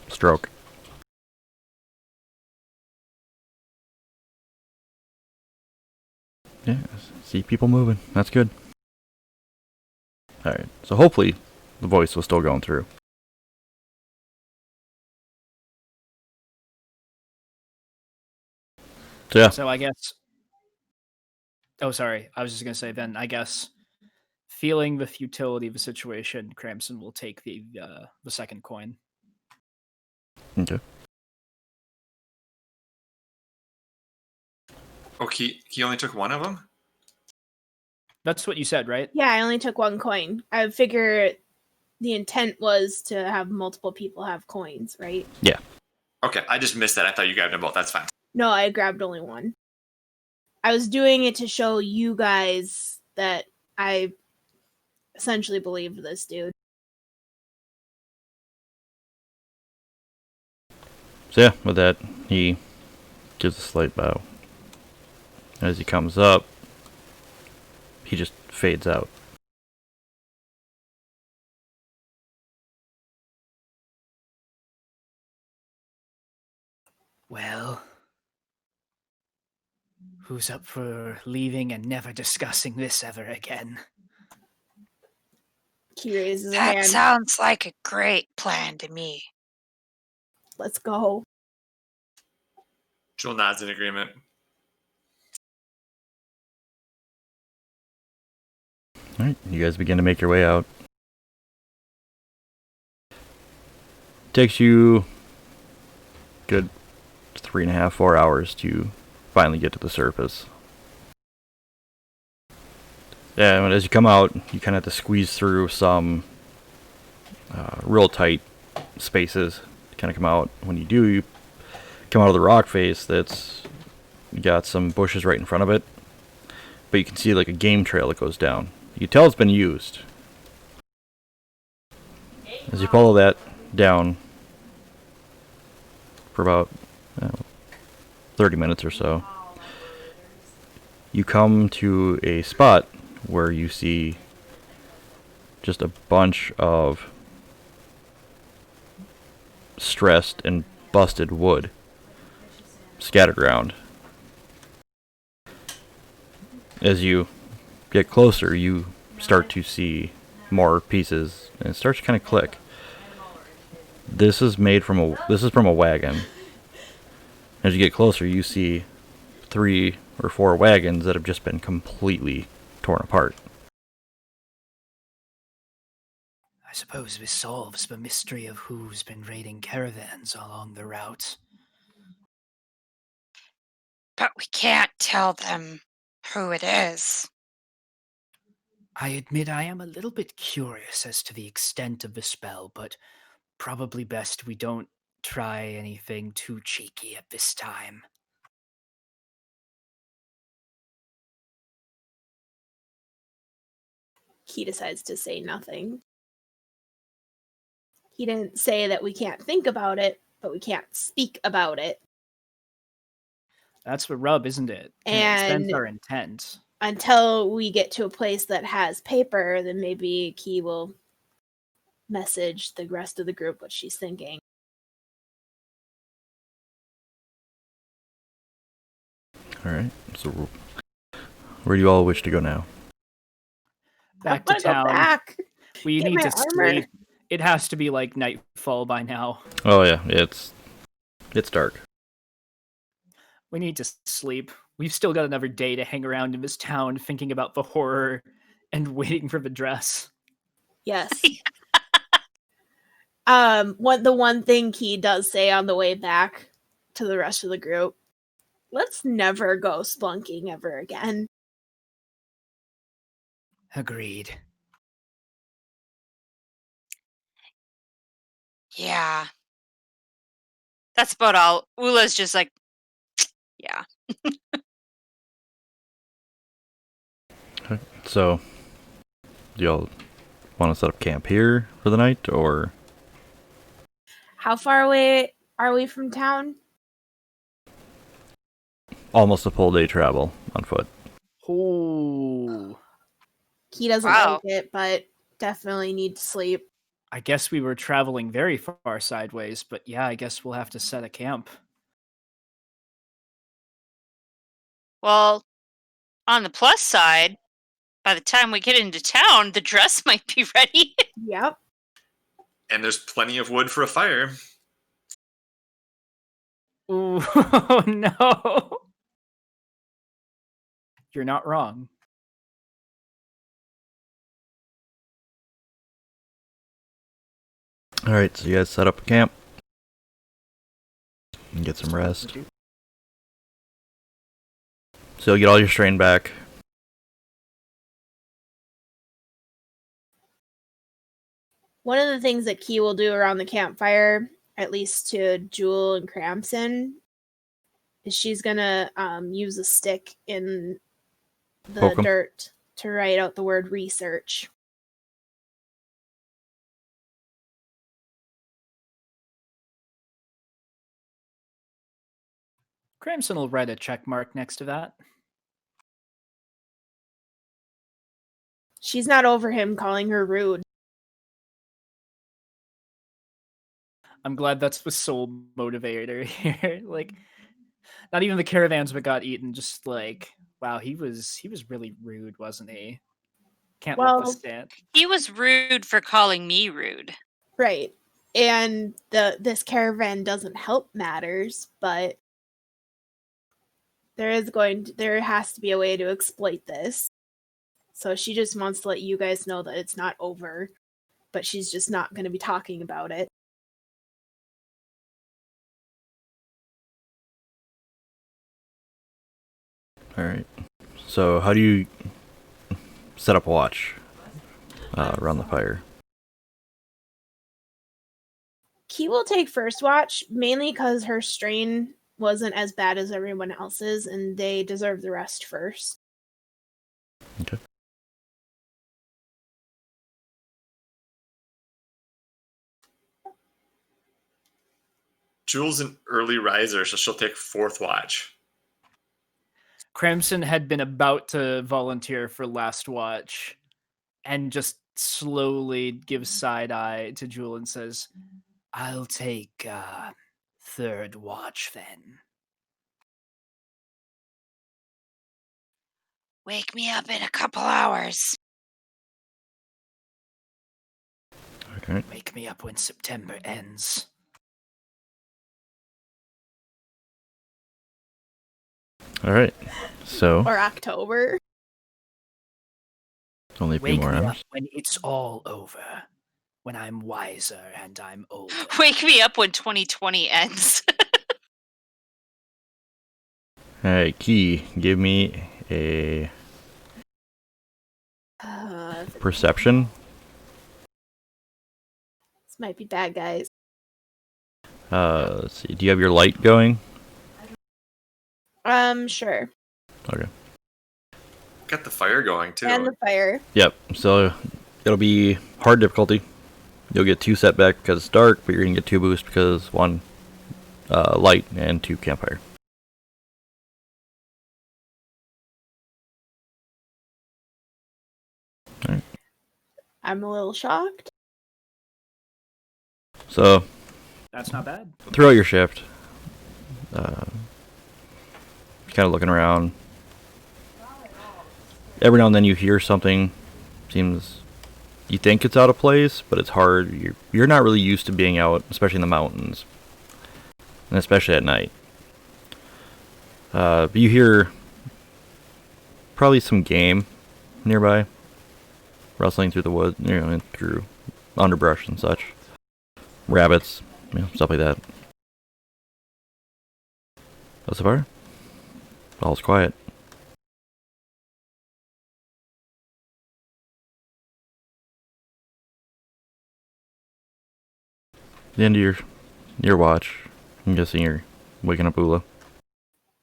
stroke. Yeah, see people moving. That's good. Alright, so hopefully the voice was still going through. So yeah. So I guess... Oh, sorry. I was just going to say then, I guess, feeling the futility of the situation, Cramson will take the second coin. Okay. Oh, he only took one of them? That's what you said, right? Yeah, I only took one coin. I figure the intent was to have multiple people have coins, right? Yeah. Okay, I just missed that. I thought you grabbed them both. That's fine. No, I grabbed only one. I was doing it to show you guys that I essentially believed this dude. So yeah, with that, he gives a slight bow. As he comes up, he just fades out. Well, who's up for leaving and never discussing this ever again? He raises a That hand. sounds like a great plan to me. Let's go. Jewel nods in agreement. Alright, you guys begin to make your way out. Takes you good 3.5, 4 hours to finally get to the surface. Yeah, and as you come out, you kind of have to squeeze through some real tight spaces to kind of come out. When you do, you come out of the rock face that's got some bushes right in front of it, but you can see like a game trail that goes down. You can tell it's been used. As you follow that down for about 30 minutes or so, you come to a spot where you see just a bunch of stressed and busted wood scattered around. As you get closer, you start to see more pieces, and it starts to kind of click. This is from a wagon. As you get closer, you see 3 or 4 wagons that have just been completely torn apart. I suppose this solves the mystery of who's been raiding caravans along the route. But we can't tell them who it is. I admit I am a little bit curious as to the extent of the spell, but probably best we don't try anything too cheeky at this time. He decides to say nothing. He didn't say that we can't think about it, but we can't speak about it. That's the rub, isn't it? And That's our intent. Until we get to a place that has paper, then maybe Key will message the rest of the group what she's thinking. Alright, so where do you all wish to go now? Back to town. Back. We Get need my to armor. sleep. It has to be like nightfall by now. Oh yeah, it's dark. We need to sleep. We've still got another day to hang around in this town thinking about the horror and waiting for the dress. Yes. The one thing Key does say on the way back to the rest of the group, let's never go splunking ever again. Agreed. Yeah. That's about all. Ula's just like, yeah. So, do y'all want to set up camp here for the night, or? How far away are we from town? Almost a full day travel on foot. Ooh. He doesn't Wow. like it, but definitely need to sleep. I guess we were traveling very far sideways, but yeah, I guess we'll have to set a camp. Well, on the plus side, by the time we get into town, the dress might be ready. Yep. And there's plenty of wood for a fire. Ooh, no. You're not wrong. All right, so you guys set up a camp and get some rest. So you'll get all your strain back. One of the things that Key will do around the campfire, at least to Jewel and Cramson, is she's gonna use a stick in the Poke 'em. dirt to write out the word research. Cramson will write a check mark next to that. She's not over him calling her rude. I'm glad that's the sole motivator here. Like, not even the caravans that got eaten. Just like, wow, he was really rude, wasn't he? Can't let Well, this stand. He was rude for calling me rude. right. And this caravan doesn't help matters, but there has to be a way to exploit this. So she just wants to let you guys know that it's not over, but she's just not going to be talking about it. All right. So how do you set up a watch around the fire? Key will take first watch, mainly because her strain wasn't as bad as everyone else's, and they deserve the rest first. Okay. Jewel's an early riser, so she'll take fourth watch. Cramson had been about to volunteer for last watch and just slowly gives side eye to Jewel and says, I'll take third watch then. Wake me up in a couple hours. Okay. Wake me up when September ends. All right. So Or October. only a few Wake more me up hours. when it's all over. When I'm wiser and I'm older. Wake me up when 2020 ends. All right, Key, give me a perception. This might be bad, guys. Let's see. Do you have your light going? Sure. Okay. Got the fire going too. And the fire. Yep. So it'll be hard difficulty. You'll get 2 setback because it's dark, but you're gonna get 2 boost because 1 light and 2 campfire. All right. I'm a little shocked. So That's not bad. throughout your shift, kind of looking around. Every now and then you hear something. Seems you think it's out of place, but it's hard. You're not really used to being out, especially in the mountains, and especially at night. But you hear probably some game nearby, rustling through the woods, and through underbrush and such. Rabbits, stuff like that. But so far, all's quiet. The end of your watch. I'm guessing you're waking up Ula.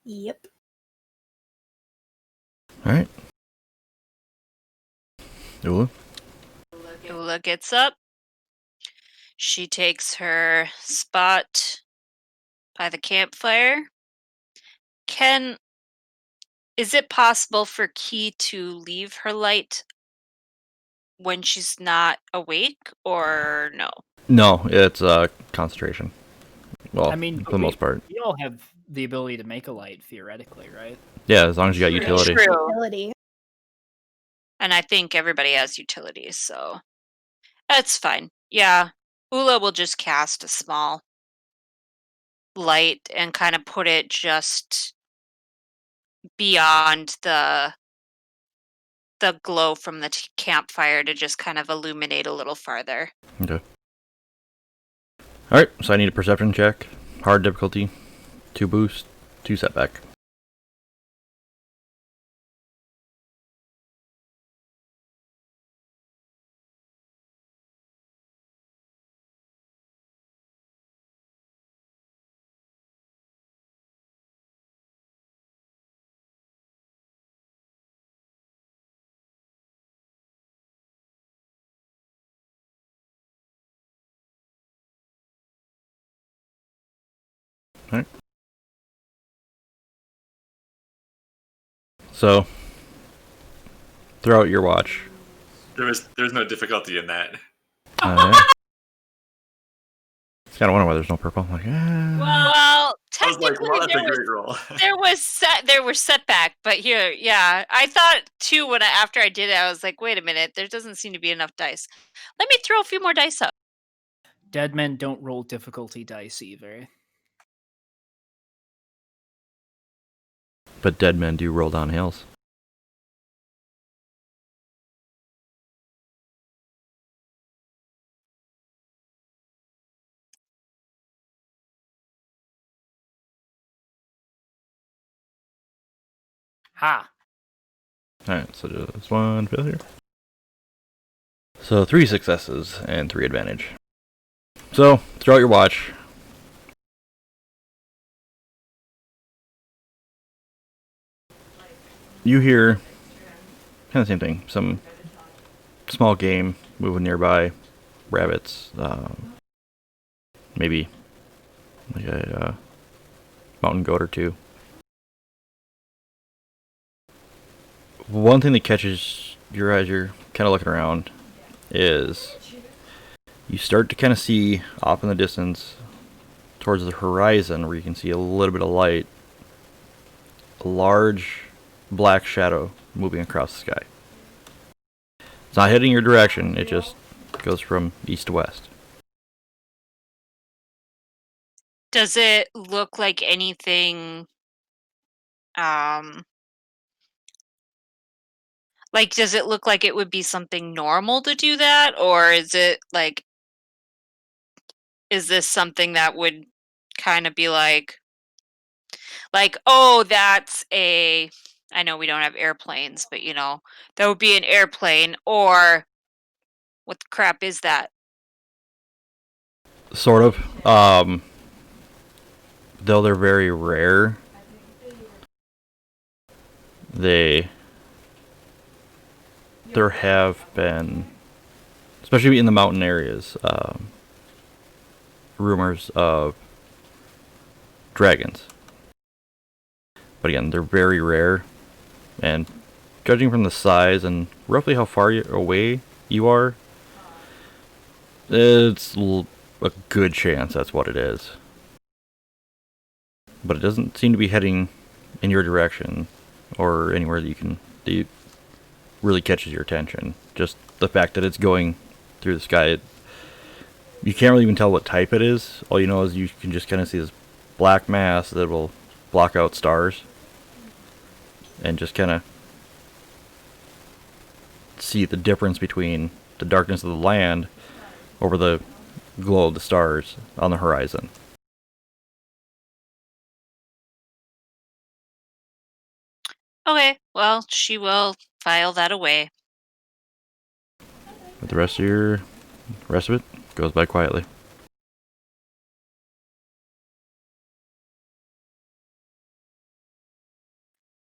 Yep. Alright. Ula? Ula gets up. She takes her spot by the campfire. Is it possible for Key to leave her light when she's not awake, or no? No, it's concentration. Well, I mean, for the most part. we all have the ability to make a light theoretically, right? Yeah, as long as you got utility. True. Utility. And I think everybody has utilities, so that's fine. Yeah, Ula will just cast a small light and kind of put it just beyond the glow from the campfire to just kind of illuminate a little farther. Okay. Alright, so I need a perception check. Hard difficulty. 2 boost, 2 setback. Alright. So, throughout your watch. There's no difficulty in that. Alright. It's kind of wondering why there's no purple. I'm like, Well, I was like, technically wow, that's a great roll. there was setback, but here, yeah, I thought too when after I did it, I was like, wait a minute, there doesn't seem to be enough dice. Let me throw a few more dice up. Dead men don't roll difficulty dice either. But dead men do roll down hills. Ha! Alright, so just 1 failure. So 3 successes and 3 advantage. So, throughout your watch, you hear kind of the same thing. Some small game moving nearby, rabbits, maybe like a mountain goat or 2. One thing that catches your eye as you're kind of looking around is you start to kind of see off in the distance towards the horizon where you can see a little bit of light, a large black shadow moving across the sky. It's not heading your direction, it just goes from east to west. Does it look like anything? Like, does it look like it would be something normal to do that, or is it like, is this something that would kind of be like, oh, that's a. I know we don't have airplanes, but that would be an airplane, or what the crap is that? Sort of. Though they're very rare, there have been, especially in the mountain areas, rumors of dragons. But again, they're very rare, and judging from the size and roughly how far away you are, it's a good chance that's what it is. But it doesn't seem to be heading in your direction or anywhere that really catches your attention. Just the fact that it's going through the sky, you can't really even tell what type it is. All you know is you can just kind of see this black mass that will block out stars and just kind of see the difference between the darkness of the land over the glow of the stars on the horizon. Okay, well, she will file that away. But the rest of it goes by quietly.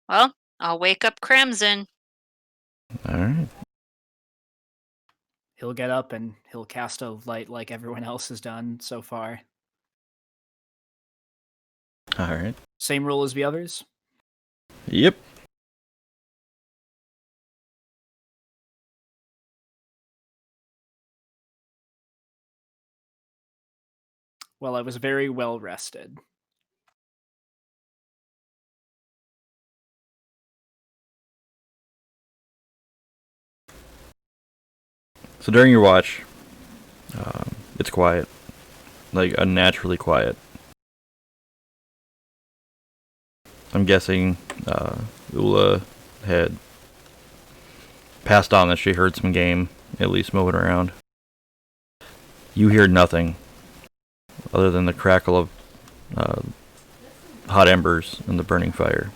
Well, I'll wake up Crimson. Alright. He'll get up and he'll cast a light like everyone else has done so far. Alright. Same rule as the others? Yep. Well, I was very well rested. So during your watch, it's quiet, like unnaturally quiet. I'm guessing Ula had passed on that she heard some game, at least moving around. You hear nothing other than the crackle of hot embers in the burning fire.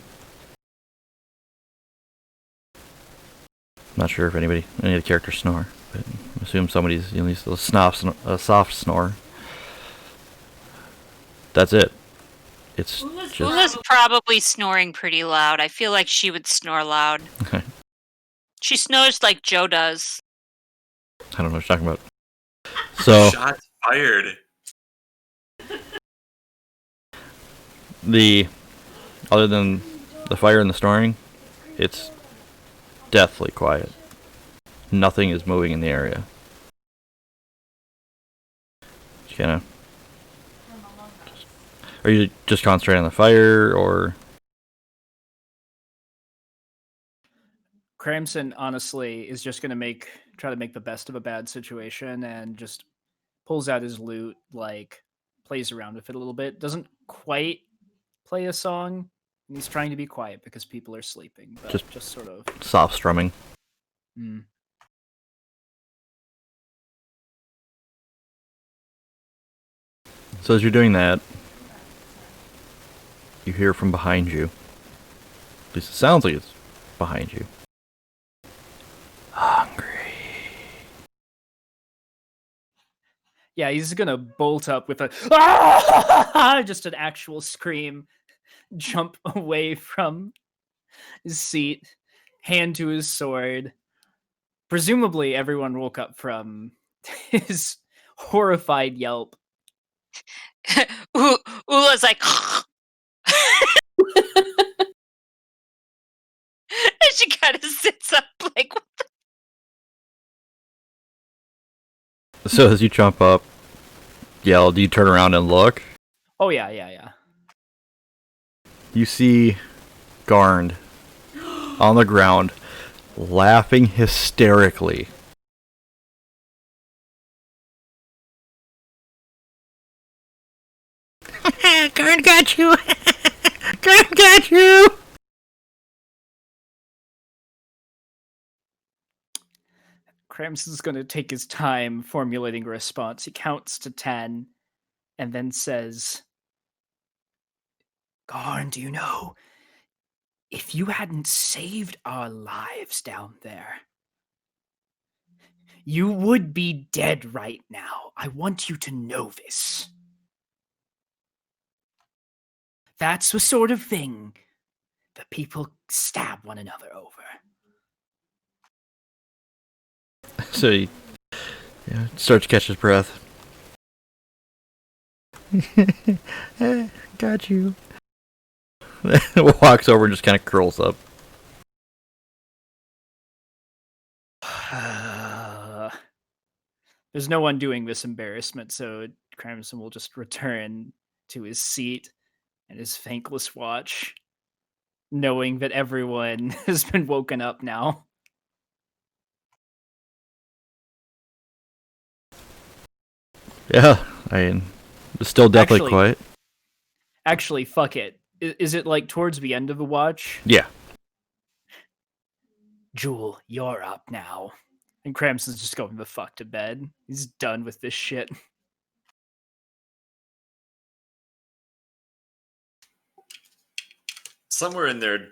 Not sure if any of the characters snore, but I assume somebody's at least a soft snore. That's it. It's just Ula's probably snoring pretty loud. I feel like she would snore loud. She snores like Joe does. I don't know what you're talking about. So Shots fired. other than the fire and the snoring, it's deathly quiet. Nothing is moving in the area. Are you just concentrating on the fire, or? Cramson honestly is just gonna try to make the best of a bad situation and just pulls out his lute, like plays around with it a little bit. Doesn't quite play a song. And he's trying to be quiet because people are sleeping, but just sort of Soft strumming. So as you're doing that, you hear from behind you. At least it sounds like it's behind you. Hungry. Yeah, he's gonna bolt up with a just an actual scream, jump away from his seat, hand to his sword. Presumably, everyone woke up from his horrified yelp. Ula's like, and she kind of sits up like, So as you jump up, yell, do you turn around and look? Oh yeah. You see Garnd on the ground, laughing hysterically. Garnd got you! Garnd got you! Cramson's going to take his time formulating a response. He counts to 10 and then says, Garn, do you know, if you hadn't saved our lives down there, you would be dead right now. I want you to know this. That's the sort of thing that people stab one another over. So he starts to catch his breath. Got you. Walks over and just kind of curls up. There's no undoing this embarrassment, so Cramson will just return to his seat and his thankless watch, knowing that everyone has been woken up now. Yeah, I mean, it's still definitely quiet. Actually, fuck it. Is it like towards the end of the watch? Yeah. Jewel, you're up now. And Cramson's just going the fuck to bed. He's done with this shit. Somewhere in there,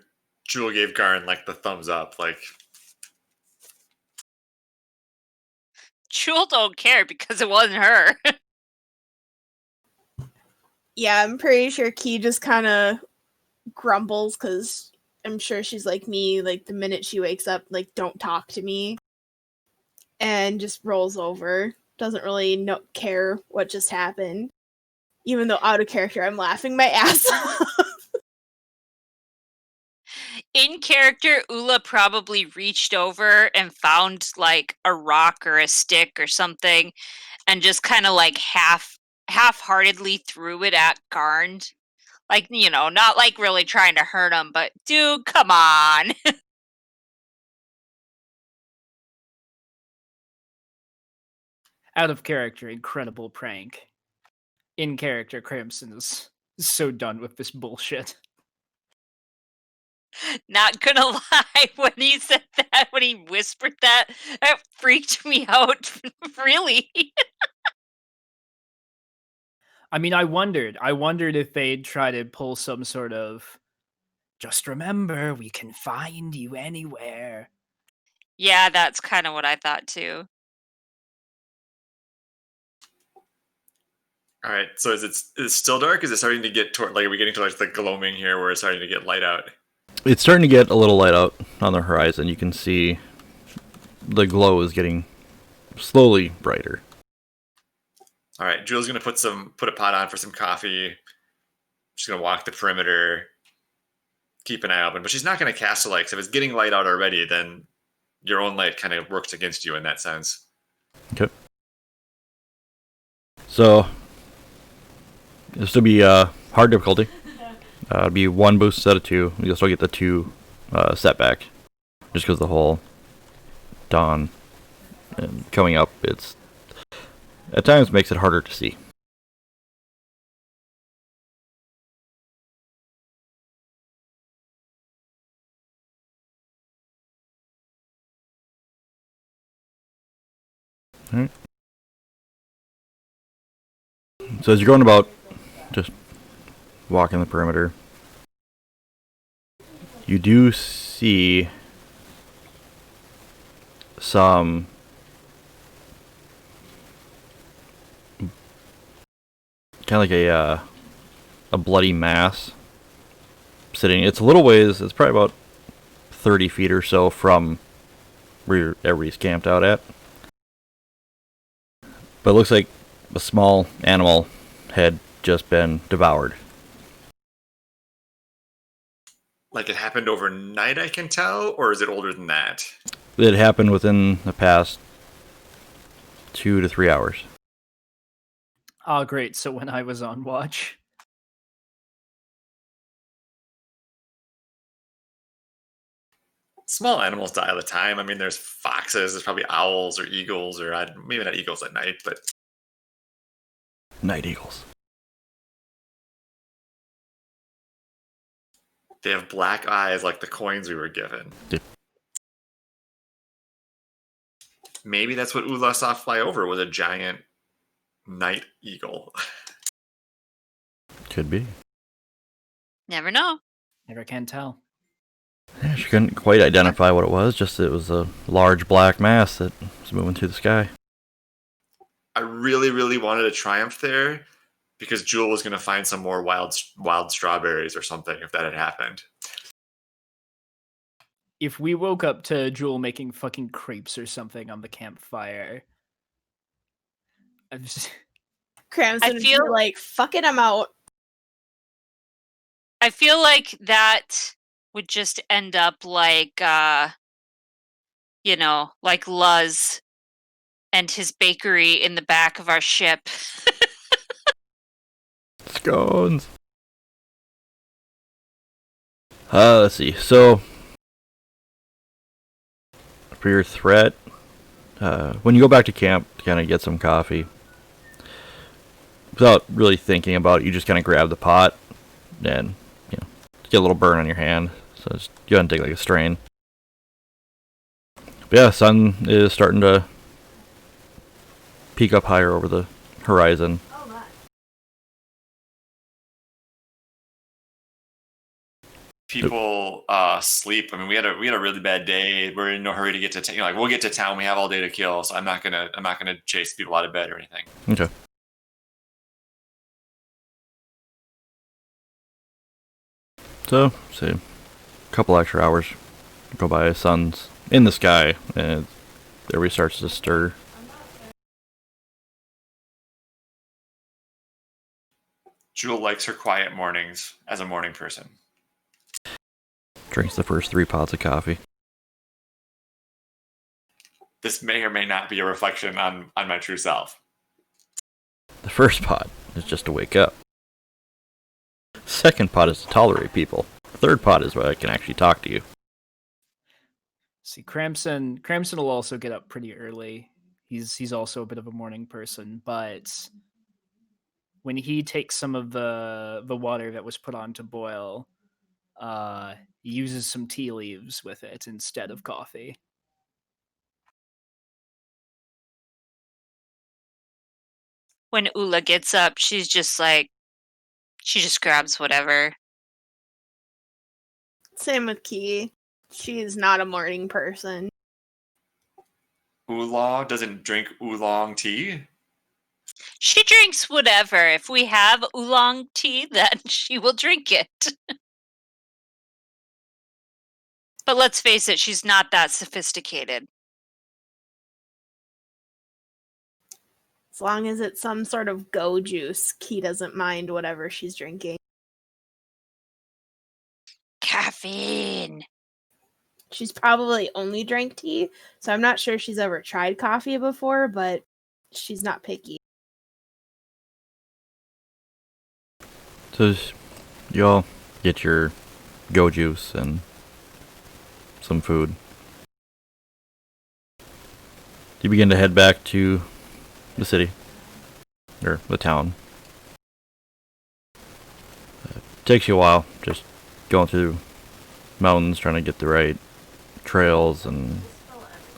Jewel gave Garn like the thumbs up, like Jewel don't care because it wasn't her. Yeah, I'm pretty sure Key just kind of grumbles because I'm sure she's like me. Like the minute she wakes up, like don't talk to me, and just rolls over. Doesn't really care what just happened. Even though out of character, I'm laughing my ass off. In character, Ula probably reached over and found like a rock or a stick or something and just kind of like half half-heartedly threw it at Garnd. Like, not like really trying to hurt him, but dude, come on. Out of character, incredible prank. In character, Crimson is so done with this bullshit. Not gonna lie, when he said that, when he whispered that, it freaked me out. Really. I mean, I wondered if they'd try to pull some sort of, just remember, we can find you anywhere. Yeah, that's kind of what I thought too. All right. So is it still dark? Is it starting to get toward, like, are we getting towards the gloaming here where it's starting to get light out? It's starting to get a little light out on the horizon. You can see the glow is getting slowly brighter. All right. Julie's going to put a pot on for some coffee. She's going to walk the perimeter, keep an eye open, but she's not going to cast a light. 'Cause if it's getting light out already, then your own light kind of works against you in that sense. Okay. So this will be hard difficulty. It'll be 1 boost instead of 2. You'll still get the 2 setback, just because the whole dawn and coming up, it's at times makes it harder to see. Alright. So as you're going about just walking the perimeter, you do see some kind of like a bloody mass sitting. It's a little ways. It's probably about 30 feet or so from where everybody's camped out at. But it looks like a small animal had just been devoured. Like it happened overnight, I can tell, or is it older than that? It happened within the past 2 to 3 hours. Oh, great. So when I was on watch. Small animals die all the time. I mean, there's foxes, there's probably owls or eagles, or maybe not eagles at night, but Night eagles. they have black eyes like the coins we were given. Yeah. Maybe that's what Ula saw fly over, was a giant night eagle. Could be. Never know. Never can tell. Yeah, she couldn't quite identify what it was, just it was a large black mass that was moving through the sky. I really, really wanted a triumph there because Jewel was going to find some more wild strawberries or something if that had happened. If we woke up to Jewel making fucking crepes or something on the campfire, Cramson would be feel- like, fuck it, I'm out. I feel like that would just end up like, like Luz and his bakery in the back of our ship. Scones. Let's see. So, for your threat, when you go back to camp to kind of get some coffee, without really thinking about it, you just kind of grab the pot and, get a little burn on your hand. So just go ahead and take like a strain. But yeah, sun is starting to peak up higher over the horizon. People sleep. I mean, we had a really bad day. We're in no hurry to get to town. Like, we'll get to town. We have all day to kill, so I'm not gonna chase people out of bed or anything. Okay. So, say a couple extra hours go by, sun's in the sky, and everybody starts to stir. Jewel likes her quiet mornings as a morning person. Drinks the first 3 pots of coffee. This may or may not be a reflection on my true self. The first pot is just to wake up. Second pot is to tolerate people. Third pot is where I can actually talk to you. See, Cramson will also get up pretty early. He's also a bit of a morning person, but when he takes some of the water that was put on to boil, he uses some tea leaves with it instead of coffee. When Ula gets up, she's just like, she just grabs whatever. Same with Key. She's not a morning person. Oolong doesn't drink oolong tea. She drinks whatever. If we have oolong tea, then she will drink it. But let's face it, she's not that sophisticated. As long as it's some sort of go juice, Key doesn't mind whatever she's drinking. Caffeine. She's probably only drank tea, so I'm not sure she's ever tried coffee before, but she's not picky. So you all get your go juice and some food. You begin to head back to the city, or the town. Takes you a while, just going through mountains, trying to get the right trails, and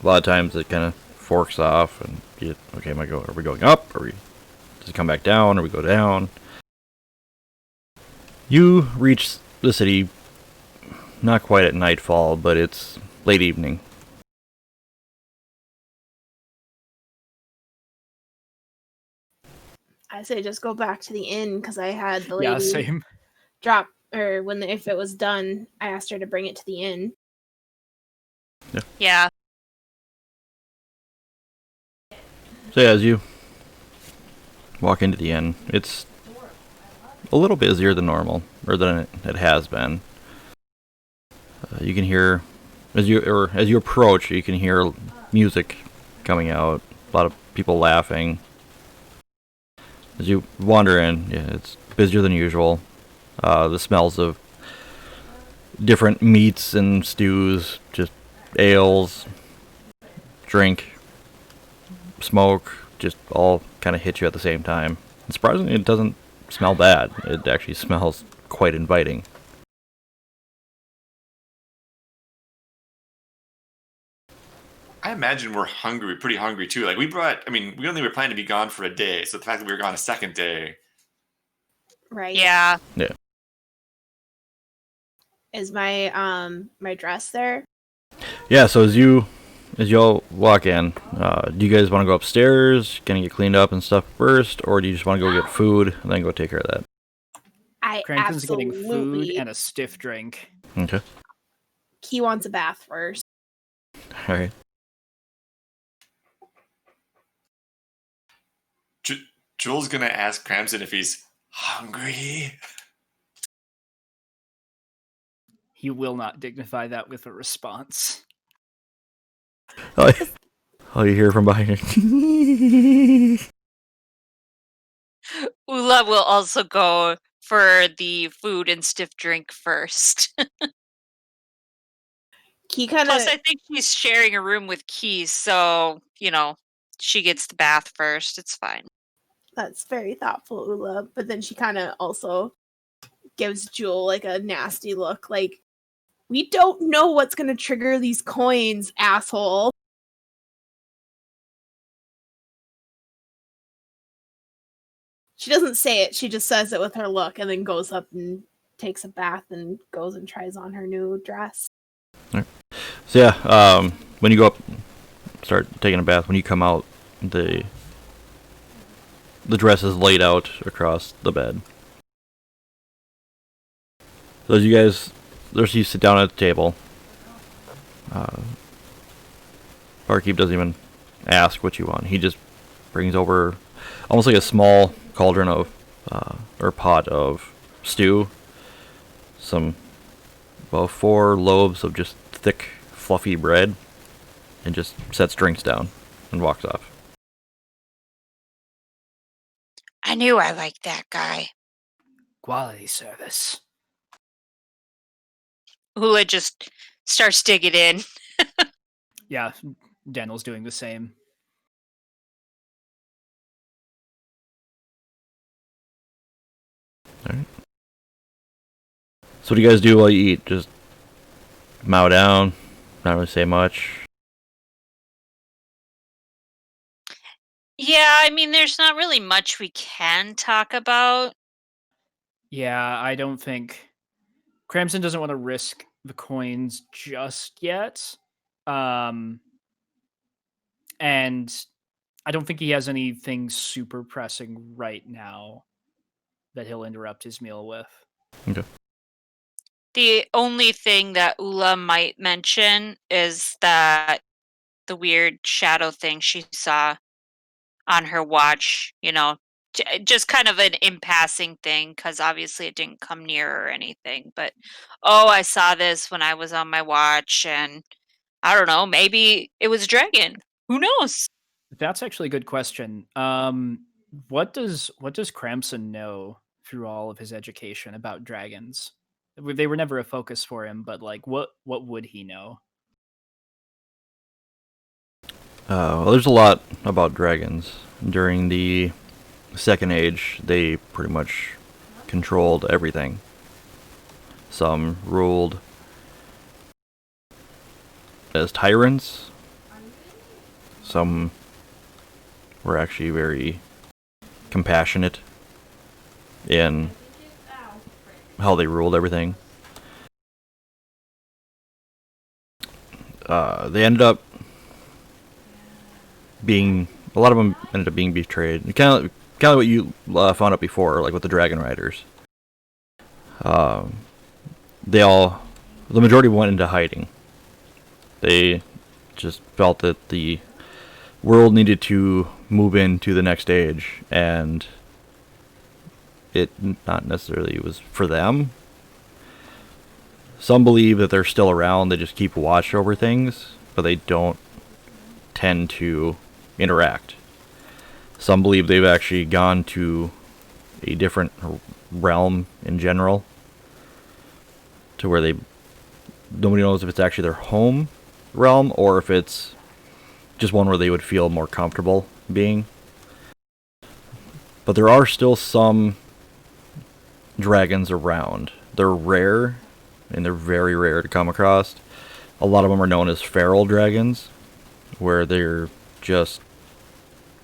a lot of times it kind of forks off, and you, okay, are we going up? Does it come back down, or we go down? You reach the city not quite at nightfall, but it's late evening. I say just go back to the inn because I had the Yeah, lady same. drop, or if it was done, I asked her to bring it to the inn. Yeah. So yeah, as you walk into the inn, it's a little busier than normal, or than it has been. You can hear, as you approach, you can hear music coming out, a lot of people laughing. As you wander in, yeah, it's busier than usual. The smells of different meats and stews, just ales, drink, smoke, just all kind of hit you at the same time. And surprisingly, it doesn't smell bad. It actually smells quite inviting. I imagine we're hungry, pretty hungry too. Like we only were planning to be gone for a day, so the fact that we were gone a second day. Right. Yeah. Yeah. Is my my dress there? Yeah, so as you all walk in, do you guys want to go upstairs, gonna get cleaned up and stuff first, or do you just want to go get food and then go take care of that? I Cranston's getting food absolutely. and a stiff drink. Okay. Key wants a bath first. Alright. Joel's gonna ask Cramson if he's hungry. He will not dignify that with a response. Oh, you hear from behind you. Ula will also go for the food and stiff drink first. Key kind of. Plus, I think she's sharing a room with Keys, so, she gets the bath first. It's fine. That's very thoughtful, Ula. But then she kind of also gives Jewel like a nasty look, like, we don't know what's going to trigger these coins, asshole. She doesn't say it, she just says it with her look, and then goes up and takes a bath and goes and tries on her new dress. Right. So yeah, when you go up, start taking a bath, when you come out, the dress is laid out across the bed. So as you sit down at the table, barkeep doesn't even ask what you want. He just brings over almost like a small cauldron of, or pot of stew, about 4 loaves of just thick, fluffy bread, and just sets drinks down and walks off. I knew I liked that guy. Quality service. Hula just starts digging in. Yeah, Daniel's doing the same. Alright. So what do you guys do while you eat? Just mow down, not really say much. Yeah, I mean, there's not really much we can talk about. Yeah, I don't think Cramson doesn't want to risk the coins just yet. And I don't think he has anything super pressing right now that he'll interrupt his meal with. Okay. The only thing that Ula might mention is that the weird shadow thing she saw on her watch, just kind of an in passing thing, because obviously it didn't come near or anything. But, oh, I saw this when I was on my watch, and I don't know, maybe it was a dragon. Who knows? That's actually a good question. What does Cramson know through all of his education about dragons? They were never a focus for him, but like, what would he know? Well, there's a lot about dragons. During the Second Age, they pretty much controlled everything. Some ruled as tyrants. Some were actually very compassionate in how they ruled everything. They ended up being, a lot of them ended up being betrayed. Kind of what you found out before, like with the Dragon Riders. The majority went into hiding. They just felt that the world needed to move into the next age, and it not necessarily was for them. Some believe that they're still around, they just keep watch over things, but they don't tend to interact. Some believe they've actually gone to a different realm in general, to where nobody knows if it's actually their home realm or if it's just one where they would feel more comfortable being. But there are still some dragons around. They're rare, and they're very rare to come across. A lot of them are known as feral dragons, where they're just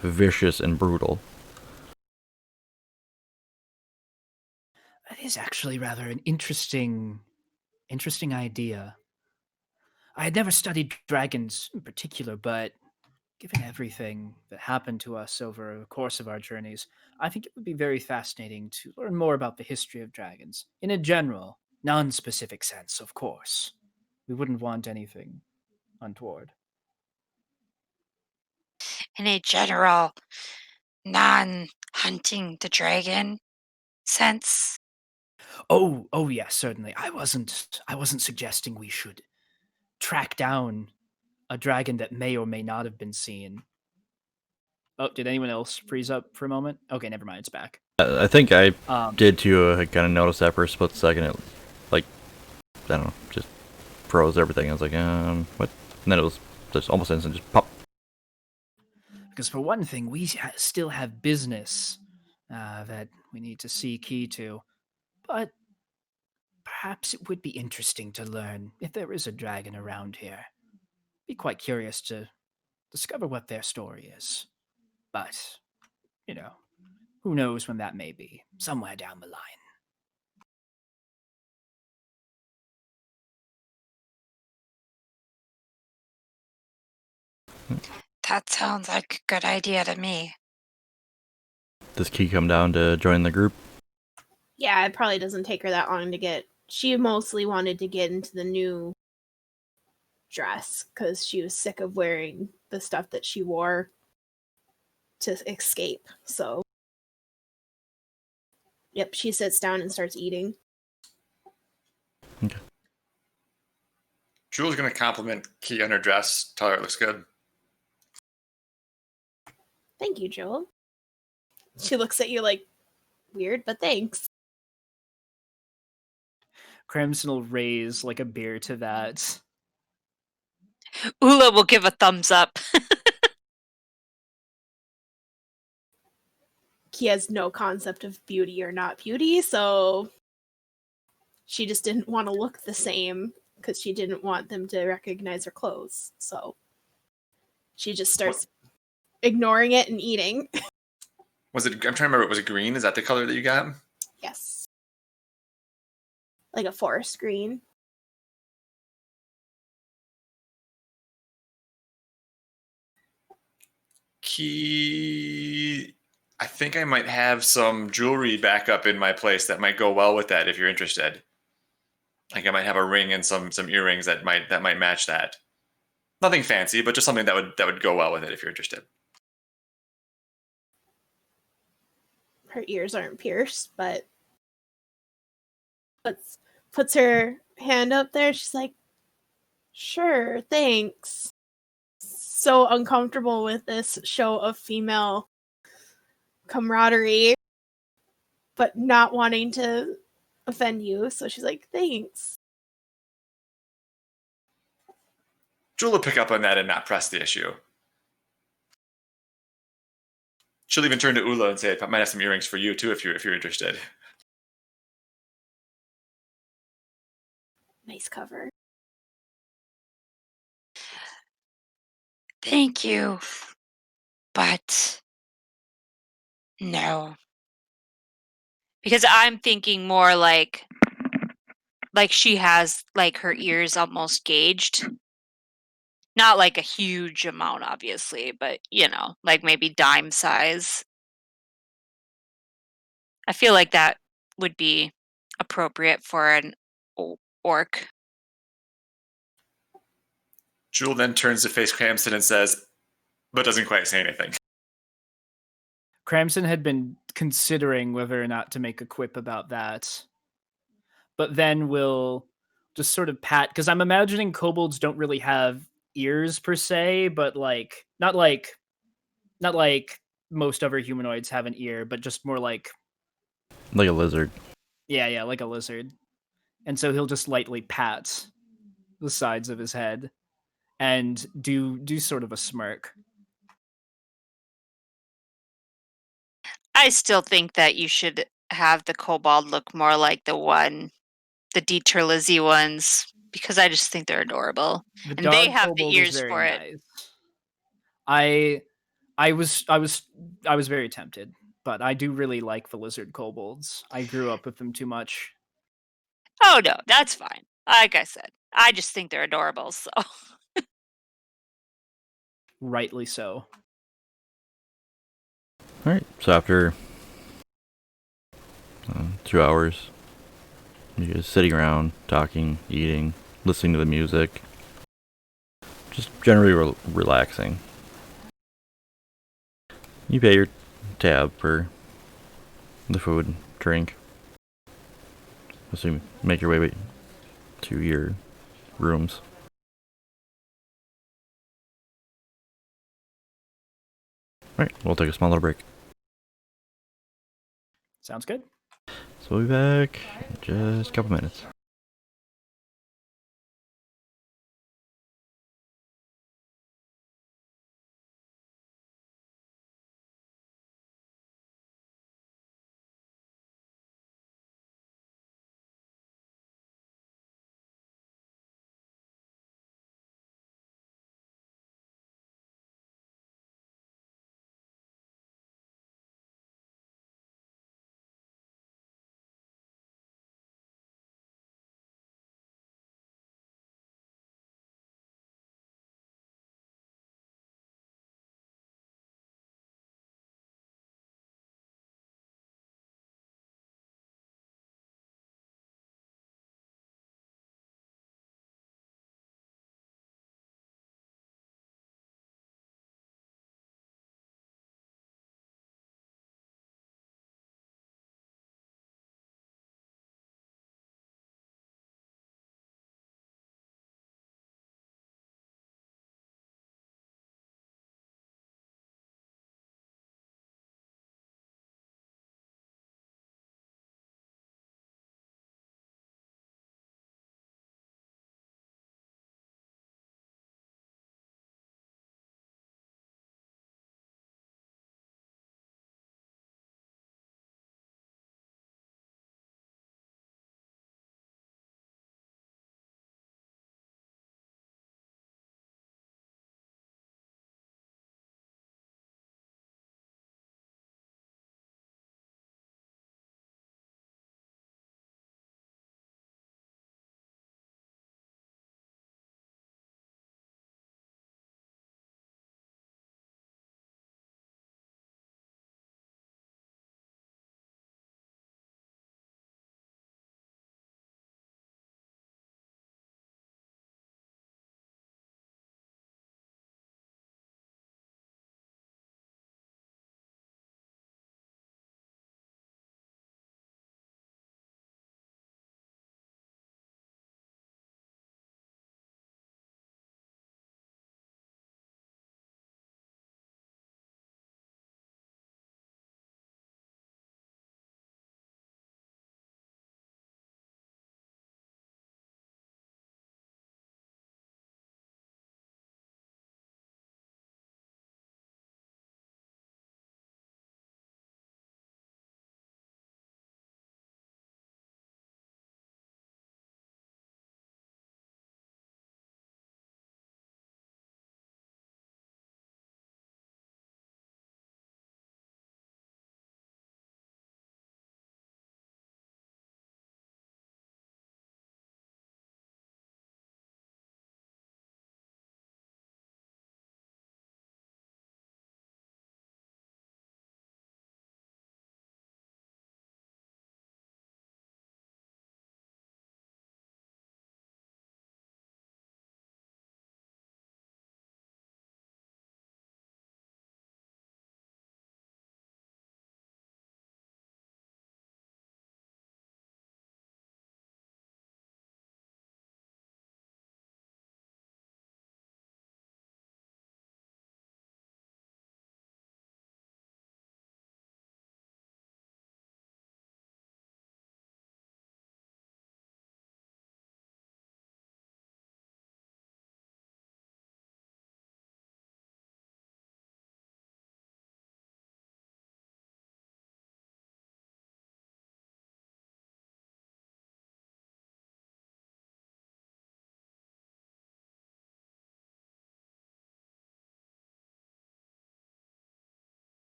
vicious and brutal. That is actually rather an interesting idea. I had never studied dragons in particular, but given everything that happened to us over the course of our journeys, I think it would be very fascinating to learn more about the history of dragons in a general, non specific sense, of course. We wouldn't want anything untoward. In a general, non hunting the dragon sense. Oh yes, certainly. I wasn't suggesting we should track down a dragon that may or may not have been seen. Oh, did anyone else freeze up for a moment? Okay, never mind, it's back. I think I Um, did too. I kind of noticed that for a split second. It, like, I don't know, just froze everything. I was like, what? And then it was just almost instant, just pop. Because for one thing, we still have business that we need to see key to. But perhaps it would be interesting to learn if there is a dragon around here. Be quite curious to discover what their story is. But, who knows when that may be, somewhere down the line. That sounds like a good idea to me. Does Key come down to join the group? Yeah, it probably doesn't take her that long to get. She mostly wanted to get into the new dress because she was sick of wearing the stuff that she wore to escape. So, yep, she sits down and starts eating. Okay. Jewel's gonna compliment Key on her dress, tell her it looks good. Thank you, Joel. She looks at you like, weird, but thanks. Crimson will raise like a beer to that. Ula will give a thumbs up. He has no concept of beauty or not beauty, so she just didn't want to look the same because she didn't want them to recognize her clothes. So she just starts ignoring it and eating. Was it? I'm trying to remember. Was it green? Is that the color that you got? Yes. Like a forest green. I think I might have some jewelry back up in my place that might go well with that if you're interested. Like I might have a ring and some earrings that might match that. Nothing fancy, but just something that would go well with it if you're interested. Her ears aren't pierced, but puts her hand up there. She's like, sure, thanks. So uncomfortable with this show of female camaraderie, but not wanting to offend you. So she's like, thanks. Jewel will pick up on that and not press the issue. She'll even turn to Ula and say, I might have some earrings for you too if you're interested. Nice cover. Thank you. But no. Because I'm thinking more like she has like her ears almost gauged. Not like a huge amount, obviously, but like maybe dime size. I feel like that would be appropriate for an orc. Jewel then turns to face Cramson and says, but doesn't quite say anything. Cramson had been considering whether or not to make a quip about that, but then will just sort of pat, because I'm imagining kobolds don't really have ears per se, but like not like most other humanoids have an ear, but just more like Like a lizard. yeah, like a lizard. And so he'll just lightly pat the sides of his head and do sort of a smirk. I still think that you should have the kobold look more like the Dieter Lizzie ones, because I just think they're adorable. The And they dog have the kobold is ears very for it. nice. I was very tempted, but I do really like the lizard kobolds. I grew up with them too much. Oh no, that's fine. Like I said, I just think they're adorable, so. Rightly so. Alright, so after 2 hours, you're just sitting around, talking, eating, listening to the music. Just generally relaxing. You pay your tab for the food, drink. So you make your way to your rooms. Alright, we'll take a small little break. Sounds good. So we'll be back in just a couple minutes.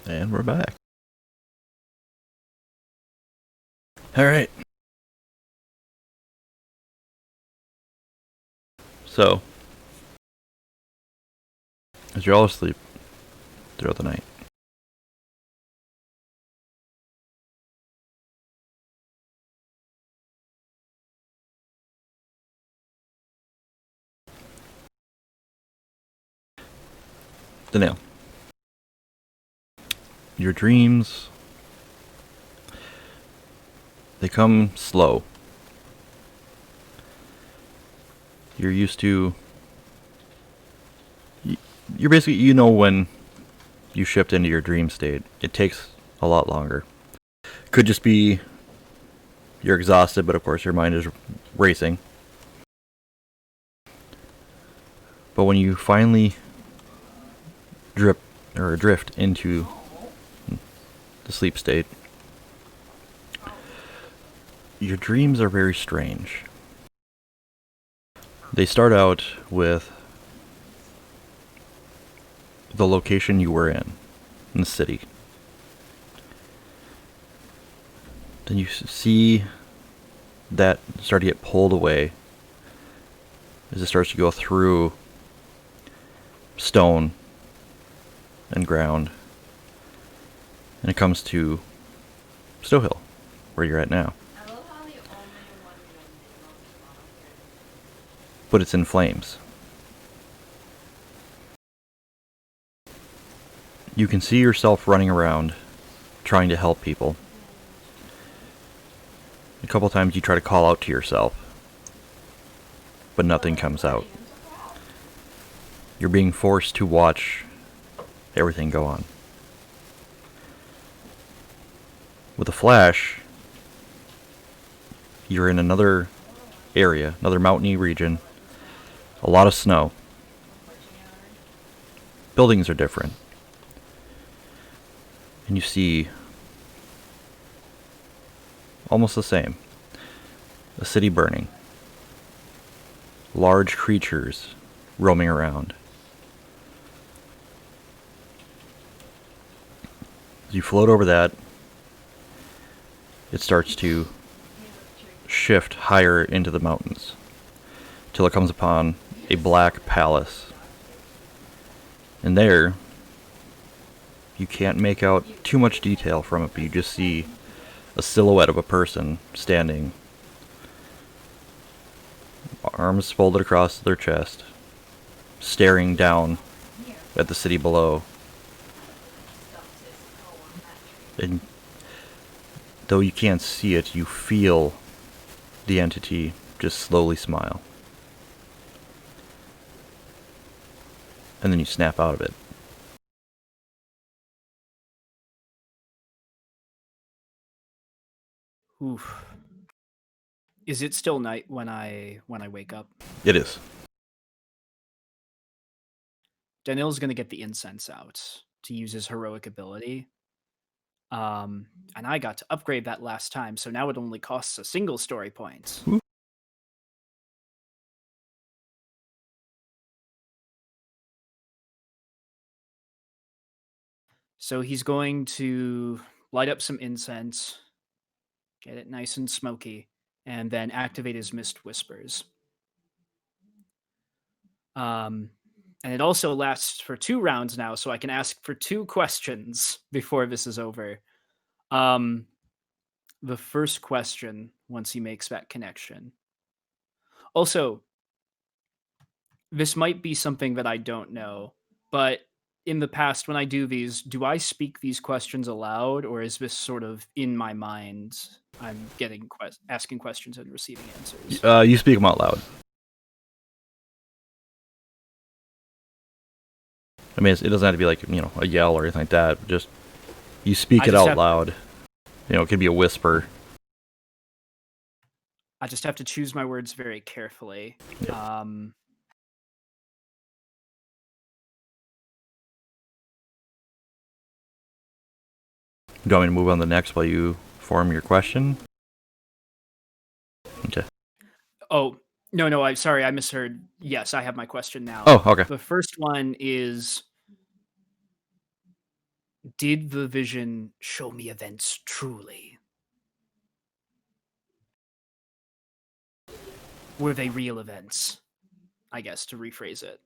And we're back. Alright. So, as you're all asleep throughout the night, Danielle, your dreams, they come slow. You're used to... You're basically... You know when you shift into your dream state. It takes a lot longer. Could just be you're exhausted, but of course your mind is racing. But when you finally drift into the sleep state, your dreams are very strange. They start out with the location you were in the city. Then you see that start to get pulled away as it starts to go through stone and ground, and it comes to Stow Hill, where you're at now. But it's in flames. You can see yourself running around, trying to help people. A couple times you try to call out to yourself, but nothing comes out. You're being forced to watch everything go on. With a flash, you're in another area, another mountainy region, a lot of snow. Buildings are different. And you see almost the same. A city burning. Large creatures roaming around. As you float over that, it starts to shift higher into the mountains till it comes upon a black palace. And there, you can't make out too much detail from it, but you just see a silhouette of a person standing, arms folded across their chest, staring down at the city below. And though you can't see it, you feel the entity just slowly smile. And then you snap out of it. Oof. Is it still night when I wake up? It is. Daniel's gonna get the incense out to use his heroic ability. And I got to upgrade that last time, so now it only costs a single story point. Ooh. So he's going to light up some incense, get it nice and smoky, and then activate his mist whispers. And it also lasts for 2 rounds now, so I can ask for 2 questions before this is over. The first question, once he makes that connection. Also, this might be something that I don't know, but in the past, when I do these, do I speak these questions aloud, or is this sort of in my mind? I'm getting asking questions and receiving answers. You speak them out loud. I mean, it doesn't have to be like, a yell or anything like that. Just, you speak it out loud. It could be a whisper. I just have to choose my words very carefully. Yep. Do you want me to move on to the next while you form your question? Okay. Oh, no, I'm sorry, I misheard. Yes, I have my question now. Oh, okay. The first one is, Did the vision show me events truly? Were they real events? I guess, to rephrase it.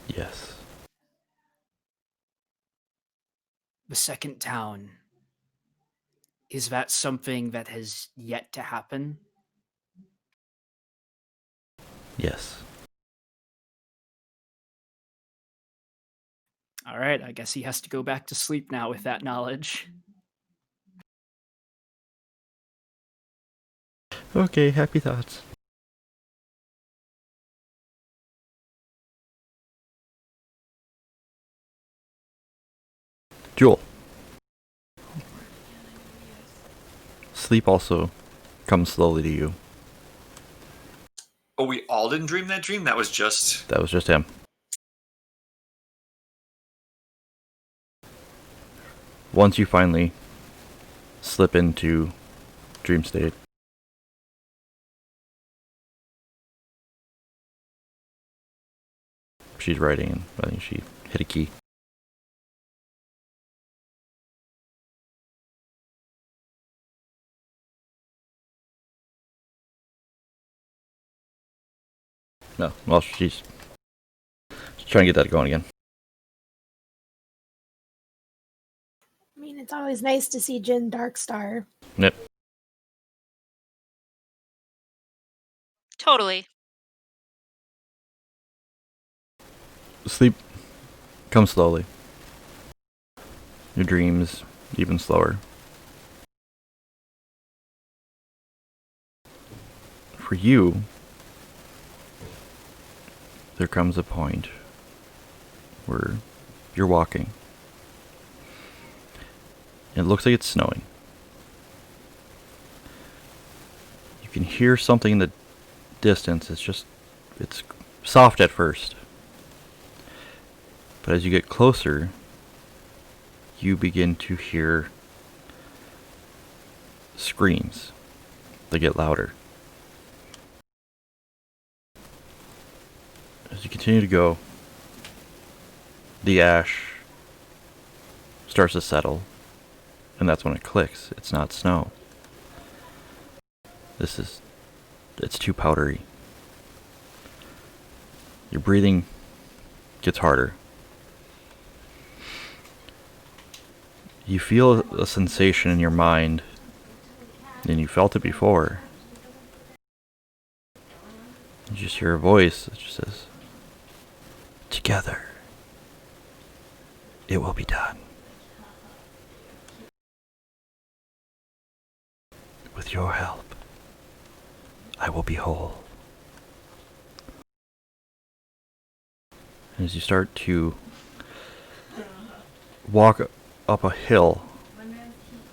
Yes. The second town, is that something that has yet to happen? Yes. All right, I guess he has to go back to sleep now with that knowledge. Okay, happy thoughts. Jewel. Sleep also comes slowly to you. Oh, we all didn't dream that dream? That was just... That was just him. Once you finally slip into dream state, she's writing, and I think she hit a key. No, well, she's trying to get that going again. I mean, it's always nice to see Jin Darkstar. Yep. Totally. Sleep comes slowly. Your dreams even slower. For you, there comes a point where you're walking. It looks like it's snowing. You can hear something in the distance. It's soft at first. But as you get closer, you begin to hear screams. They get louder. As you continue to go, the ash starts to settle, and that's when it clicks. It's not snow. It's too powdery. Your breathing gets harder. You feel a sensation in your mind, and you felt it before. You just hear a voice that just says, "Together, it will be done. With your help, I will be whole." And as you start to walk up a hill,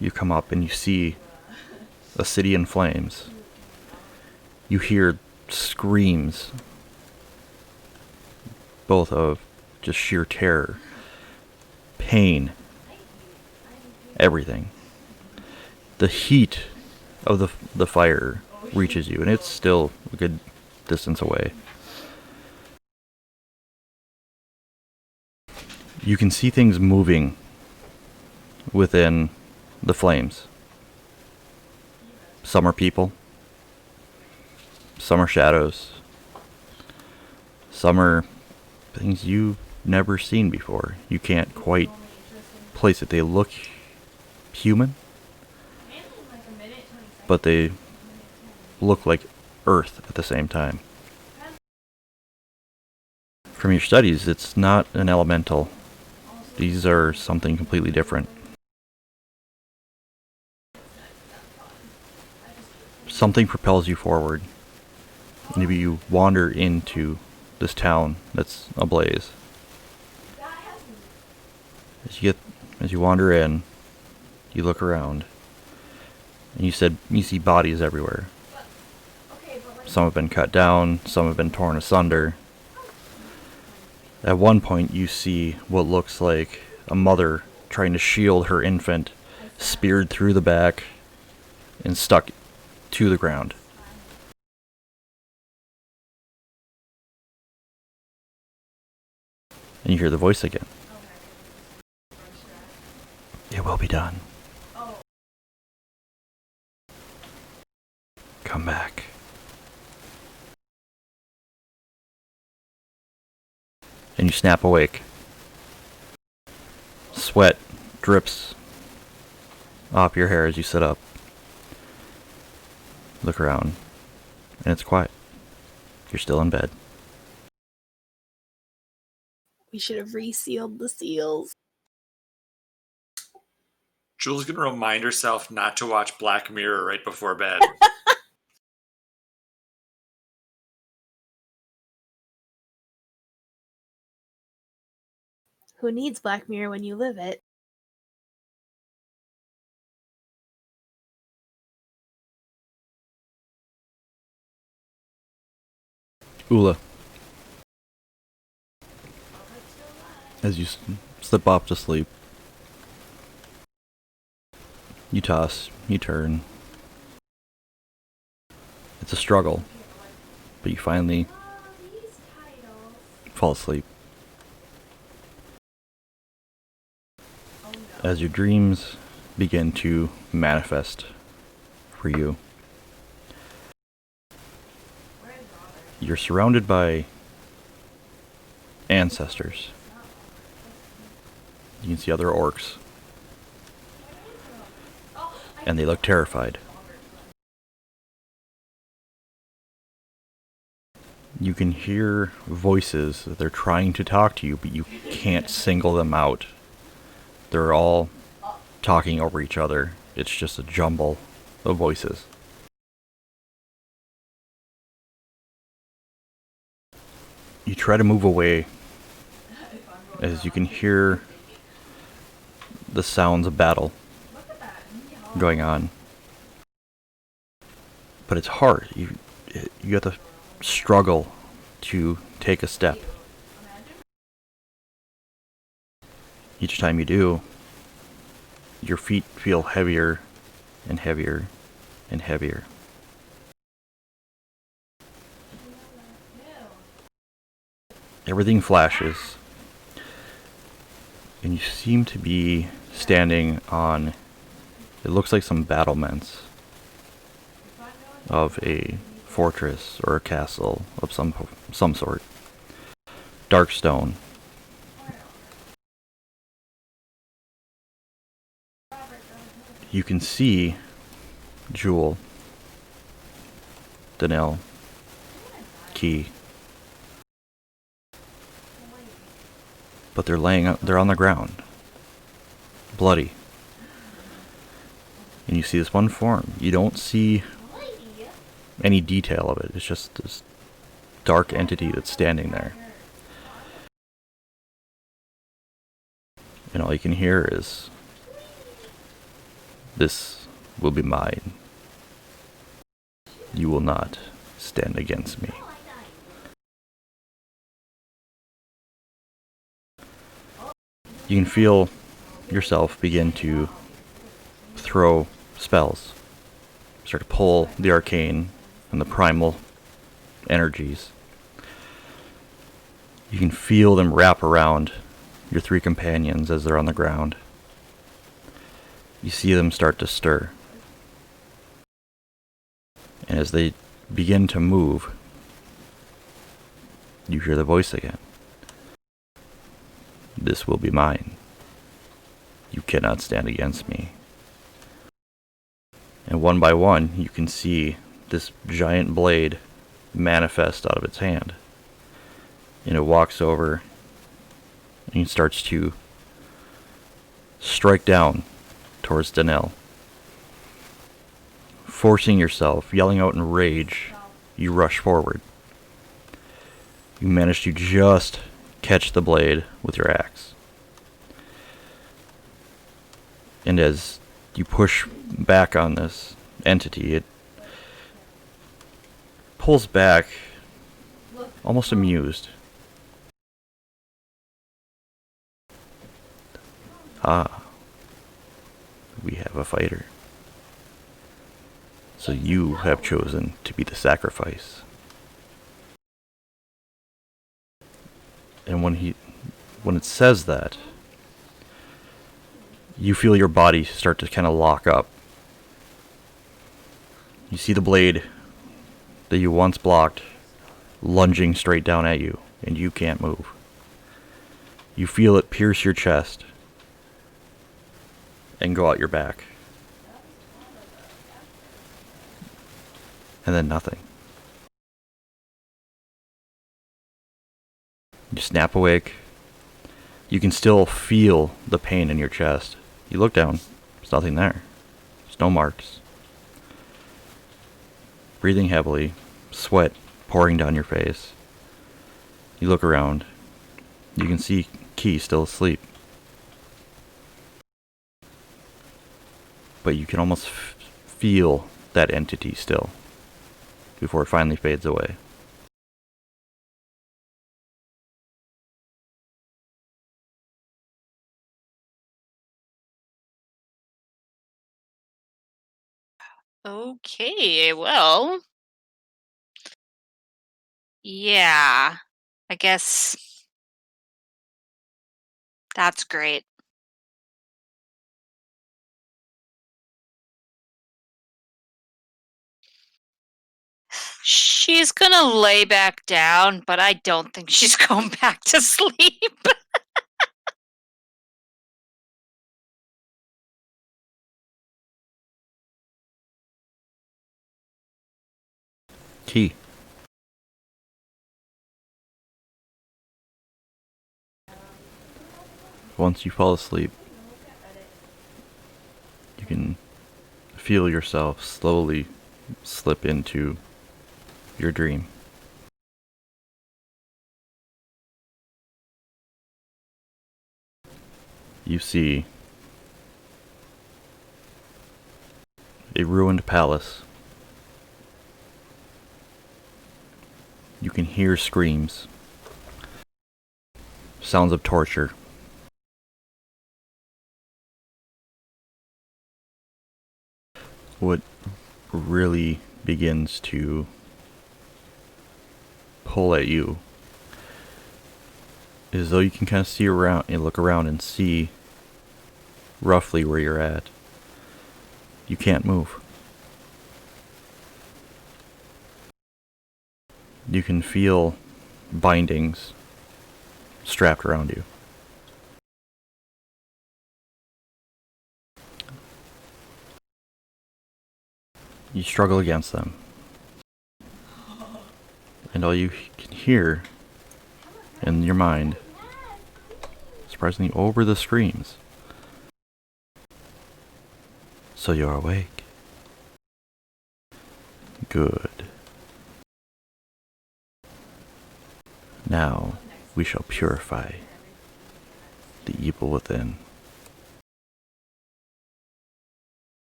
you come up and you see a city in flames. You hear screams, both of just sheer terror, pain, everything. The heat of the fire reaches you, and it's still a good distance away. You can see things moving within the flames. Some are people, some are shadows, some are things you've never seen before. You can't quite place it. They look human, but they look like Earth at the same time. From your studies, it's not an elemental. These are something completely different. Something propels you forward. Maybe you wander into this town that's ablaze. As you wander in, you look around, and you see bodies everywhere. Some have been cut down, some have been torn asunder. At one point, you see what looks like a mother trying to shield her infant, speared through the back and stuck to the ground. And you hear the voice again. will be done. Come back. And you snap awake. Sweat drips off your hair as you sit up. Look around, and it's quiet. You're still in bed. We should have resealed the seals. Jules gonna remind herself not to watch Black Mirror right before bed. Who needs Black Mirror when you live it? Ula. As you slip off to sleep, you toss, you turn. It's a struggle, but you finally fall asleep. As your dreams begin to manifest for you, you're surrounded by ancestors. You can see other orcs, and they look terrified. You can hear voices that they're trying to talk to you, but you can't single them out. They're all talking over each other. It's just a jumble of voices. You try to move away as you can hear the sounds of battle going on. But it's hard. You have to struggle to take a step. Each time you do, your feet feel heavier and heavier and heavier. Everything flashes, and you seem to be standing on, it looks like some battlements of a fortress or a castle of some sort. Dark stone. You can see Jewel, Danelle, Key, but they're on the ground, bloody. And you see this one form. You don't see any detail of it. It's just this dark entity that's standing there. And all you can hear is, "This will be mine. You will not stand against me." You can feel yourself begin to throw spells. Start to pull the arcane and the primal energies. You can feel them wrap around your three companions as they're on the ground. You see them start to stir. And as they begin to move, you hear the voice again. "This will be mine. You cannot stand against me." And one by one, you can see this giant blade manifest out of its hand. And it walks over and starts to strike down towards Danelle. Forcing yourself, yelling out in rage, you rush forward. You manage to just catch the blade with your axe. And as you push back on this entity, it pulls back, almost amused. "Ah, we have a fighter. So you have chosen to be the sacrifice." And when it says that, You feel your body start to kind of lock up. You see the blade that you once blocked lunging straight down at you, and you can't move. You feel it pierce your chest and go out your back. And then nothing. You snap awake. You can still feel the pain in your chest. You look down. There's nothing there. There's no marks. Breathing heavily, sweat pouring down your face. You look around. You can see Key still asleep. But you can almost feel that entity still before it finally fades away. Okay, well. Yeah. I guess that's great. She's gonna lay back down, but I don't think she's going back to sleep. Key. Once you fall asleep, you can feel yourself slowly slip into your dream. You see a ruined palace. You can hear screams, sounds of torture. What really begins to pull at you is though you can kind of see around and look around and see roughly where you're at. You can't move. You can feel bindings strapped around you. You struggle against them. And all you can hear in your mind, surprisingly over the screams. So you're awake. Good. Now we shall purify the evil within.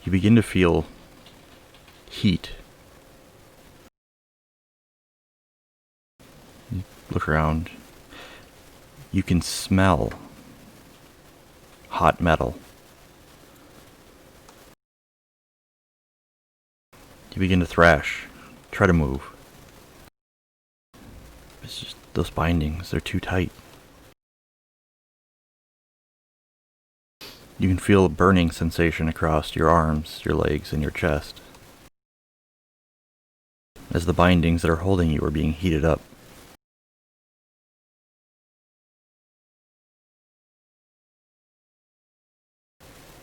You begin to feel heat. You look around. You can smell hot metal. You begin to thrash, try to move. It's just those bindings, they're too tight. You can feel a burning sensation across your arms, your legs, and your chest as the bindings that are holding you are being heated up.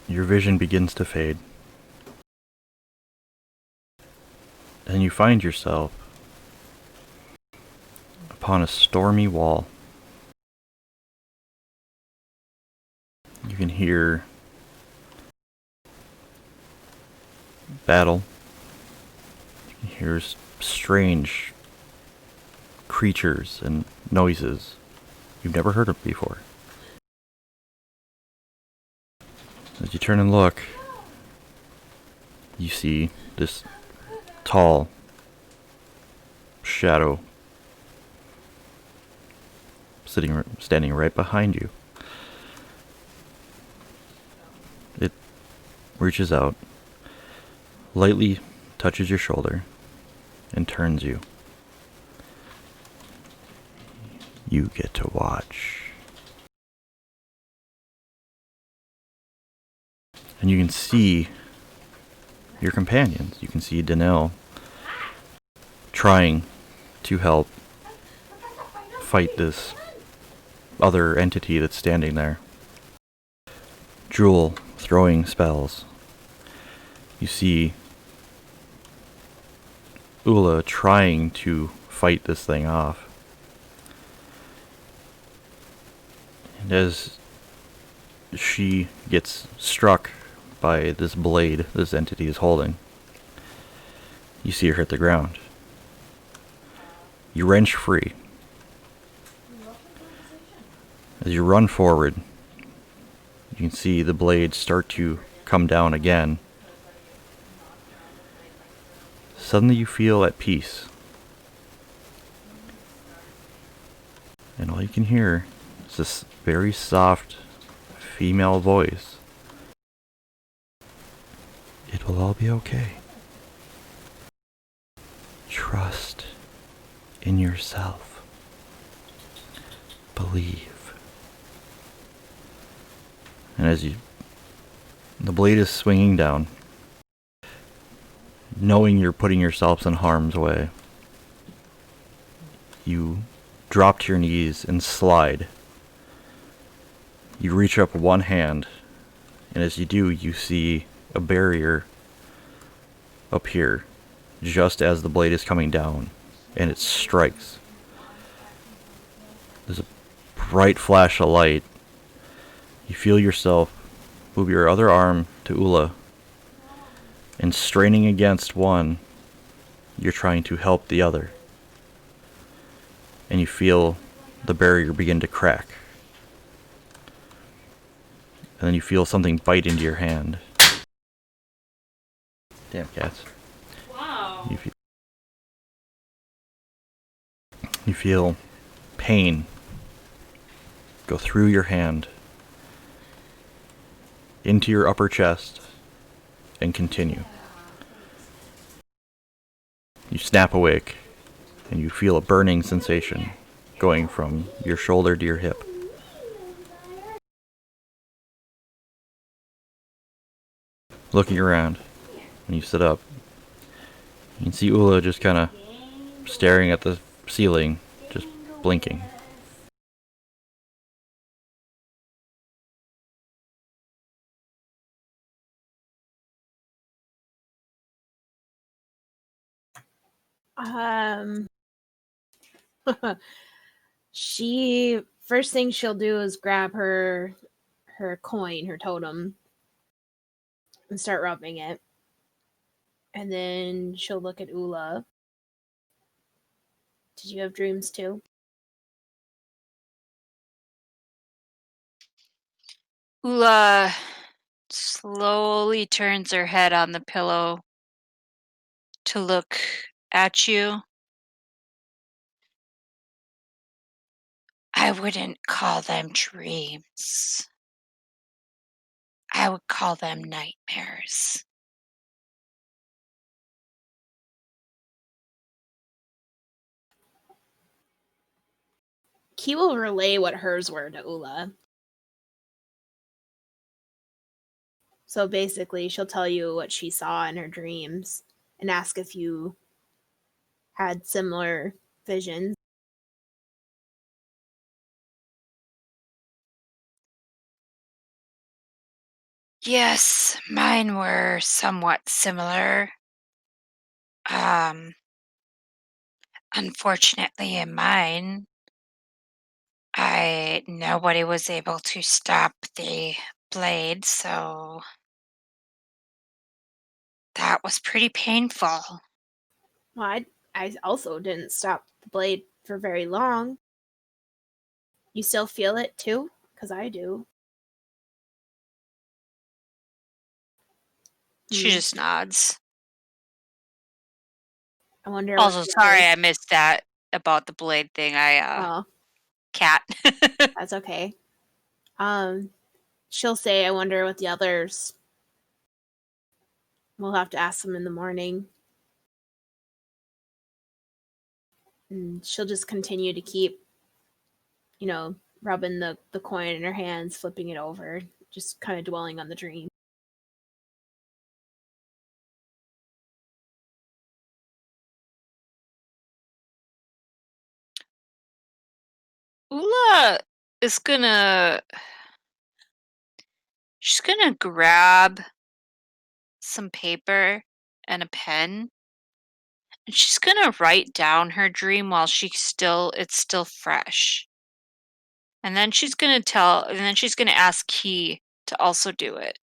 Your vision begins to fade, and you find yourself upon a stormy wall. You can hear battle. You can hear strange creatures and noises you've never heard of before. As you turn and look, you see this tall shadow standing right behind you. It reaches out, lightly touches your shoulder, and turns you. You get to watch. And you can see your companions. You can see Danelle trying to help fight this other entity that's standing there. Jewel throwing spells. You see Ula trying to fight this thing off. And as she gets struck by this blade this entity is holding, you see her hit the ground. You wrench free. As you run forward, you can see the blade start to come down again. Suddenly you feel at peace. And all you can hear is this very soft female voice. It will all be okay. Trust in yourself. Believe. And as the blade is swinging down, knowing you're putting yourselves in harm's way, you drop to your knees and slide. You reach up one hand, and as you do, you see a barrier appear just as the blade is coming down, and it strikes. There's a bright flash of light. You feel yourself move your other arm to Ula, and straining against one, you're trying to help the other. And you feel the barrier begin to crack. And then you feel something bite into your hand. Damn cats. Wow. You feel pain go through your hand, into your upper chest, and continue. You snap awake, and you feel a burning sensation going from your shoulder to your hip. Looking around, when you sit up, you can see Ula just kind of staring at the ceiling, just blinking. She first thing she'll do is grab her coin, her totem, and start rubbing it. And then she'll look at Ula. Did you have dreams too? Ula slowly turns her head on the pillow to look at you. I wouldn't call them dreams. I would call them nightmares. Key will relay what hers were to Ula. So basically, she'll tell you what she saw in her dreams and ask if you had similar visions. Yes, mine were somewhat similar. Unfortunately in mine, nobody was able to stop the blade, so that was pretty painful. Well, I also didn't stop the blade for very long. You still feel it too? Because I do. She just nods. I wonder. Also, what the sorry others- I missed that about the blade thing. Oh, Cat. that's okay. She'll say, "I wonder what the others." We'll have to ask them in the morning. And she'll just continue to keep, rubbing the coin in her hands, flipping it over, just kind of dwelling on the dream. Ula is gonna. She's gonna grab some paper and a pen, and she's gonna write down her dream while it's still fresh. And then she's gonna ask Key to also do it.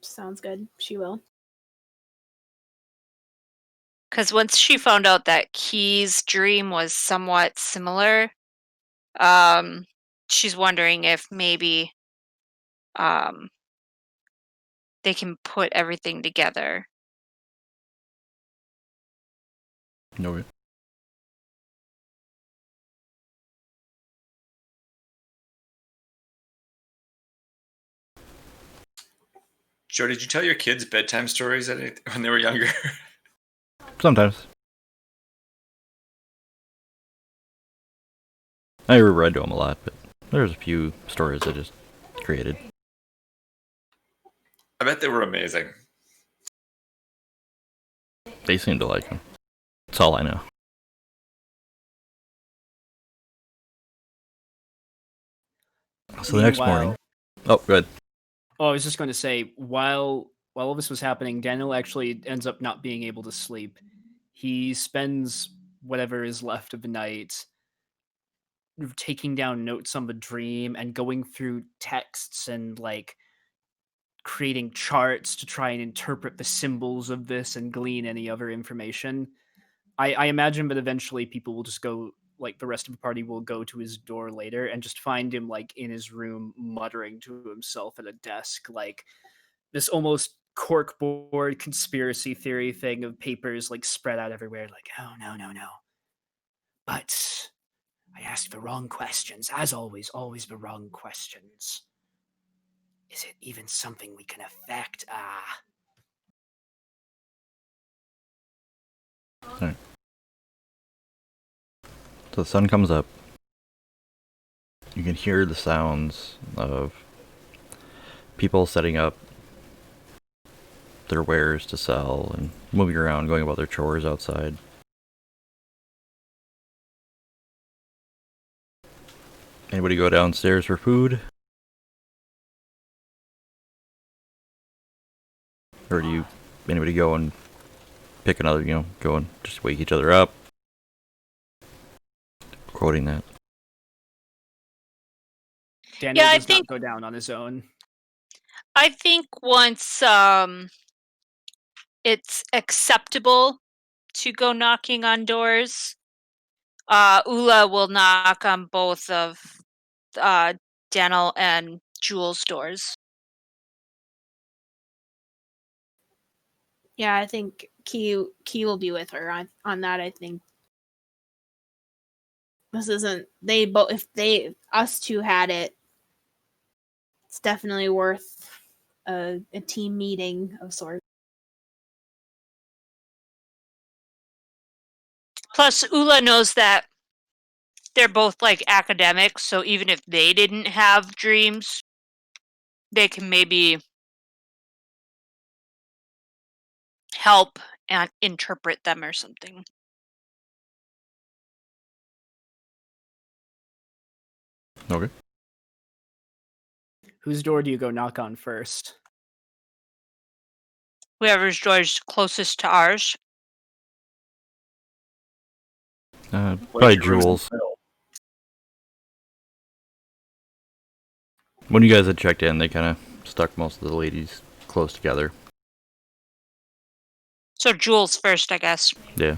Sounds good. She will. Because once she found out that Key's dream was somewhat similar, she's wondering if maybe they can put everything together. No. Joe, did you tell your kids bedtime stories when they were younger? Sometimes. I read to them a lot, but there's a few stories I just created. I bet they were amazing. They seem to like them. That's all I know. So the next morning. Oh, good. Oh, I was just going to say, while all this was happening, Daniel actually ends up not being able to sleep. He spends whatever is left of the night taking down notes on the dream and going through texts and like creating charts to try and interpret the symbols of this and glean any other information. I imagine that eventually people will just go, like the rest of the party will go to his door later and just find him like in his room muttering to himself at a desk, like this almost corkboard conspiracy theory thing of papers like spread out everywhere, like, oh no, but I asked the wrong questions, as always the wrong questions. Is it even something we can affect? Alright. So the sun comes up. You can hear the sounds of people setting up their wares to sell and moving around, going about their chores outside. Anybody go downstairs for food? Or do anybody go and pick another, go and just wake each other up? Quoting that. Daniel Yeah, I does think- not go down on his own. I think once it's acceptable to go knocking on doors, Ula will knock on both of Daniel and Jules' doors. Yeah, I think Key will be with her on that. I think this isn't they both. If us two had it, it's definitely worth a team meeting of sorts. Plus, Ula knows that they're both like academics, so even if they didn't have dreams, they can maybe help and interpret them or something. Okay. Whose door do you go knock on first? Whoever's door is closest to ours. Probably Jules. When you guys had checked in, they kind of stuck most of the ladies close together. So Jules first, I guess. Yeah.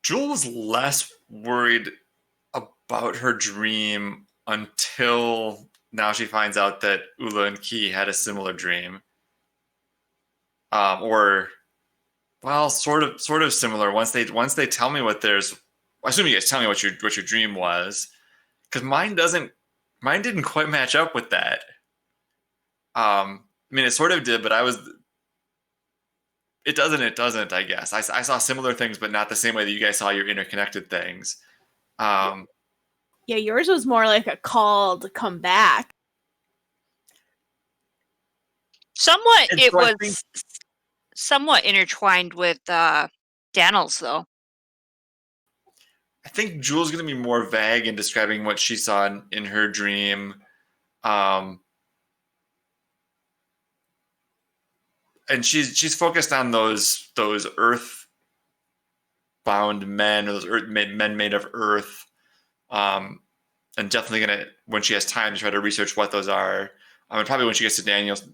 Jewel was less worried about her dream until now she finds out that Ula and Key had a similar dream. Or sort of similar. Once they tell me what theirs, I assume you guys tell me what your dream was, because mine didn't quite match up with that. I mean, it sort of did, but it doesn't. I guess I saw similar things, but not the same way that you guys saw your interconnected things. Yeah, yours was more like a call to come back. Somewhat, And it so I was think- somewhat intertwined with Daniel's, though. I think Jewel's going to be more vague in describing what she saw in her dream. And she's focused on those earth-bound men, or those men made of earth. And definitely going to, when she has time, to try to research what those are. And probably when she gets to Danielle's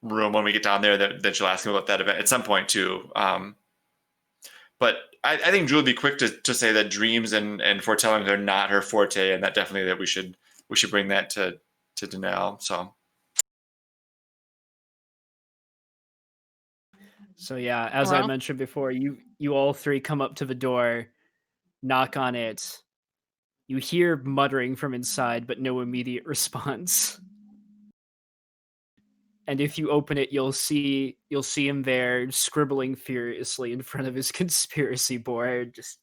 room, when we get down there, that she'll ask him about that event at some point too. But I think Drew would be quick to say that dreams and foretelling are not her forte, and that definitely that we should bring that to Danielle. So yeah, as I Well. mentioned before, you all three come up to the door, knock on it. You hear muttering from inside, but no immediate response. And if you open it, you'll see him there scribbling furiously in front of his conspiracy board. Just,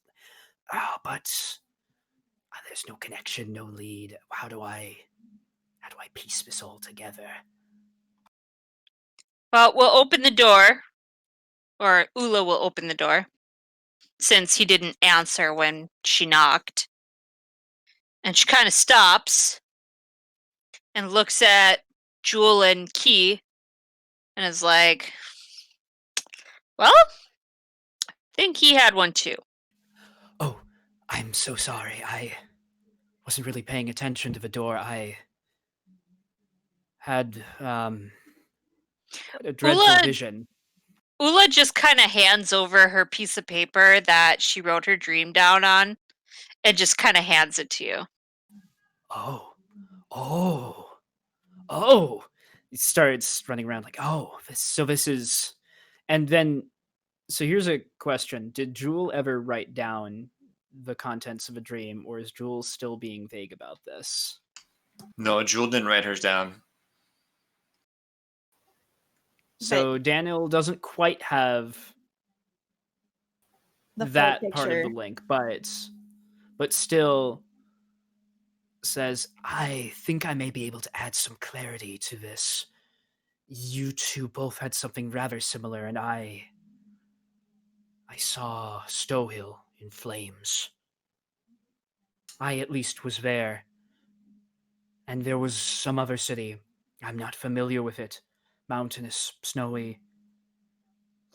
but there's no connection, no lead. How do I piece this all together? Well, we'll open the door, or Ula will open the door, since he didn't answer when she knocked. And she kind of stops and looks at Jewel and Key and is like, well, I think he had one too. Oh, I'm so sorry. I wasn't really paying attention to the door. I had a dreadful vision. Ula just kind of hands over her piece of paper that she wrote her dream down on and just kind of hands it to you. Oh. He starts running around like, this is... And then, so here's a question. Did Jewel ever write down the contents of a dream, or is Jewel still being vague about this? No, Jewel didn't write hers down. So Daniel doesn't quite have that part of the link, but still says, I think I may be able to add some clarity to this. You two both had something rather similar, and I saw Stowhill in flames. I at least was there. And there was some other city. I'm not familiar with it. Mountainous, snowy,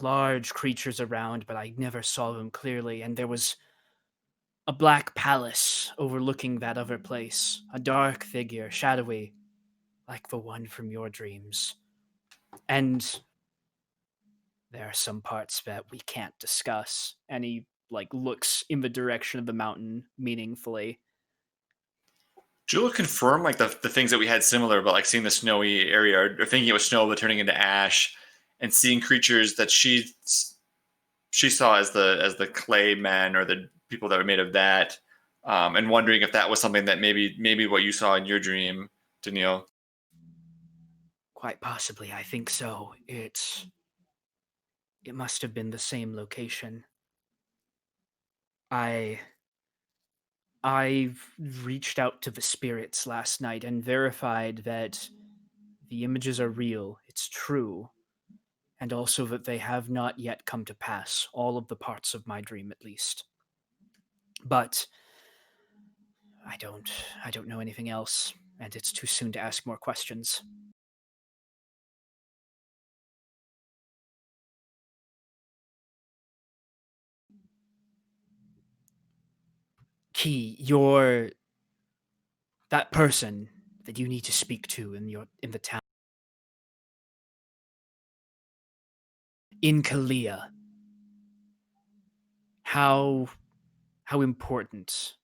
large creatures around, but I never saw them clearly. And there was a black palace overlooking that other place. A dark figure, shadowy, like the one from your dreams. And there are some parts that we can't discuss. And he looks in the direction of the mountain meaningfully. Jewel confirmed the things that we had similar, but seeing the snowy area, or thinking it was snow but turning into ash, and seeing creatures that she saw as the clay men, or the people that were made of that, and wondering if that was something that maybe what you saw in your dream, Danielle. Quite possibly, I think so. It must have been the same location. I've reached out to the spirits last night and verified that the images are real, it's true, and also that they have not yet come to pass, all of the parts of my dream at least. But I don't know anything else, and it's too soon to ask more questions. Key, you're that person that you need to speak to in the town. In Kalia. How important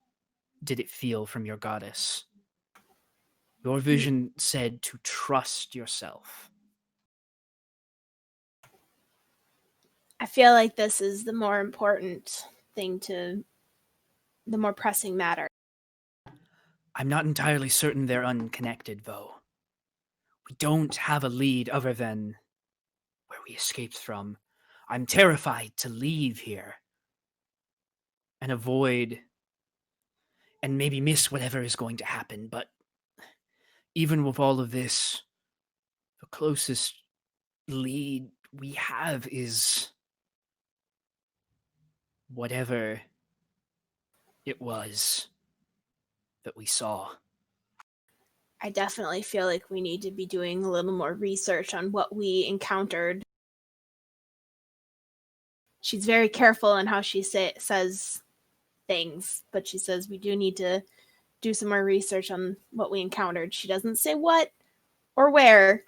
did it feel from your goddess? Your vision said to trust yourself. I feel like this is the more important thing, the more pressing matter. I'm not entirely certain they're unconnected, though. We don't have a lead other than where we escaped from. I'm terrified to leave here and avoid and maybe miss whatever is going to happen, but even with all of this, the closest lead we have is whatever it was that we saw. I definitely feel like we need to be doing a little more research on what we encountered. She's very careful in how she says things, but she says we do need to do some more research on what we encountered. She doesn't say what or where.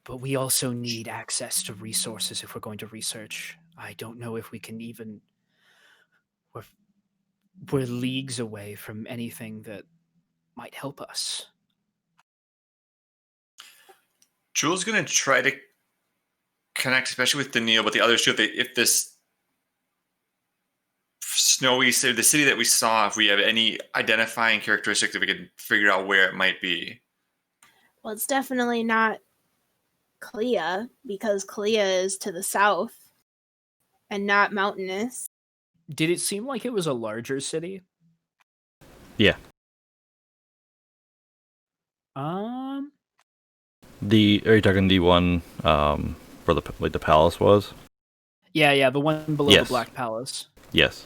But we also need access to resources if we're going to research. I don't know if we can even... We're leagues away from anything that might help us. Jewel's gonna try to connect, especially with Daniil, but the others too. If this snowy city, the city that we saw, if we have any identifying characteristics that we can figure out where it might be. Well, it's definitely not Clea, because Clea is to the south and not mountainous. Did it seem like it was a larger city? Yeah. Are you talking the one where the palace was? Yeah, the one below Yes. the Black Palace. Yes.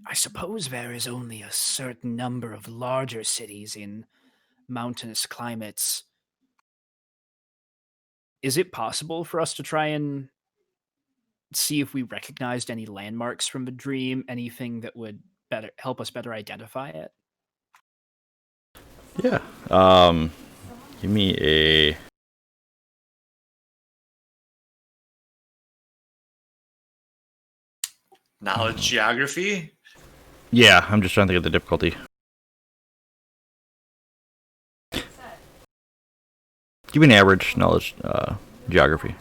I suppose there is only a certain number of larger cities in mountainous climates. Is it possible for us to try and see if we recognized any landmarks from the dream, anything that would help us better identify it? Yeah. Give me a Knowledge geography? Yeah, I'm just trying to think of the difficulty. Give me an average knowledge geography.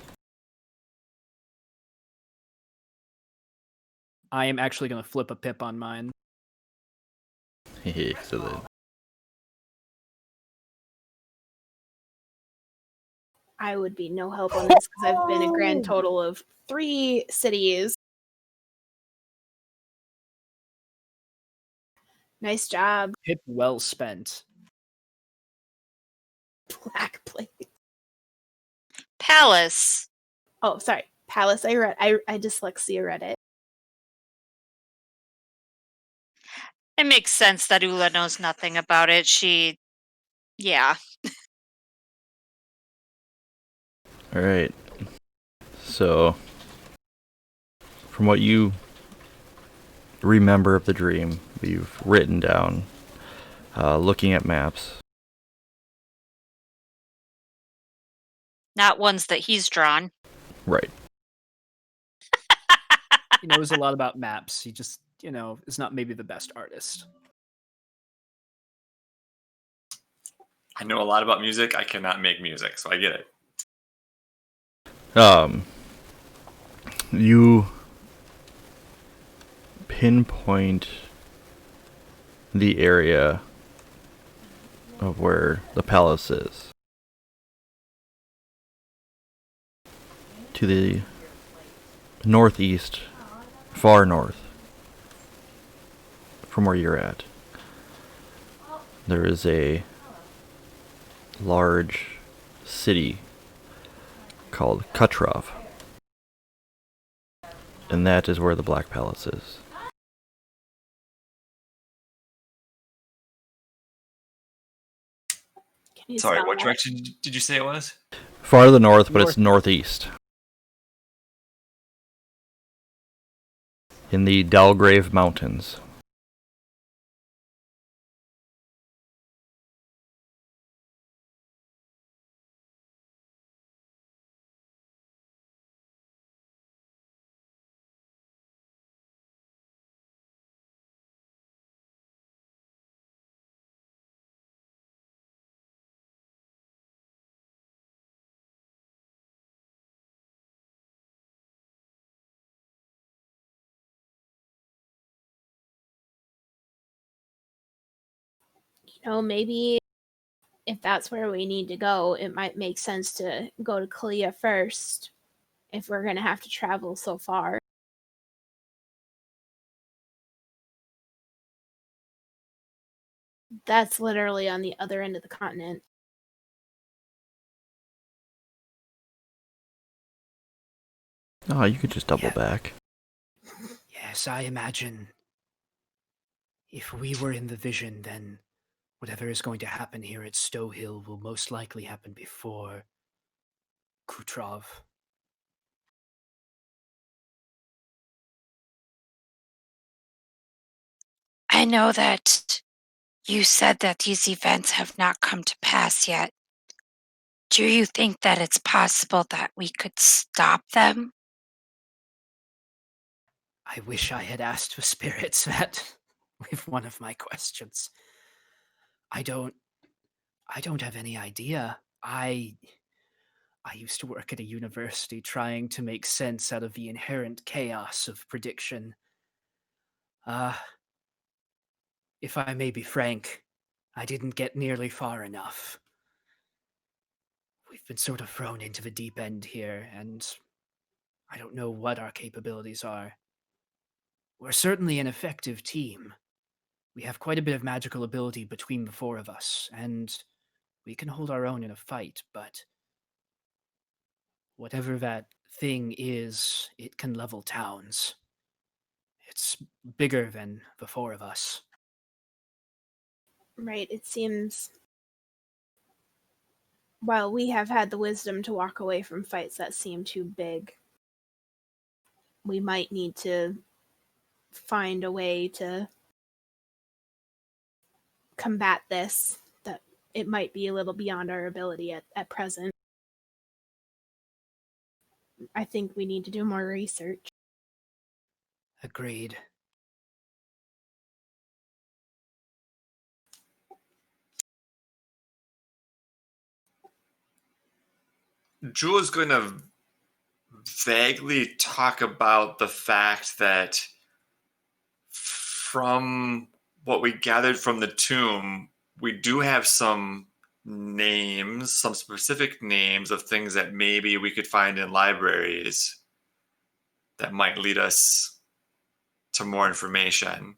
I am actually going to flip a pip on mine. So I would be no help on this because I've been a grand total of 3 cities. Nice job, Pip well spent. Black Plate. Palace. Oh, sorry, Palace. I dyslexia read it. It makes sense that Ula knows nothing about it. Yeah. All right. So, from what you remember of the dream, you've written down, looking at maps. Not ones that he's drawn. Right. He knows a lot about maps. He just, is not maybe the best artist. I know a lot about music. I cannot make music, so I get it. You pinpoint the area of where the palace is. To the northeast, far north, from where you're at, there is a large city called Kutrov. And that is where the Black Palace is. Can you Sorry, spell what that? direction did you say it was? Far to the north, but it's northeast. In the Dalgrave Mountains. Maybe if that's where we need to go, it might make sense to go to Clea first if we're going to have to travel so far. That's literally on the other end of the continent. Oh, you could just double Yeah. back. Yes, I imagine if we were in the vision, then whatever is going to happen here at Stow Hill will most likely happen before Kutrov. I know that you said that these events have not come to pass yet. Do you think that it's possible that we could stop them? I wish I had asked the spirits that with one of my questions. I don't have any idea. I used to work at a university trying to make sense out of the inherent chaos of prediction. If I may be frank, I didn't get nearly far enough. We've been sort of thrown into the deep end here, and I don't know what our capabilities are. We're certainly an effective team. We have quite a bit of magical ability between the four of us, and we can hold our own in a fight, but whatever that thing is, it can level towns. It's bigger than the four of us. Right, it seems. While we have had the wisdom to walk away from fights that seem too big, we might need to find a way to combat this, that it might be a little beyond our ability at present. I think we need to do more research. Agreed. Jewel is going to vaguely talk about the fact that from what we gathered from the tomb, we do have some names, some specific names of things that maybe we could find in libraries that might lead us to more information.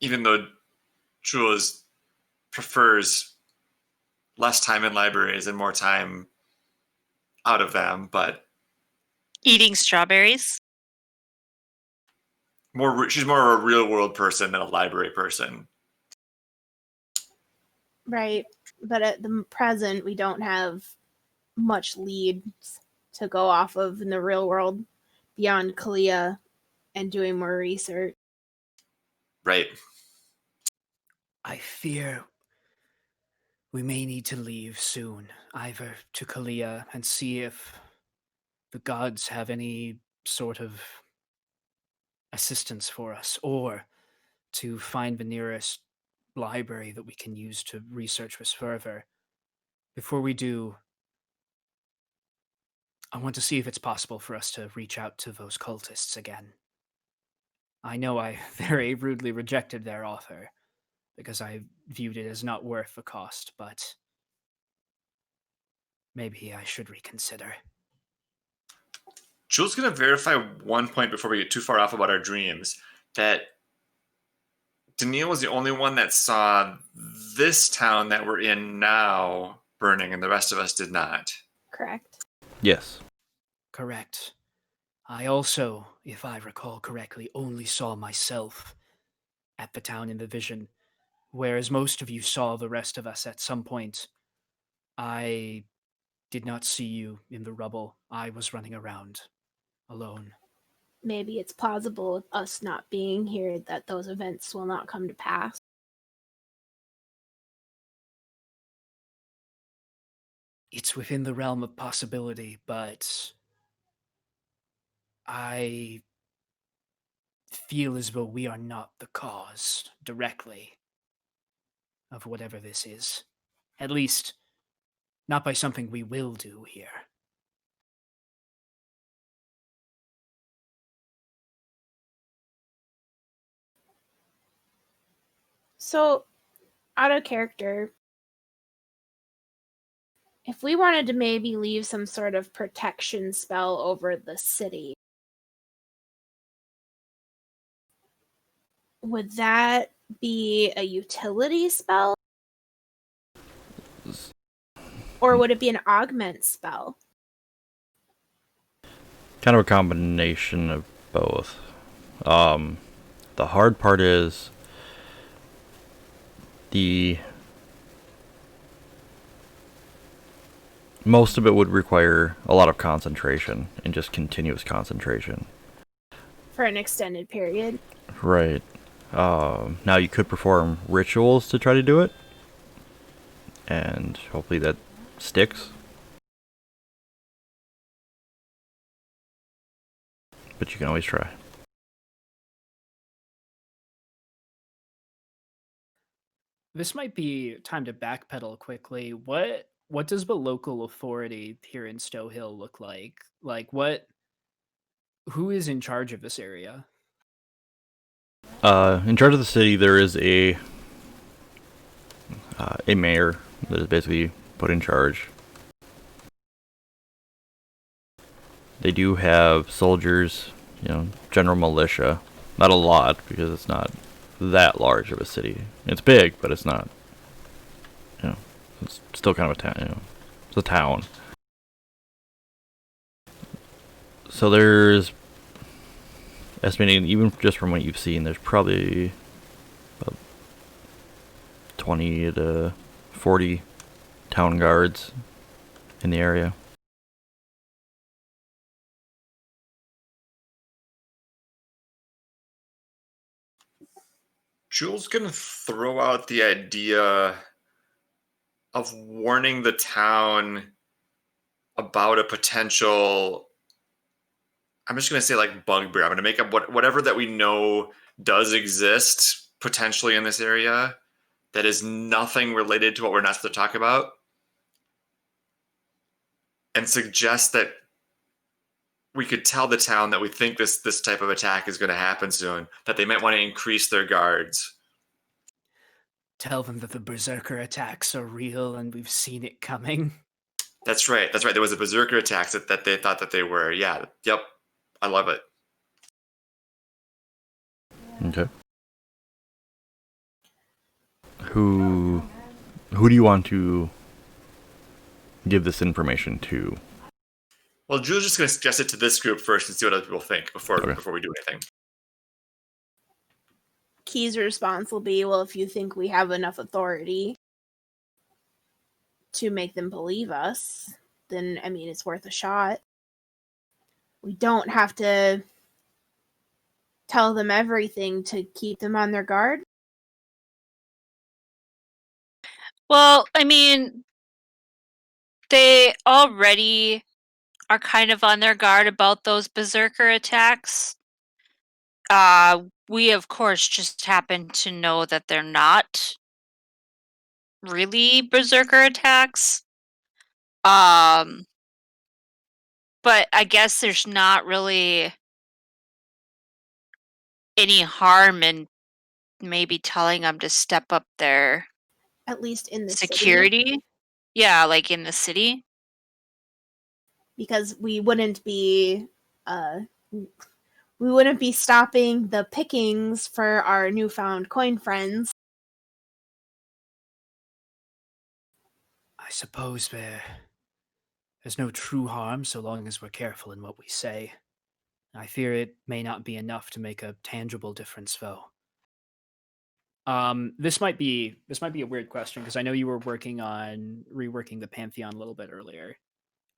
Even though Jules prefers less time in libraries and more time out of them, but Eating strawberries? she's more of a real world person than a library person. Right, but at the present, we don't have much leads to go off of in the real world beyond Kalia and doing more research. Right. I fear we may need to leave soon, either to Kalia and see if the gods have any sort of assistance for us, or to find the nearest library that we can use to research this further. Before we do, I want to see if it's possible for us to reach out to those cultists again. I know I very rudely rejected their offer because I viewed it as not worth the cost, but maybe I should reconsider. Jules going to verify one point before we get too far off about our dreams, that Daniil was the only one that saw this town that we're in now burning, and the rest of us did not. Correct. Yes. Correct. I also, if I recall correctly, only saw myself at the town in the vision, whereas most of you saw the rest of us at some point. I did not see you in the rubble. I was running around alone. Maybe it's plausible with us not being here that those events will not come to pass. It's within the realm of possibility, but I feel as though we are not the cause directly of whatever this is. At least, not by something we will do here. So, out of character, if we wanted to maybe leave some sort of protection spell over the city, Would that be a utility spell? Or would it be an augment spell? Kind of a combination of both. The hard part is most of it would require a lot of concentration and just continuous concentration. For an extended period? Right. Now you could perform rituals to try to do it, and hopefully that sticks. But you can always try. This might be time to backpedal quickly. What does the local authority here in Stow Hill look like? Like who is in charge of this area? In charge of the city, there is a mayor that is basically put in charge. They do have soldiers, general militia. Not a lot, because it's not that large of a city. It's big, but it's not, it's still kind of a town, it's a town. So there's, estimating, even just from what you've seen, there's probably about 20 to 40 town guards in the area. Jules gonna throw out the idea of warning the town about a potential. I'm just gonna say like bugbear. I'm gonna make up whatever that we know does exist potentially in this area that is nothing related to what we're not supposed to talk about, and suggest that we could tell the town that we think this type of attack is going to happen soon, that they might want to increase their guards. Tell them that the berserker attacks are real and we've seen it coming. That's right. There was a berserker attack that they thought that they were. Yeah. Yep. I love it. Okay. Who do you want to give this information to? Well, Julie's just going to suggest it to this group first and see what other people think before we do anything. Key's response will be, well, if you think we have enough authority to make them believe us, then, I mean, it's worth a shot. We don't have to tell them everything to keep them on their guard. Well, I mean, they already are kind of on their guard about those berserker attacks. We of course just happen to know that they're not really berserker attacks. But I guess there's not really any harm in maybe telling them to step up their At least in the security. city. Yeah, like in the city. Because we wouldn't be stopping the pickings for our newfound coin friends. I suppose there's no true harm so long as we're careful in what we say. I fear it may not be enough to make a tangible difference, though. This might be a weird question because I know you were working on reworking the Pantheon a little bit earlier.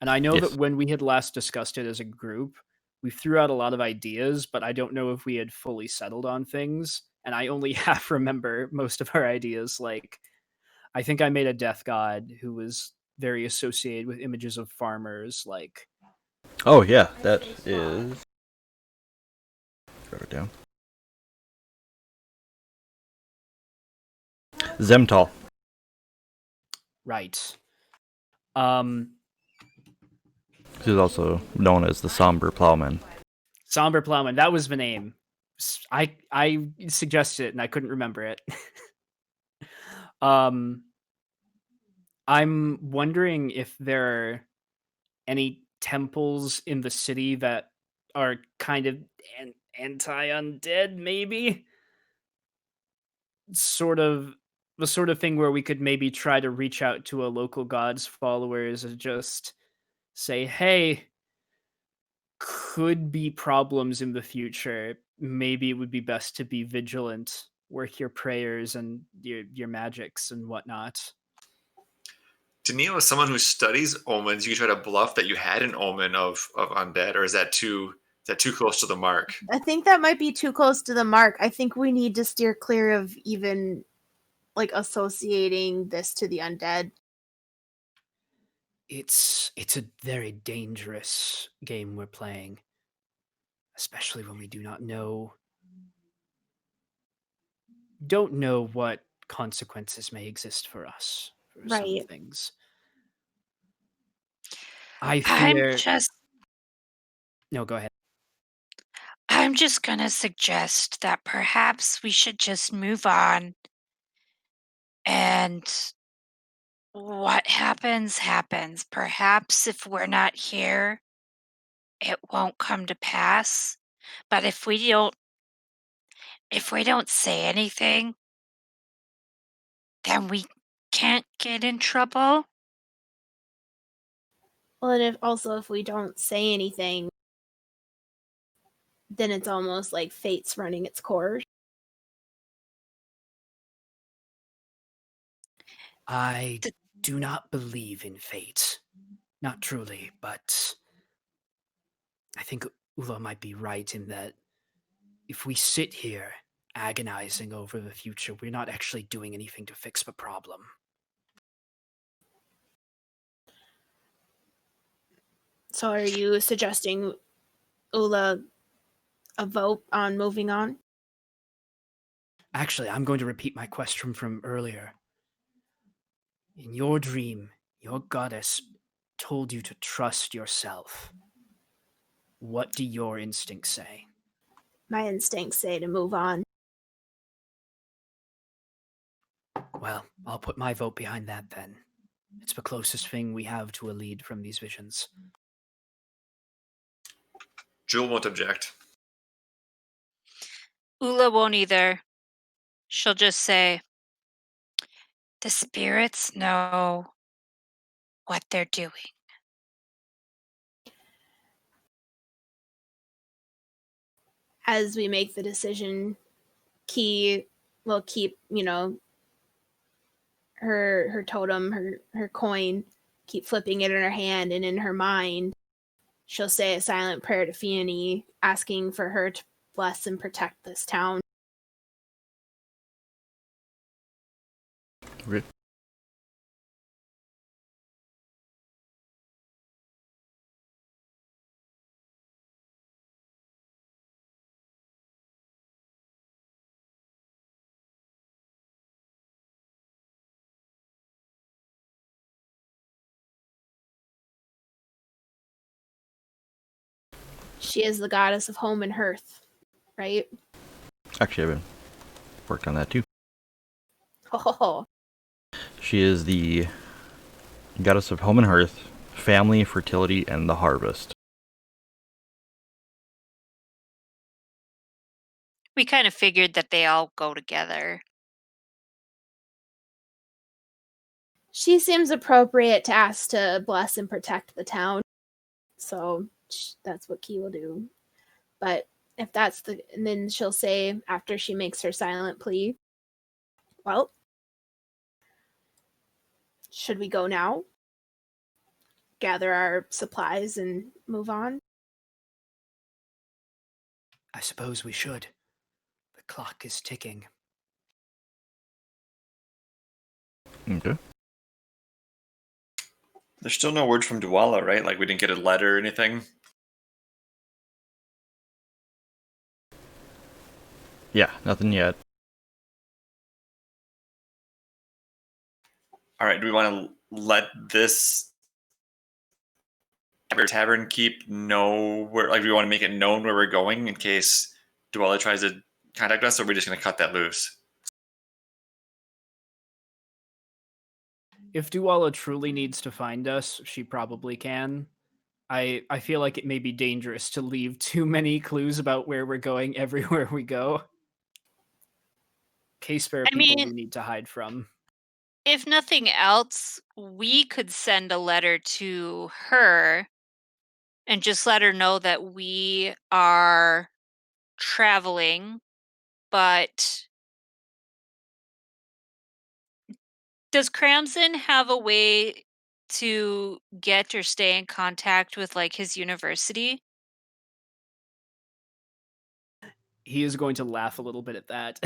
And I know Yes. that when we had last discussed it as a group, we threw out a lot of ideas, but I don't know if we had fully settled on things. And I only half remember most of our ideas. Like, I think I made a death god who was very associated with images of farmers. Like, Oh yeah, that is. Write it down. Zemtal. right. He's also known as the Somber Plowman. Somber Plowman, that was the name. I suggested it and I couldn't remember it. I'm wondering if there are any temples in the city that are kind of anti-undead, maybe? sort of the sort of thing where we could maybe try to reach out to a local god's followers and just say, "Hey, could be problems in the future. Maybe it would be best to be vigilant. Work your prayers and your magics and whatnot." Daniil is someone who studies omens. You could try to bluff that you had an omen of undead, or is that too close to the mark? I think that might be too close to the mark. I think we need to steer clear of even like associating this to the undead. It's a very dangerous game we're playing, especially when we don't know what consequences may exist for us for some Right. things. I I'm fear. just No, go ahead. I'm just gonna suggest that perhaps we should just move on, and what happens happens. Perhaps if we're not here, it won't come to pass. But if we don't say anything, then we can't get in trouble. Well, and if we don't say anything, then it's almost like fate's running its course. I do not believe in fate. Not truly, but I think Ula might be right in that if we sit here agonizing over the future, we're not actually doing anything to fix the problem. So are you suggesting Ula a vote on moving on? Actually, I'm going to repeat my question from earlier. In your dream, your goddess told you to trust yourself. What do your instincts say? My instincts say to move on. Well, I'll put my vote behind that then. It's the closest thing we have to a lead from these visions. Jewel won't object. Ula won't either. She'll just say, the spirits know what they're doing. As we make the decision, Key will keep, her totem, her coin, keep flipping it in her hand, and in her mind, she'll say a silent prayer to Fiona, asking for her to bless and protect this town. Okay. She is the goddess of home and hearth, right? Actually, I've been worked on that too. Oh, She is the goddess of home and hearth, family, fertility, and the harvest. We kind of figured that they all go together. she seems appropriate to ask to bless and protect the town. So that's what Key will do. But if that's and then she'll say after she makes her silent plea, well, should we go now? Gather our supplies and move on? I suppose we should. The clock is ticking. Okay. There's still no word from Dwala, right? Like we didn't get a letter or anything. Yeah, nothing yet. All right. Do we want to let this tavern keep know where? Like, do we want to make it known where we're going in case Dwala tries to contact us, or are we just going to cut that loose? If Duala truly needs to find us, she probably can. I feel like it may be dangerous to leave too many clues about where we're going everywhere we go. case there are I people mean- we need to hide from. If nothing else, we could send a letter to her and just let her know that we are traveling, but does Cramson have a way to get or stay in contact with like his university? He is going to laugh a little bit at that.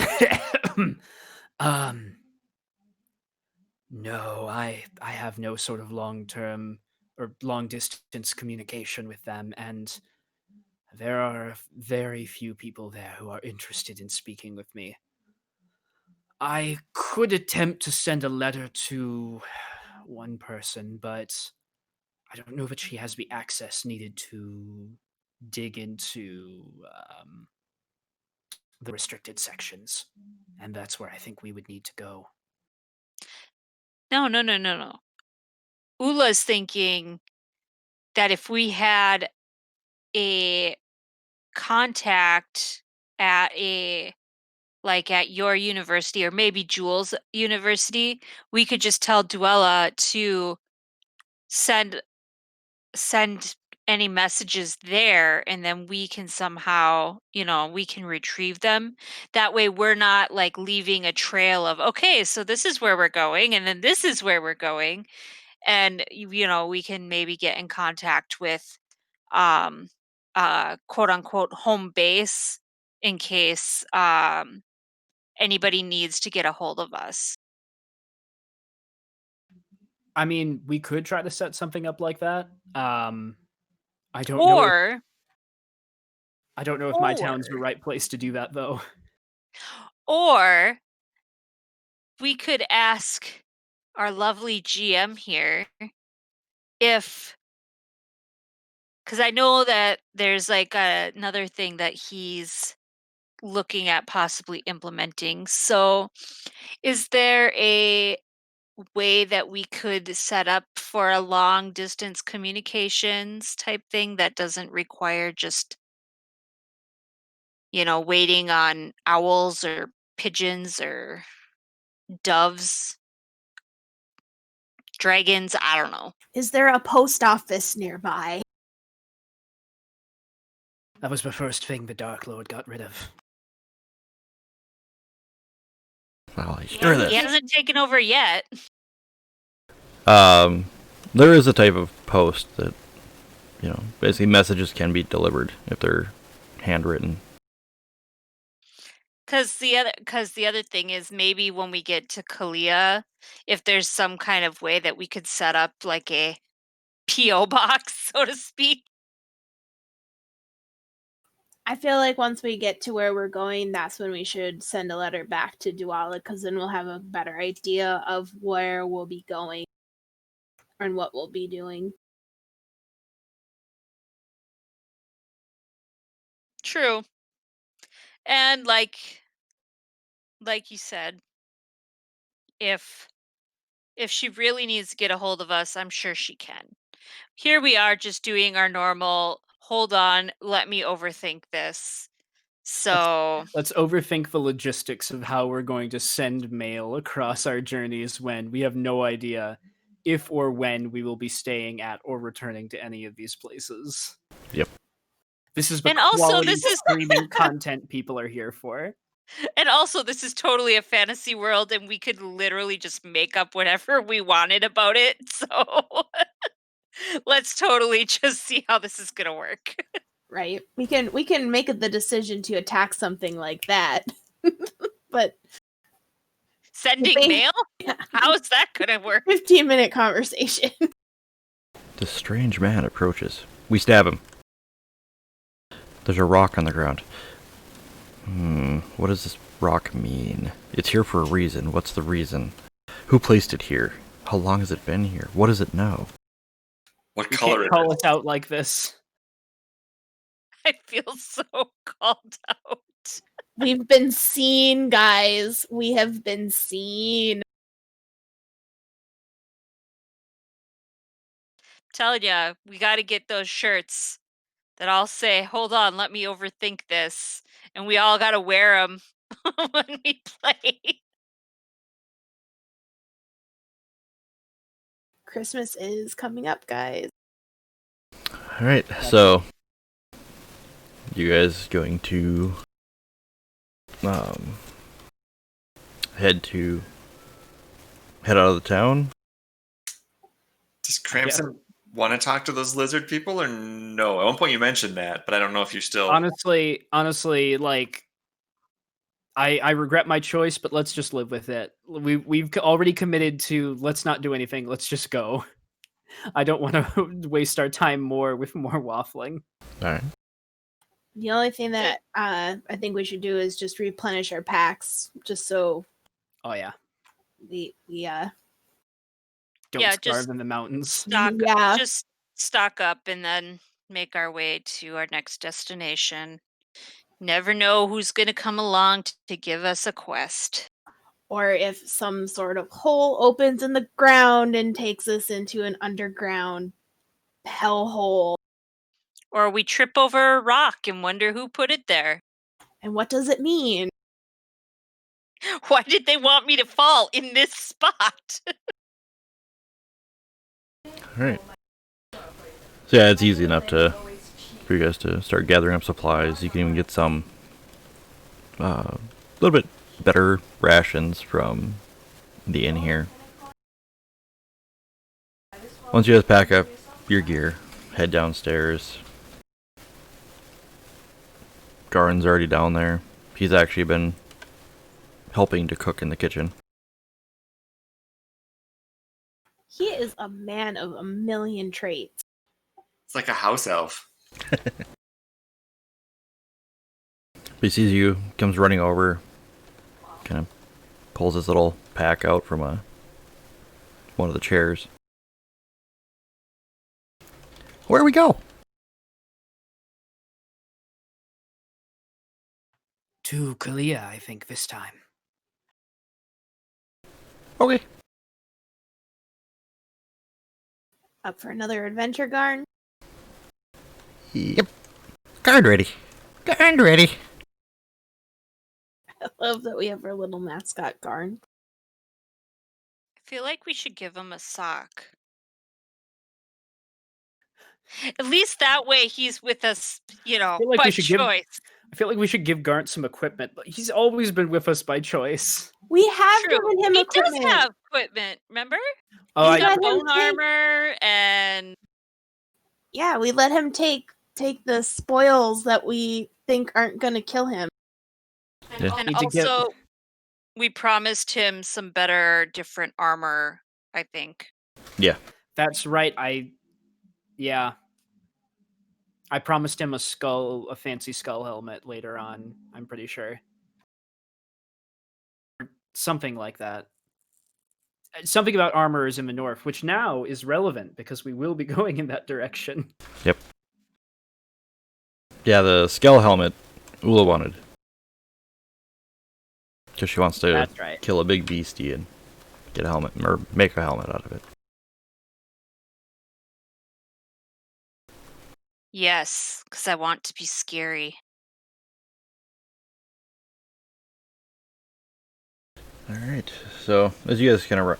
No, I have no sort of long-term or long-distance communication with them, and there are very few people there who are interested in speaking with me. I could attempt to send a letter to one person, but I don't know that she has the access needed to dig into the restricted sections, and that's where I think we would need to go. No. Ula's thinking that if we had a contact at at your university or maybe Jules' university, we could just tell Duella to send any messages there, and then we can somehow, we can retrieve them. That way we're not like leaving a trail of, okay, so this is where we're going and then this is where we're going. And we can maybe get in contact with um quote unquote home base in case anybody needs to get a hold of us. I mean, we could try to set something up like that. I don't know if my town's the Or- right place to do that though. Or we could ask our lovely GM here if, because I know that there's like another thing that he's looking at possibly implementing. So, is there a way that we could set up for a long distance communications type thing that doesn't require just, waiting on owls or pigeons or doves, dragons? I don't know. Is there a post office nearby? That was the first thing the Dark Lord got rid of. Well, sure He this. hasn't taken over yet. There is a type of post that, basically messages can be delivered if they're handwritten. Because the other thing is maybe when we get to Kalia, if there's some kind of way that we could set up like a PO box, so to speak. I feel like once we get to where we're going, that's when we should send a letter back to Duala, because then we'll have a better idea of where we'll be going and what we'll be doing. True. And like you said, if she really needs to get a hold of us, I'm sure she can. Here we are just doing our normal, hold on, let me overthink this. So, Let's overthink the logistics of how we're going to send mail across our journeys when we have no idea if or when we will be staying at or returning to any of these places. Yep. This is the And also, quality this is- streaming content people are here for. and also this is totally a fantasy world and we could literally just make up whatever we wanted about it. So, let's totally just see how this is going to work. Right? We can make the decision to attack something like that. But Sending They- mail? yeah, How is that going to work? 15-minute conversation. The strange man approaches. We stab him. There's a rock on the ground. What does this rock mean? It's here for a reason. What's the reason? Who placed it here? How long has it been here? What does it know? What You color can't is call it? us out like this. I feel so called out. We've been seen, guys. We have been seen. Telling ya, we got to get those shirts that all say, hold on, let me overthink this. And we all got to wear them when we play. Christmas is coming up, guys. All right, so you guys going to head out of the town? Does Cramson want to talk to those lizard people or no? At one point you mentioned that, but I don't know if you still. Honestly, like I regret my choice, but let's just live with it. We've already committed to let's not do anything. Let's just go. I don't want to waste our time more with more waffling. All right. The only thing that I think we should do is just replenish our packs, just so Oh yeah, we don't Yeah, starve just in the mountains. just stock up and then make our way to our next destination. Never know who's going to come along to give us a quest. or if some sort of hole opens in the ground and takes us into an underground hellhole. Or we trip over a rock and wonder who put it there. And what does it mean? Why did they want me to fall in this spot? All right. So yeah, it's easy enough for you guys to start gathering up supplies. You can even get some little bit better rations from the inn here. Once you guys pack up your gear, head downstairs. Garn's already down there. He's actually been helping to cook in the kitchen. He is a man of a million traits. It's like a house elf. He sees you, comes running over, kind of pulls his little pack out from one of the chairs. Where do we go? To Kalia, I think this time. Okay. Up for another adventure, Garn? Yep. Guard ready. Guard ready. I love that we have our little mascot, Garn. I feel like we should give him a sock. At least that way he's with us, like by we should choice. I feel like we should give Garnt some equipment. He's always been with us by choice. We have True. given him He equipment. does have equipment, remember? Oh, He's I- got let him bone take- armor and Yeah, we let him take the spoils that we think aren't going to kill him. Yeah. and Need to get- also we promised him some better, different armor, I think. Yeah. That's right. I promised him a fancy skull helmet later on, I'm pretty sure. Something like that. Something about armor is in the north, which now is relevant because we will be going in that direction. Yep. Yeah, the skull helmet Ula wanted. Because she wants to That's right. kill a big beastie and get a helmet, or make a helmet out of it. Yes, because I want to be scary. Alright, so as you guys kind of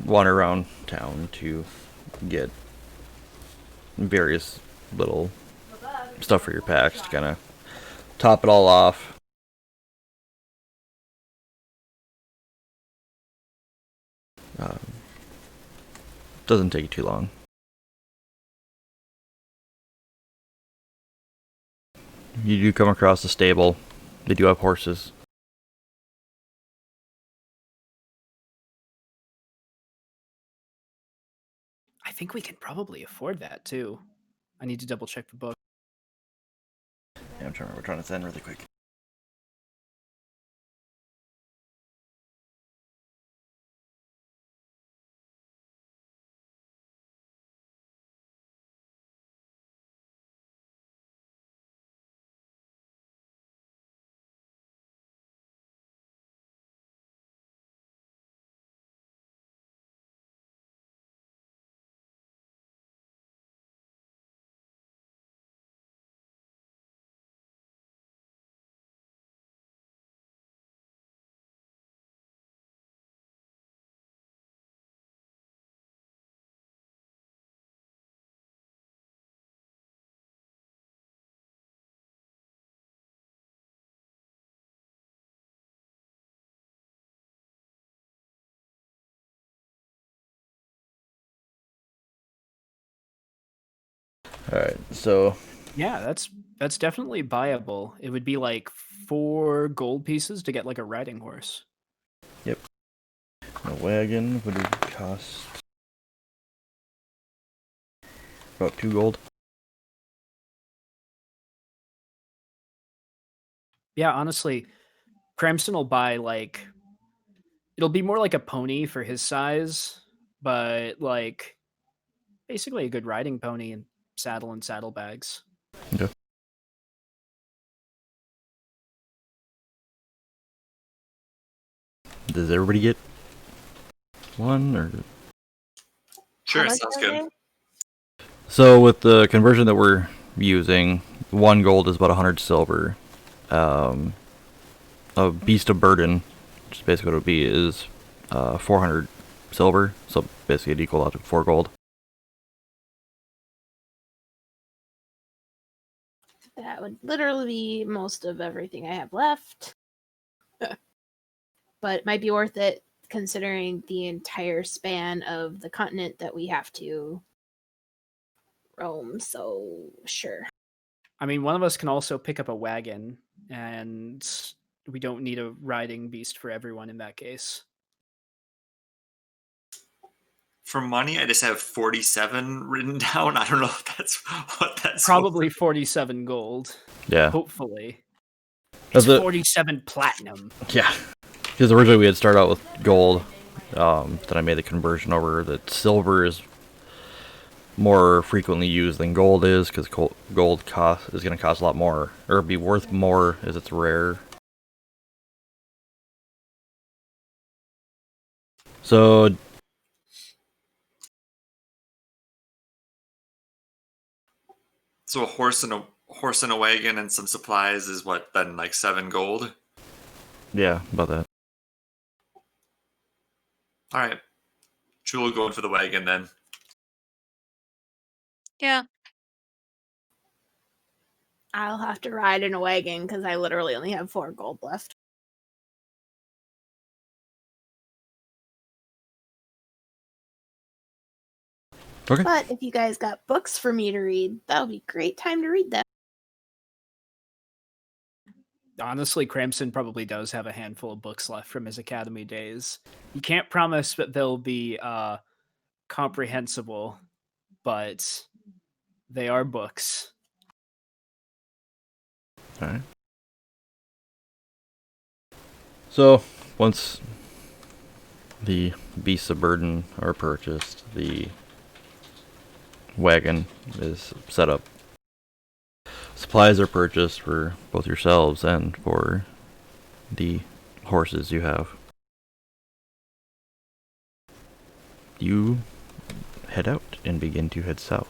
wander around town to get various little stuff for your packs to kind of top it all off. Doesn't take too long. You do come across a stable. They do have horses. I think we can probably afford that too. I need to double check the book. Yeah, I'm trying to remember. We're trying to send really quick. All right, so Yeah, that's definitely buyable. It would be like 4 gold pieces to get like a riding horse. a wagon would cost about 2 gold. Yeah, honestly, Cramston will buy like it'll be more like a pony for his size, but like basically a good riding pony and saddlebags. Okay. Does everybody get one or? Sure, How much sounds are good. they? So with the conversion that we're using, 1 gold is about 100 silver. A beast of burden, which is basically what it would be, is 400 silver. So basically it'd equal out to 4 gold. That would literally be most of everything I have left. But it might be worth it considering the entire span of the continent that we have to roam. So, sure. I mean, one of us can also pick up a wagon, and we don't need a riding beast for everyone in that case. For money, I just have 47 written down. I don't know if that's what that's Probably 47 gold. Yeah. Hopefully. That's It's it. 47 platinum. Yeah. Because originally we had started out with gold. Then I made the conversion over that silver is more frequently used than gold is, because gold is going to cost a lot more, or be worth more as it's rare. So So a horse and a wagon and some supplies is what then, like 7 gold. yeah, about that. All right, Jewel going for the wagon then. Yeah. I'll have to ride in a wagon because I literally only have 4 gold left. Okay. But if you guys got books for me to read, that'll be a great time to read them. Honestly, Cramson probably does have a handful of books left from his academy days. You can't promise that they'll be comprehensible, but they are books. All right. So once the beasts of burden are purchased, the wagon is set up. Supplies are purchased for both yourselves and for the horses you have. You head out and begin to head south,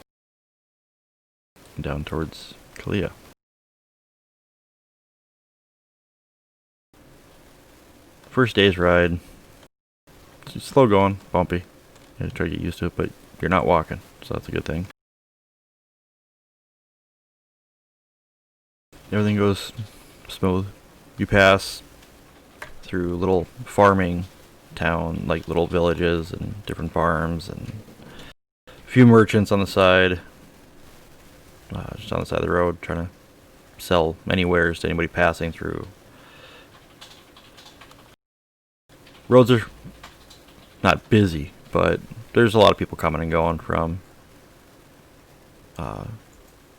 down towards Kalia. First day's ride, it's slow going, bumpy. You have to try to get used to it, but you're not walking, so that's a good thing. Everything goes smooth. You pass through little farming town, like little villages and different farms, and a few merchants on the side, just on the side of the road, trying to sell any wares to anybody passing through. Roads are not busy, but there's a lot of people coming and going from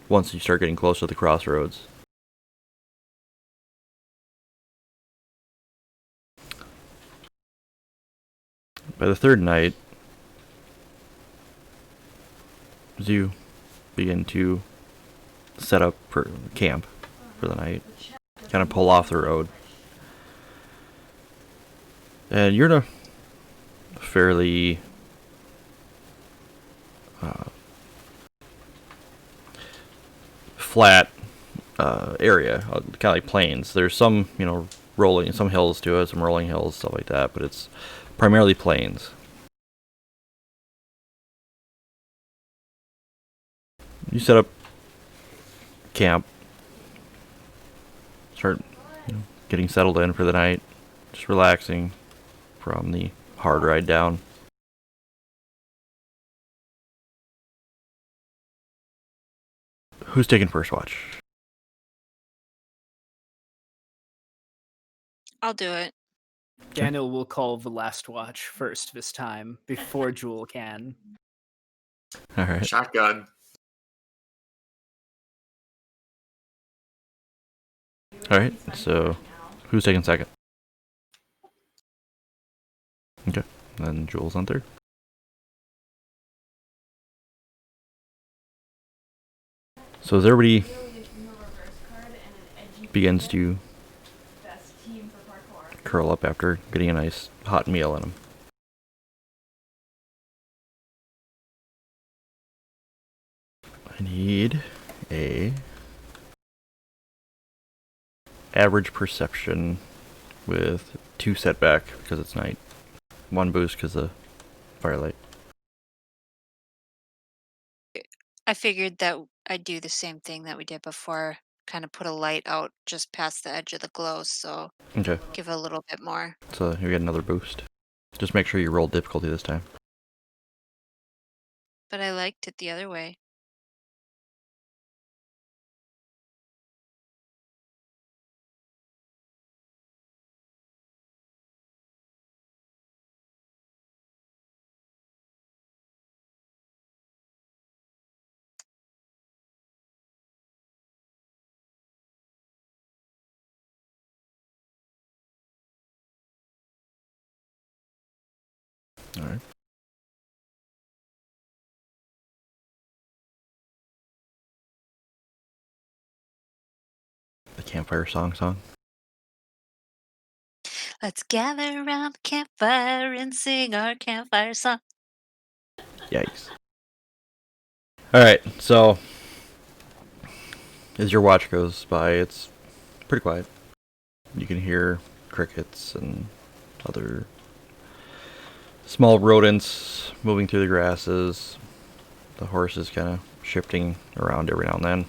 once you start getting close to the crossroads. By the third night, as you begin to set up for camp for the night, kind of pull off the road, and you're in a fairly flat area, kind of like plains. There's some, rolling, some hills to it, some rolling hills, stuff like that, but it's primarily plains. You set up camp, start getting settled in for the night, just relaxing from the hard ride down. who's taking first watch? I'll do it. Daniel will call the last watch first this time, before Jewel can. All right. Shotgun. All right. So, who's taking second? Okay. Then Jules on third. So as everybody begins to curl up after getting a nice hot meal in them, I need a average perception with 2 setback because it's night, 1 boost because of firelight. I figured that I'd do the same thing that we did before, kind of put a light out just past the edge of the glow, so Okay, give a little bit more. so you get another boost. Just make sure you roll difficulty this time. But I liked it the other way. All right. The campfire song. Let's gather around the campfire and sing our campfire song. Yikes. Alright, so as your watch goes by, it's pretty quiet. You can hear crickets and other small rodents moving through the grasses. The horse is kind of shifting around every now and then.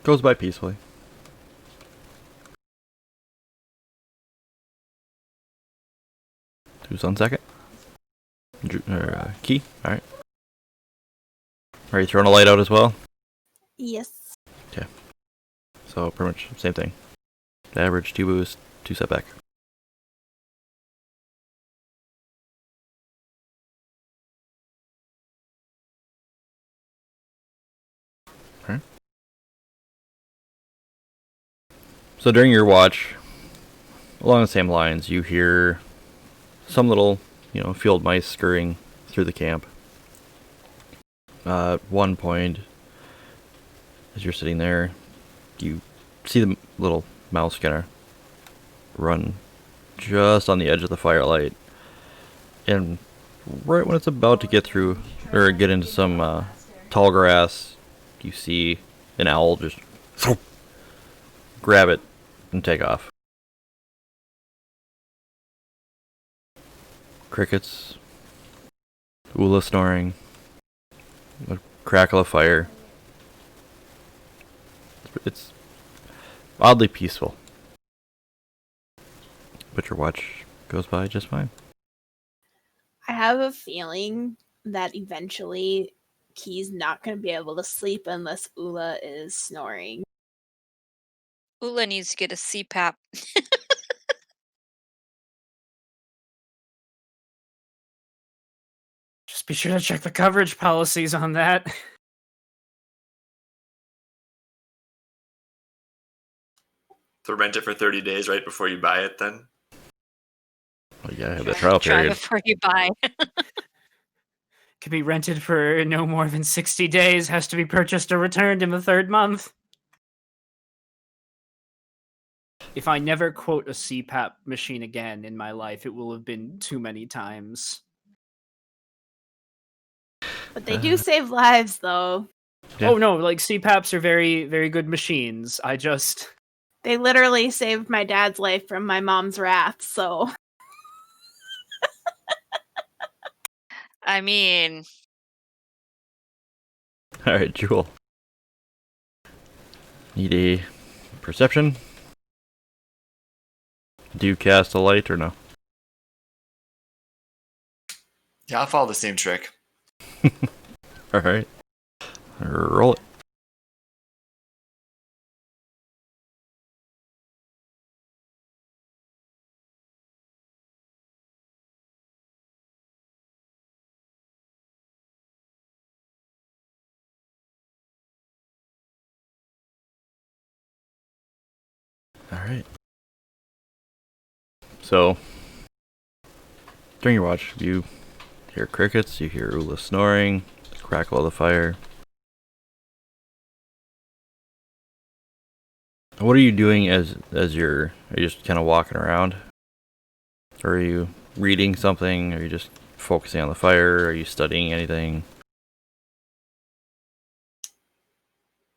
Goes by peacefully. Who's on second? Key? Alright. Are you throwing a light out as well? Yes. So pretty much same thing. Average, 2 boost, 2 setback. Alright. So during your watch, along the same lines, you hear some little, field mice scurrying through the camp. At one point, as you're sitting there, you see the little mouse kind of run just on the edge of the firelight. And right when it's about to get through, or get into some tall grass, you see an owl just grab it and take off. Crickets, Ula snoring, a crackle of fire. It's oddly peaceful. But your watch goes by just fine. I have a feeling that eventually Key's not going to be able to sleep unless Ula is snoring. Ula needs to get a CPAP. Just be sure to check the coverage policies on that. So rent it for 30 days right before you buy it then? Well, you gotta have the trial Try period. before you buy. Could be rented for no more than 60 days, has to be purchased or returned in the 3rd month. If I never quote a CPAP machine again in my life, it will have been too many times. But they do save lives, though. Yeah. Oh no, like CPAPs are very, very good machines. They literally saved my dad's life from my mom's wrath, so. I mean, Alright, Jewel. Need a perception? Do you cast a light or no? Yeah, I'll follow the same trick. Alright. Roll it. All right. So, during your watch, you hear crickets, you hear Ula snoring, the crackle of the fire. What are you doing as are you just kind of walking around? Or are you reading something? Are you just focusing on the fire? Are you studying anything?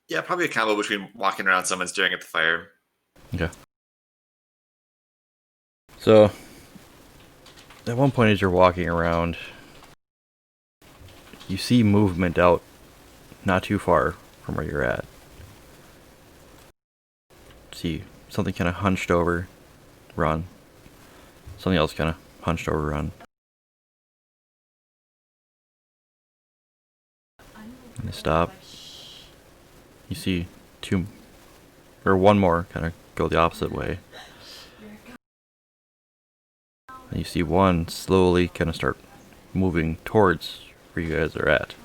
Yeah, probably a combo between walking around some and staring at the fire. Okay. So, at one point as you're walking around, you see movement out not too far from where you're at. See something kind of hunched over, run. Something else kind of hunched over, run. And they stop. You see one more kind of go the opposite way. And you see one slowly kind of start moving towards where you guys are at.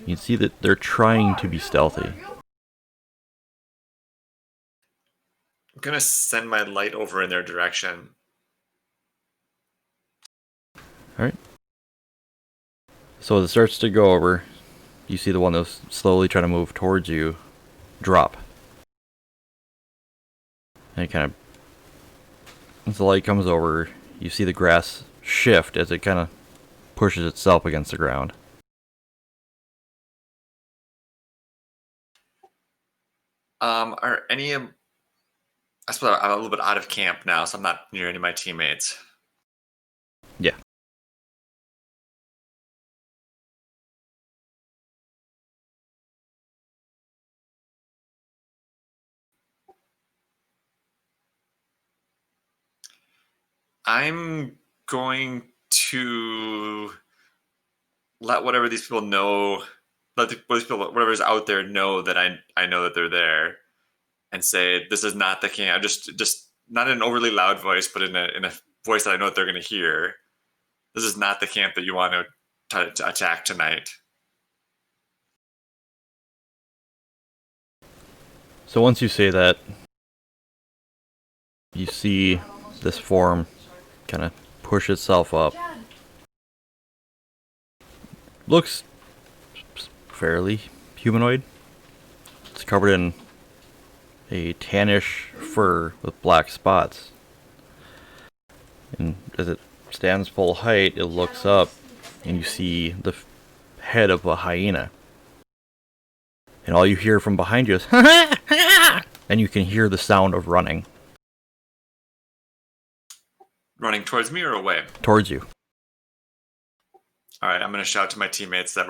You can see that they're trying to be stealthy. I'm gonna send my light over in their direction. Alright. So as it starts to go over, you see the one that's slowly trying to move towards you drop. And it kind of, as the light comes over, you see the grass shift as it kind of pushes itself against the ground. Are any of... I suppose I'm a little bit out of camp now, so I'm not near any of my teammates. Yeah. I'm going to let whatever these people know, whatever's out there know that I know that they're there, and say this is not the camp. Just not in an overly loud voice, but in a voice that I know that they're going to hear. This is not the camp that you want to attack tonight. So once you say that, you see this form kind of push itself up. Looks fairly humanoid. It's covered in a tannish fur with black spots. And as it stands full height, it looks up and you see the head of a hyena. And all you hear from behind you is and you can hear the sound of running Running towards me or away? towards you. All right, I'm going to shout to my teammates that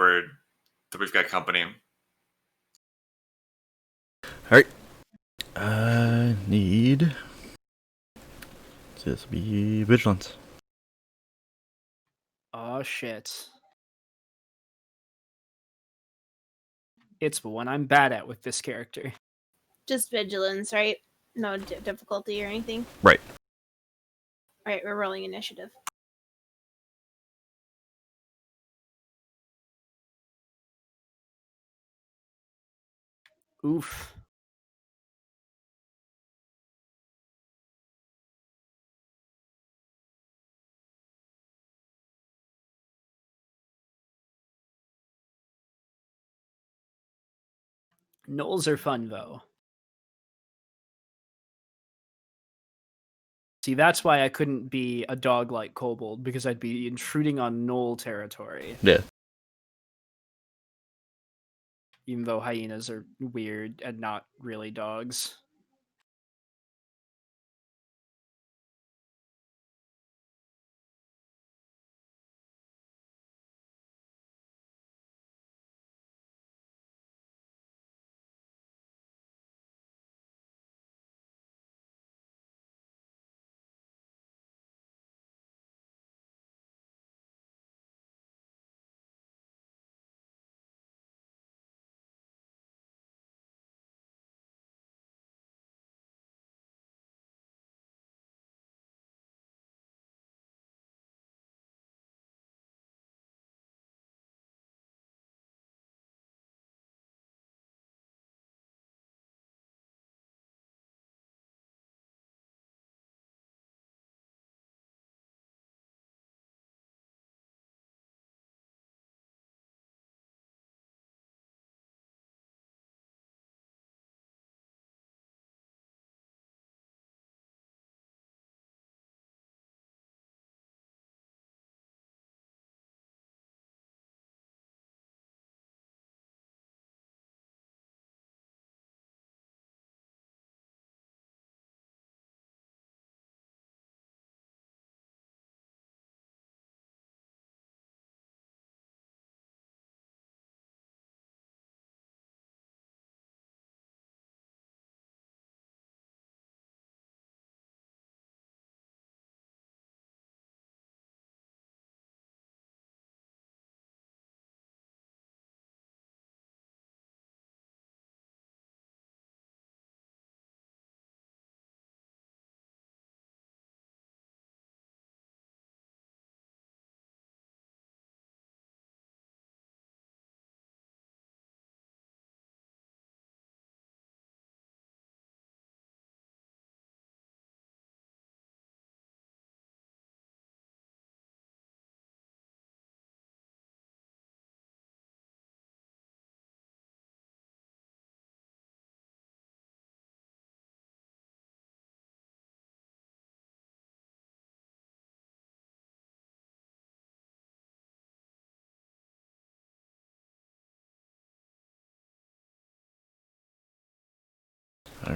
we've got company. Alright. Need this be vigilance. Oh shit. It's the one I'm bad at with this character. Just vigilance, right? No difficulty or anything. Right. All right, we're rolling initiative. Oof. Knolls are fun though. See, that's why I couldn't be a dog like kobold, because I'd be intruding on knoll territory. Yeah. Even though hyenas are weird and not really dogs.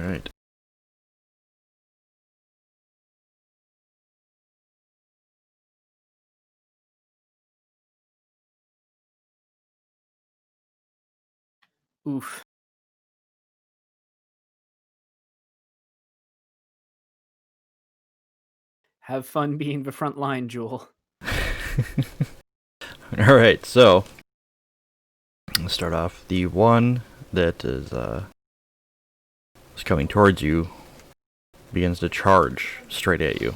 right. Oof. Have fun being the front line, Jewel. All right, so let's start off. The one that is coming towards you begins to charge straight at you.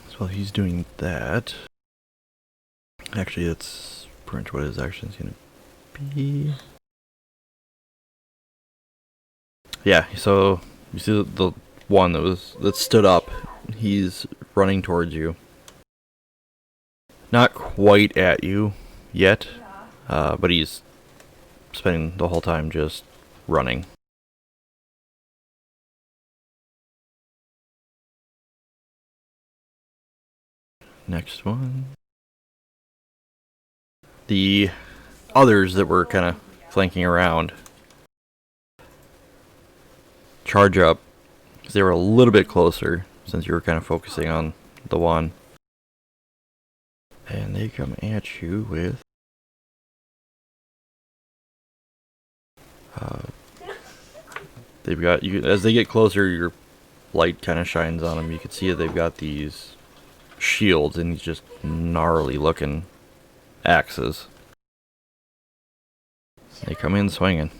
So while he's doing that, actually, that's pretty much what his action is going to be. Yeah, so you see the one that stood up. He's running towards you. Not quite at you yet, but he's spending the whole time just running. Next one. The others that were kind of flanking around charge up because they were a little bit closer since you were kind of focusing on the one. And they come at you with they've got you as they get closer. Your light kind of shines on them. You can see that they've got these shields and these just gnarly looking axes. They come in swinging.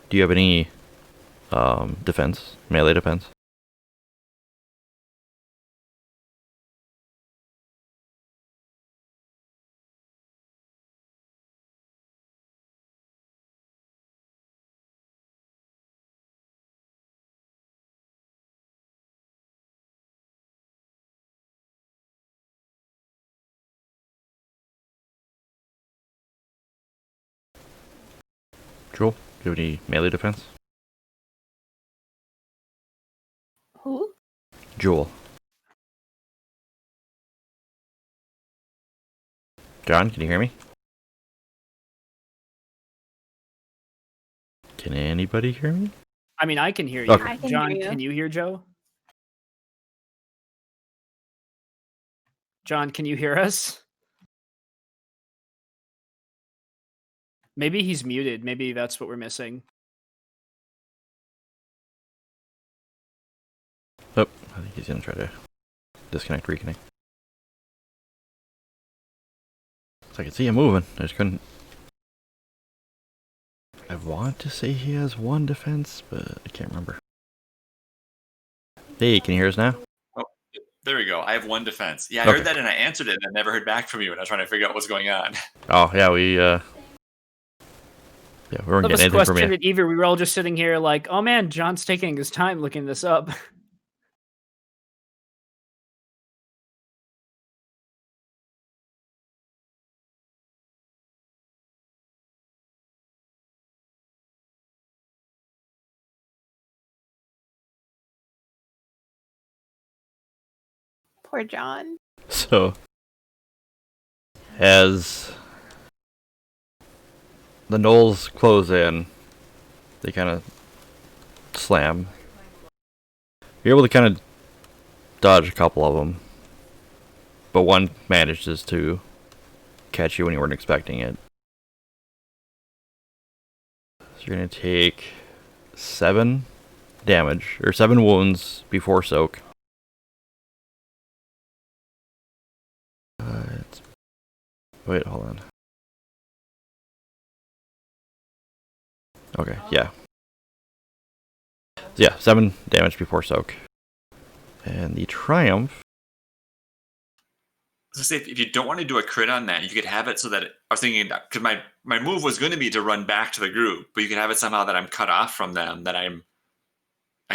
Do you have any defense, melee defense? Joel, do you have any melee defense? Who? Joel. John, can you hear me? Can anybody hear me? I mean, I can hear you. Okay. I can John, hear you. can you hear Joe? John, can you hear us? Maybe he's muted. Maybe that's what we're missing. Oh, I think he's gonna try to disconnect, reconnect. So I can see him moving. I just couldn't. I want to say he has one defense, but I can't remember. Hey, can you hear us now? Oh, there we go. I have one defense. Yeah, I Okay. heard that and I answered it and I never heard back from you and I was trying to figure out what's going on. Oh yeah, we weren't None of getting us anything from questioned you. it either. We were all just sitting here like, oh man, John's taking his time looking this up. Poor John. So, as the knolls close in, they kind of slam. You're able to kind of dodge a couple of them, but one manages to catch you when you weren't expecting it. So you're gonna take 7 damage, or 7 wounds before soak. Wait, hold on. Okay, yeah. Yeah, 7 damage before soak. And the triumph. I was gonna say, if you don't want to do a crit on that, you could have it so that I was thinking, because my move was going to be to run back to the group, but you could have it somehow that I'm cut off from them, that I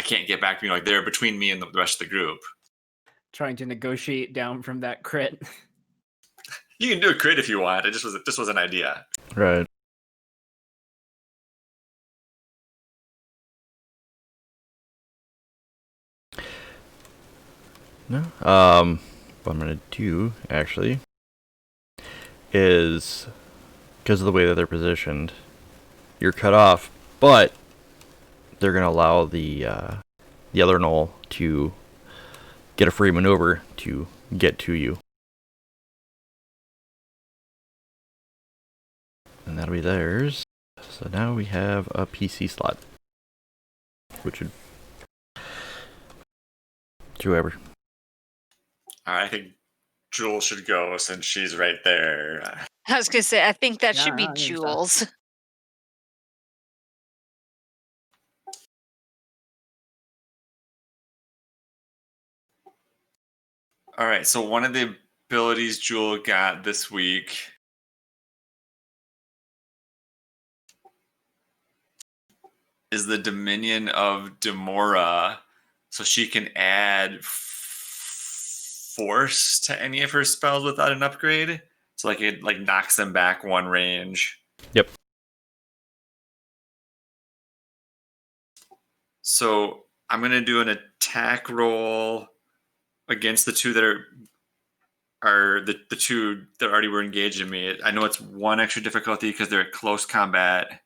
can't get back to me, like they're between me and the rest of the group. trying to negotiate down from that crit. You can do a crit if you want. It just was an idea. Right. No. What I'm gonna do actually is, because of the way that they're positioned, you're cut off, but they're gonna allow the other knoll to get a free maneuver to get to you, and that'll be theirs. So now we have a PC slot, which would whoever. All right, I think Jewel should go since she's right there. I was gonna say, I think that should Yeah, be I think so. Jules. All right, so one of the abilities Jewel got this week is the Dominion of Demora, so she can add force to any of her spells without an upgrade. So like it like knocks them back one range. Yep. So I'm gonna do an attack roll against the two that are the two that already were engaged in me. I know it's one extra difficulty because they're at close combat.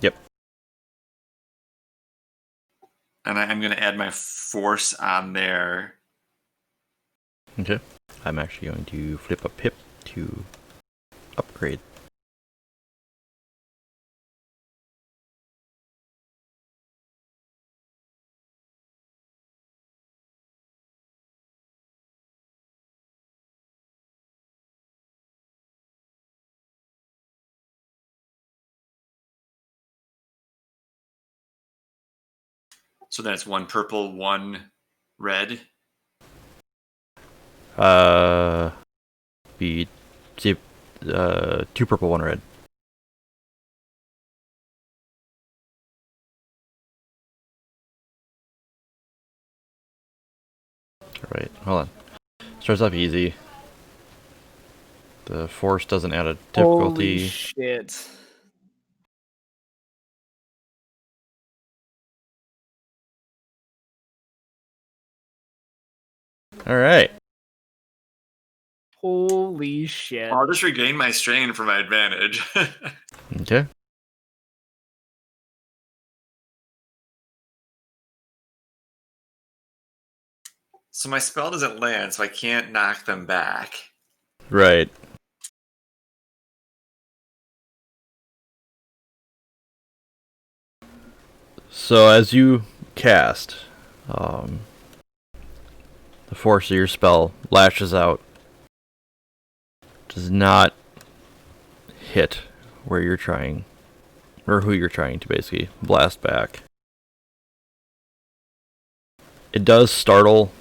Yep. And I'm going to add my force on there. Okay. I'm actually going to flip a pip to upgrade. So that's one purple, one red. Be two purple, one red. Alright, hold on. Starts off easy. The force doesn't add a difficulty. Holy shit. Alright. Holy shit. I'll just regain my strain for my advantage. Okay. So my spell doesn't land, so I can't knock them back. Right. So as you cast, the force of your spell lashes out. Does not hit where you're trying, or who you're trying to basically blast back. It does startle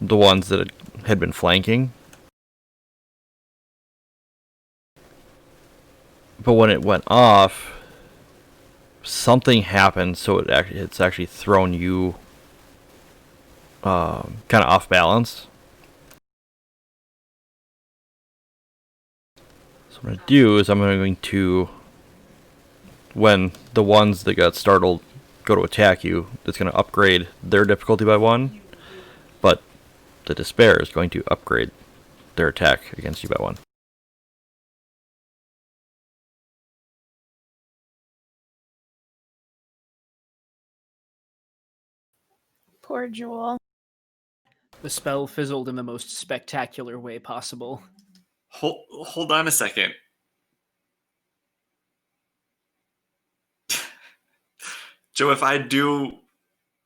the ones that had been flanking. But when it went off, something happened, so it's actually thrown you kind of off balance. So what I'm going to do is I'm going to, when the ones that got startled go to attack you, it's going to upgrade their difficulty by 1, but the despair is going to upgrade their attack against you by 1. Poor Jewel. The spell fizzled in the most spectacular way possible. Hold on a second. Joe, if I do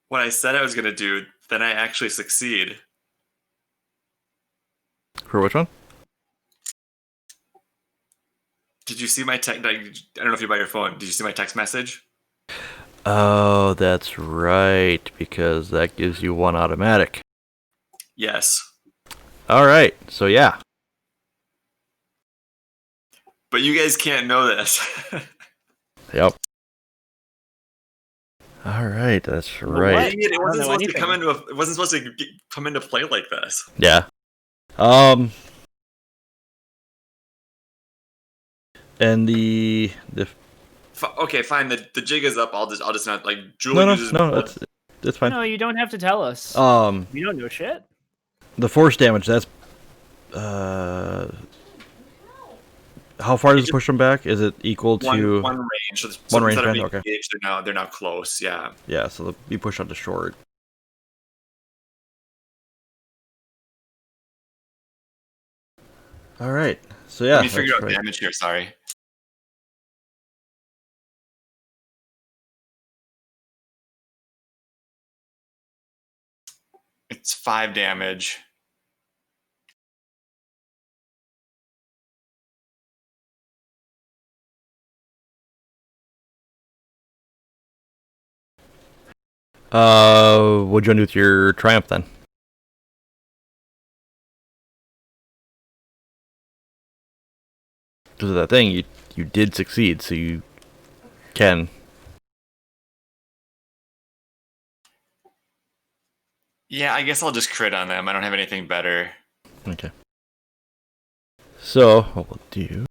what I said I was going to do, then I actually succeed. For which one? Did you see my text? I don't know if you're by your phone. Did you see my text message? Oh, that's right, because that gives you 1 automatic. Yes. Alright, so yeah. But you guys can't know this. Yep. All right, that's But right. what? Dang it, I it don't wasn't know supposed to anything. come into it wasn't supposed to come into play like this. Yeah. And the Okay, fine. The jig is up. I'll just not like Jewel no, uses it's fine. No, you don't have to tell us. Um, You don't know shit. the force damage. That's how far does it push them back? Is it equal to one range. So, one range instead of band? being Okay. engaged, they're now close. Yeah. Yeah, so you push out to short. All right. So yeah, Let me figure that's out right. damage here. Sorry. It's 5 damage. What'd you want to do with your triumph then? Because of that thing, you did succeed, so you can. Yeah, I guess I'll just crit on them. I don't have anything better. Okay. So what we'll do.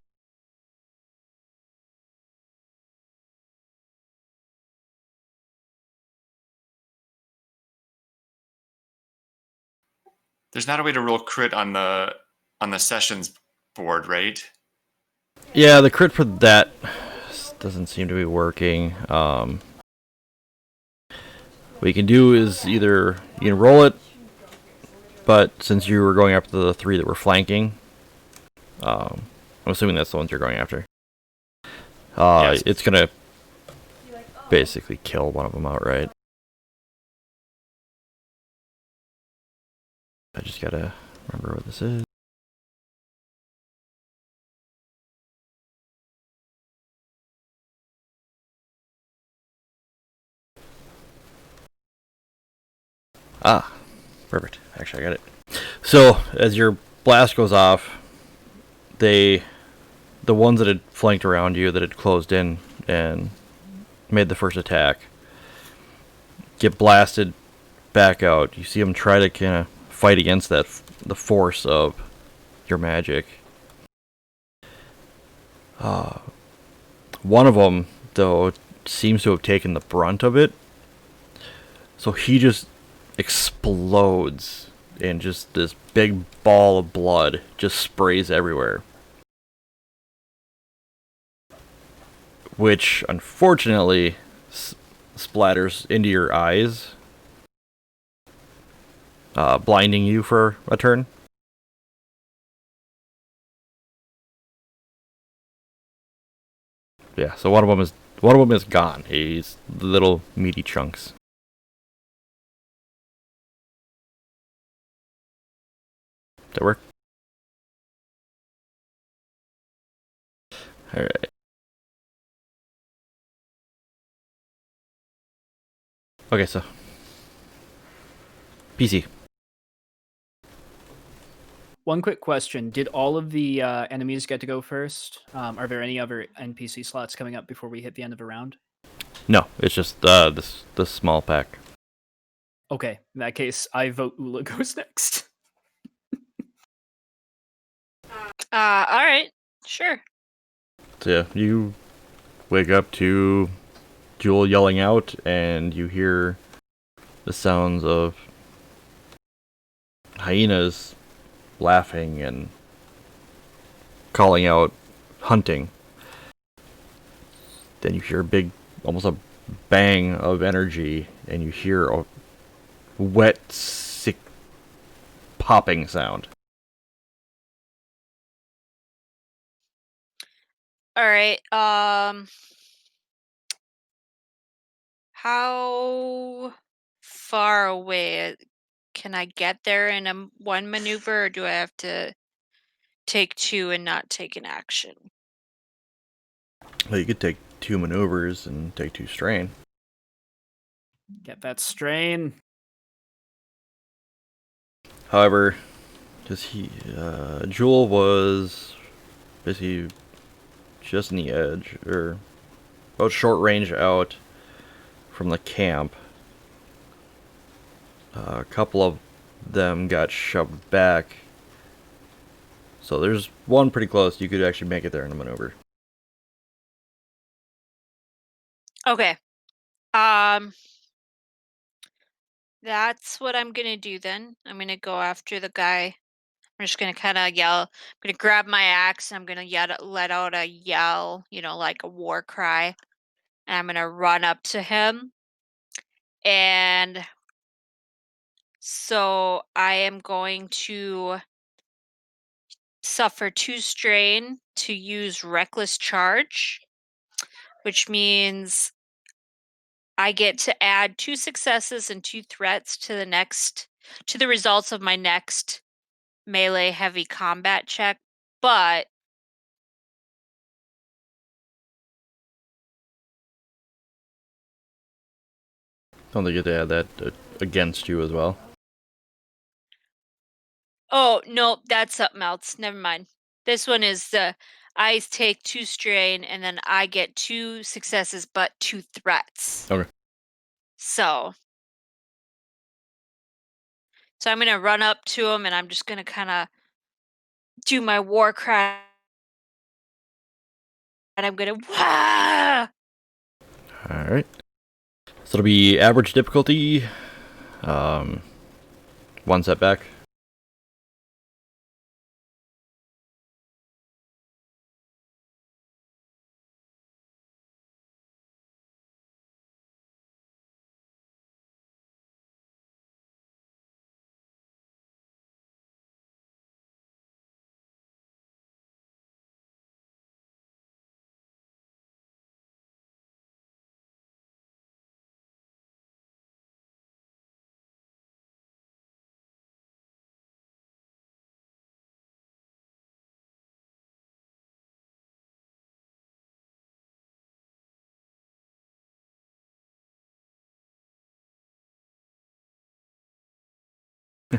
There's not a way to roll crit on the sessions board, right? Yeah, the crit for that doesn't seem to be working. What you can do is either you can roll it, but since you were going after the 3 that were flanking, I'm assuming that's the ones you're going after. Yes. It's gonna basically kill one of them outright. I just gotta remember what this is. Ah, perfect. Actually, I got it. So, as your blast goes off, the ones that had flanked around you, that had closed in and made the first attack, get blasted back out. You see them try to kind of fight against the force of your magic. One of them, though, seems to have taken the brunt of it. So he just explodes, and just this big ball of blood just sprays everywhere. Which, unfortunately, splatters into your eyes, blinding you for a turn. Yeah, so one of them is gone. He's little meaty chunks. That work? All right. Okay, so PC. One quick question: did all of the enemies get to go first? Are there any other NPC slots coming up before we hit the end of the round? No, it's just this small pack. Okay, in that case, I vote Ula goes next. All right, sure. So yeah, you wake up to Jewel yelling out, and you hear the sounds of hyenas laughing and calling out, hunting. Then you hear a big, almost a bang of energy, and you hear a wet, sick, popping sound. All right. How far away can I get there in one maneuver, or do I have to take 2 and not take an action? Well, you could take 2 maneuvers and take 2 strain. Get that strain. However, Jewel was basically just in the edge, or about short range out from the camp. A couple of them got shoved back. So there's one pretty close. You could actually make it there in a maneuver. Okay. That's what I'm gonna do then. I'm gonna go after the guy. I'm just gonna kind of yell. I'm gonna grab my axe. And I'm gonna let out a yell, like a war cry. And I'm gonna run up to him. And so I am going to suffer 2 strain to use reckless charge, which means I get to add 2 successes and 2 threats to the results of my next melee heavy combat check, but Don't they get to add that against you as well? oh no, that's something else. Never mind. This one is I take 2 strain and then I get 2 successes but 2 threats. Okay. So I'm gonna run up to him and I'm just gonna kind of do my war cry, and I'm gonna wah! Alright. So it'll be average difficulty. 1 setback.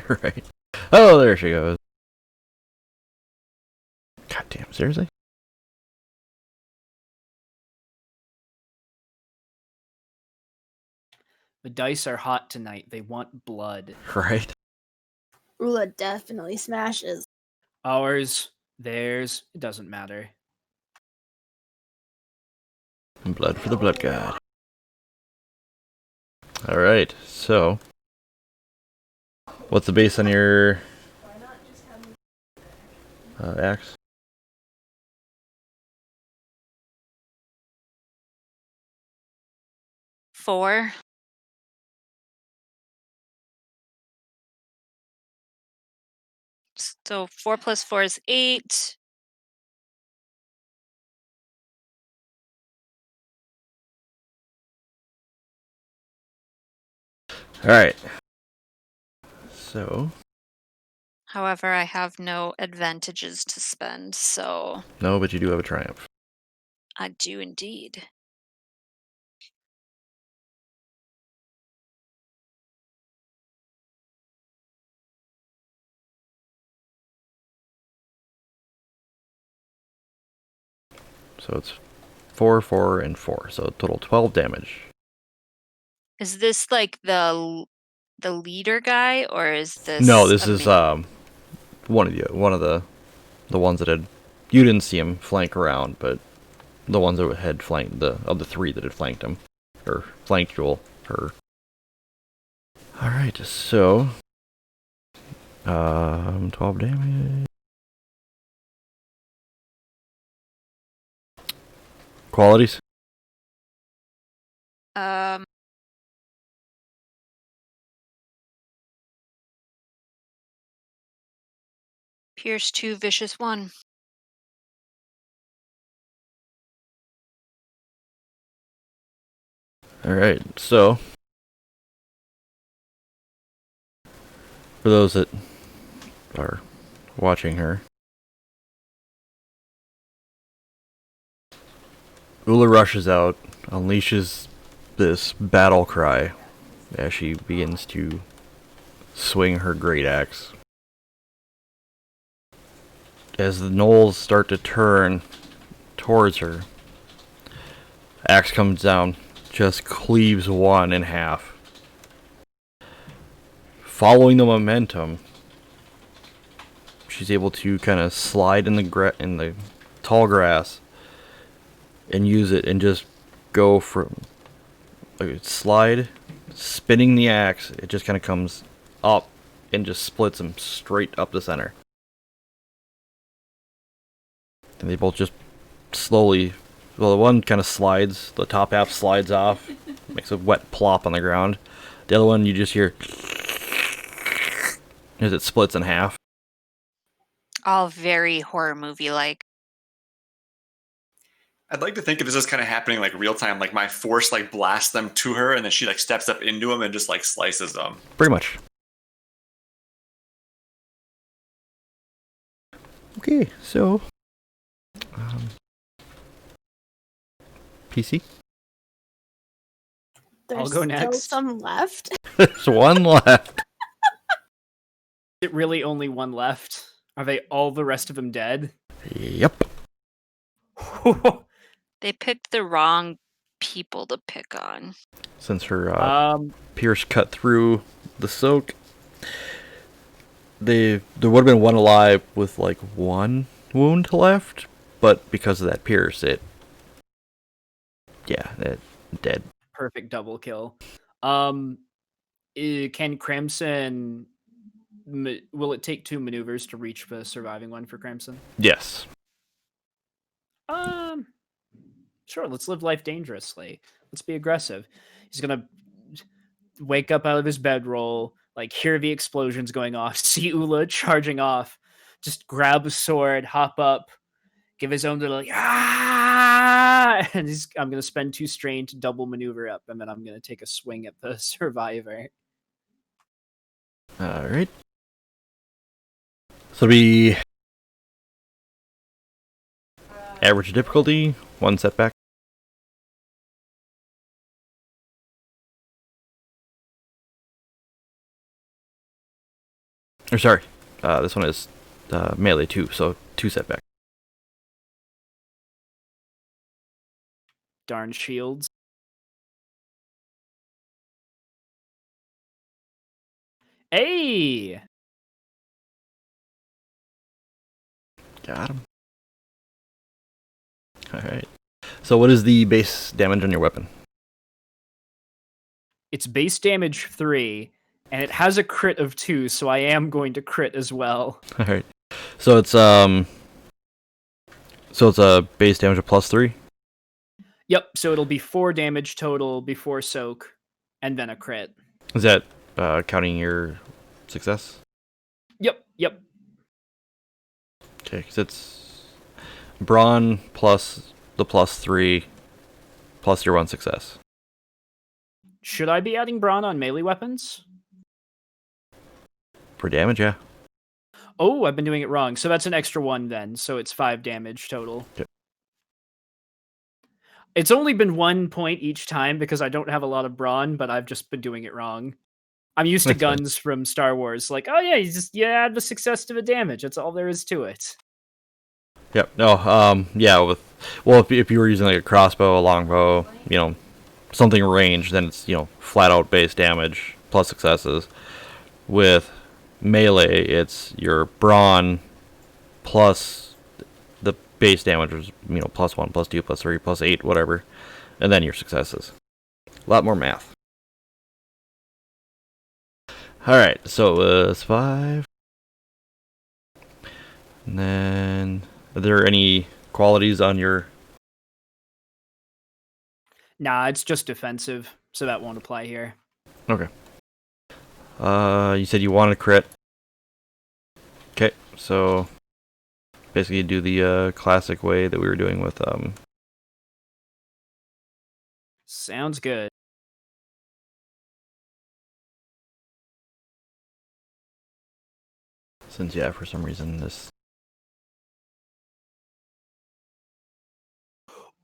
Right. Oh, there she goes. God damn, seriously? The dice are hot tonight. They want blood. Right. Roulette definitely smashes. Ours, theirs, it doesn't matter. Blood for the blood god. Alright, so what's the base on your axe? Four. So 4 plus 4 is 8. Alright. So, However, I have no advantages to spend, so no, but you do have a triumph. I do indeed. So it's 4, 4, and 4. So total 12 damage. Is this like the leader guy, or is this? No, this a is mini- one of the ones that had, you didn't see him flank around, but the ones that had flanked of the 3 that had flanked him or flanked Joel. Her. All right, so 12 damage. Qualities. Um. Pierce 2, vicious 1. All right, so for those that are watching her, Ula rushes out, unleashes this battle cry as she begins to swing her great axe. As the gnolls start to turn towards her, axe comes down, just cleaves one in half. Following the momentum, she's able to kind of slide in the tall grass and use it and just go from like slide, spinning the axe. It just kind of comes up and just splits them straight up the center. And they both just slowly, well, the one kind of slides, the top half slides off, makes a wet plop on the ground. The other one you just hear as it splits in half. All very horror movie like. I'd like to think of this as kind of happening like real time, like my force like blasts them to her, and then she like steps up into them and just like slices them. Pretty much. Okay, so PC. There's go still next. some left. There's one left. Is it really only one left? Are they all the rest of them dead? Yep. They picked the wrong people to pick on. Since her pierce cut through the soak, there would have been one alive with like one wound left, but because of that pierce, it dead. Perfect double kill. Can Crimson? Will it take 2 maneuvers to reach the surviving one for Crimson? Yes. Sure. Let's live life dangerously. Let's be aggressive. He's gonna wake up out of his bedroll, like hear the explosions going off, see Ula charging off, just grab a sword, hop up, give his own little ah, and I'm gonna spend 2 strain to double maneuver up, and then I'm gonna take a swing at the survivor. All right. So be average difficulty, 1 setback. Or sorry, this one is melee 2, so 2 setback. Darn shields. Hey! Got him. Alright. So what is the base damage on your weapon? It's base damage 3, and it has a crit of 2, so I am going to crit as well. Alright. So it's a base damage of +3? Yep, so it'll be 4 damage total before soak, and then a crit. Is that counting your success? Yep. Okay, because it's brawn plus the +3 plus your 1 success. Should I be adding brawn on melee weapons? For damage, yeah. Oh, I've been doing it wrong. So that's an extra 1 then, so it's 5 damage total. Yep. It's only been 1 point each time because I don't have a lot of brawn, but I've just been doing it wrong. I'm used to That's fine. guns from Star Wars. Like, oh yeah, you add the success to the damage. That's all there is to it. Yep. No. Yeah. If you were using like a crossbow, a longbow, something ranged, then it's flat out base damage plus successes. With melee, it's your brawn plus the base damage, is +1, +2, +3, +8, whatever, and then your successes. A lot more math. All right. So it's 5, and then are there any qualities on your? Nah, it's just defensive, so that won't apply here. Okay. You said you wanted a crit. Okay, so basically you do the classic way that we were doing with Sounds good. since for some reason this.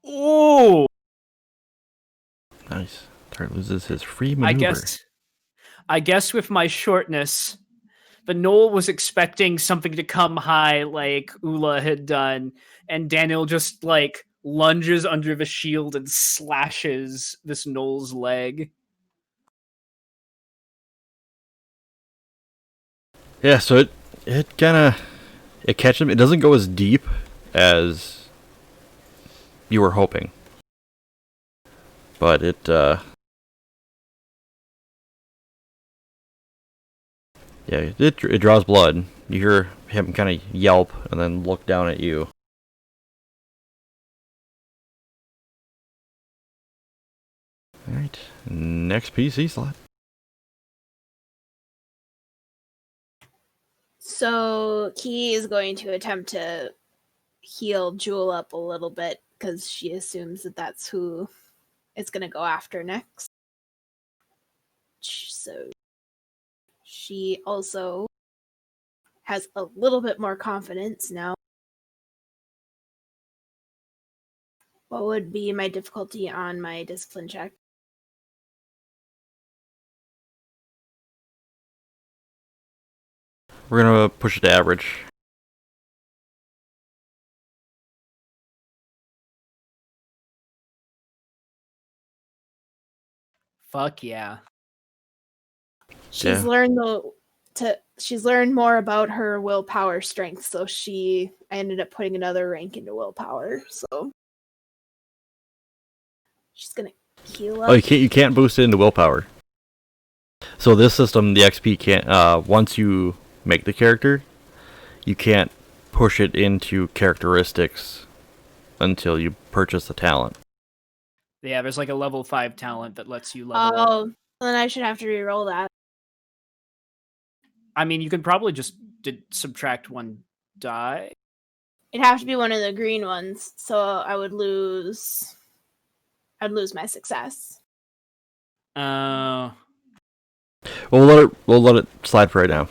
Oh, Nice. Target loses his free maneuver. I guess with my shortness, the Knoll was expecting something to come high like Ula had done, and Daniel just lunges under the shield and slashes this Knoll's leg. Yeah, so it kind of it catches him. It doesn't go as deep as you were hoping, but it draws blood. You hear him kind of yelp and then look down at you. All right, next PC slot. So Key is going to attempt to heal Jewel up a little bit because she assumes that that's who it's going to go after next. So she also has a little bit more confidence now. What would be my difficulty on my discipline check? We're gonna push it to average. Fuck yeah. She's learned she's learned more about her willpower strength, so I ended up putting another rank into willpower, so she's gonna heal up. Oh, you can't boost it into willpower. So this system, the XP can't. Once you make the character, you can't push it into characteristics until you purchase the talent. Yeah, there's like a level 5 talent that lets you level up. Oh, then I should have to re-roll that. I mean, you can probably just subtract 1 die. It'd have to be one of the green ones, so I'd lose my success. Oh. We'll let it slide for right now.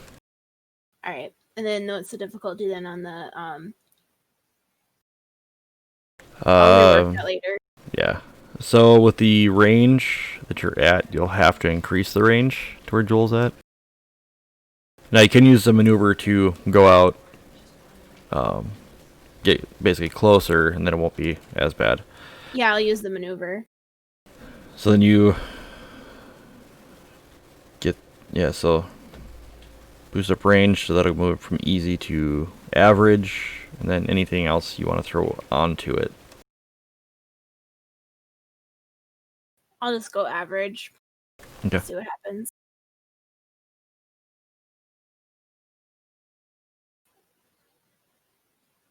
All right, and then what's the difficulty then on the I'll rework that later. Yeah. So with the range that you're at, you'll have to increase the range to where Joel's at. Now you can use the maneuver to go out, get basically closer, and then it won't be as bad. Yeah, I'll use the maneuver. So then you get so boost up range, so that'll move from easy to average, and then anything else you want to throw onto it. I'll just go average. Okay. See what happens.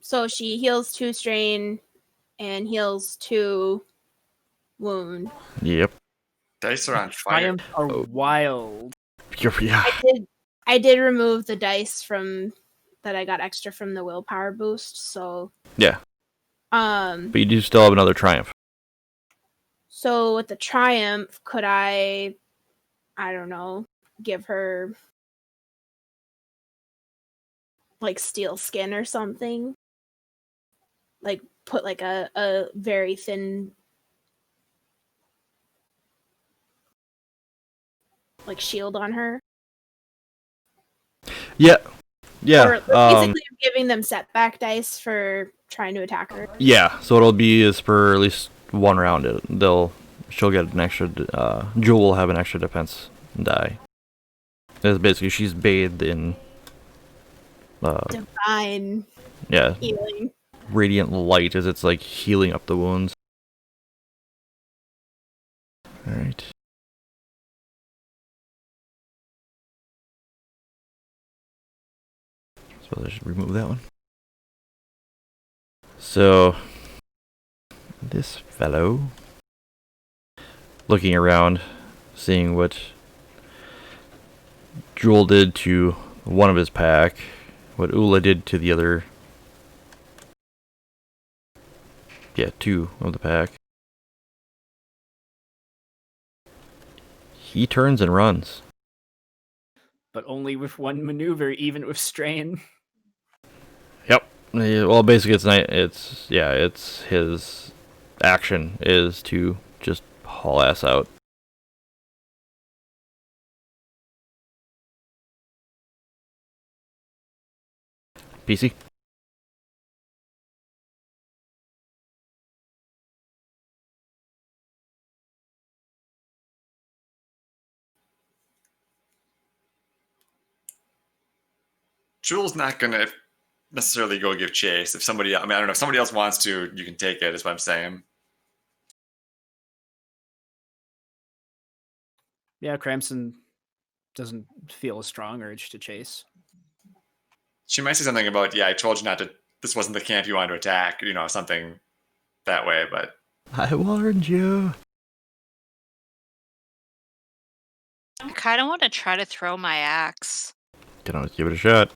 So she heals 2 strain and heals 2 wound. Yep. Dice are on fire. Triumphs are wild. Yeah. I did remove the dice from that I got extra from the willpower boost, so Yeah. But you do still have another triumph. So with the triumph, could I don't know, give her like steel skin or something? Like put like a very thin like shield on her? Yeah. Yeah. Or basically I'm giving them setback dice for trying to attack her. Yeah. So it'll be is for at least 1 round. She'll get an extra. Jewel will have an extra defense die. It's basically she's bathed in. Divine Yeah. healing. Radiant light as it's like healing up the wounds. All right. So I should remove that one. So this fellow, looking around, seeing what Jewel did to one of his pack, what Ula did to the other. Yeah, 2 of the pack. He turns and runs. But only with 1 maneuver, even with strain. Yep. Well, basically, it's his action is to just haul ass out. PC. Jewel's not gonna necessarily go give chase. If somebody, I don't know, if somebody else wants to, you can take it. Is what I'm saying. Yeah, Cramson doesn't feel a strong urge to chase. She might say something about, "Yeah, I told you not to. This wasn't the camp you wanted to attack." Something that way. But I warned you. I kind of want to try to throw my axe. Can always give it a shot.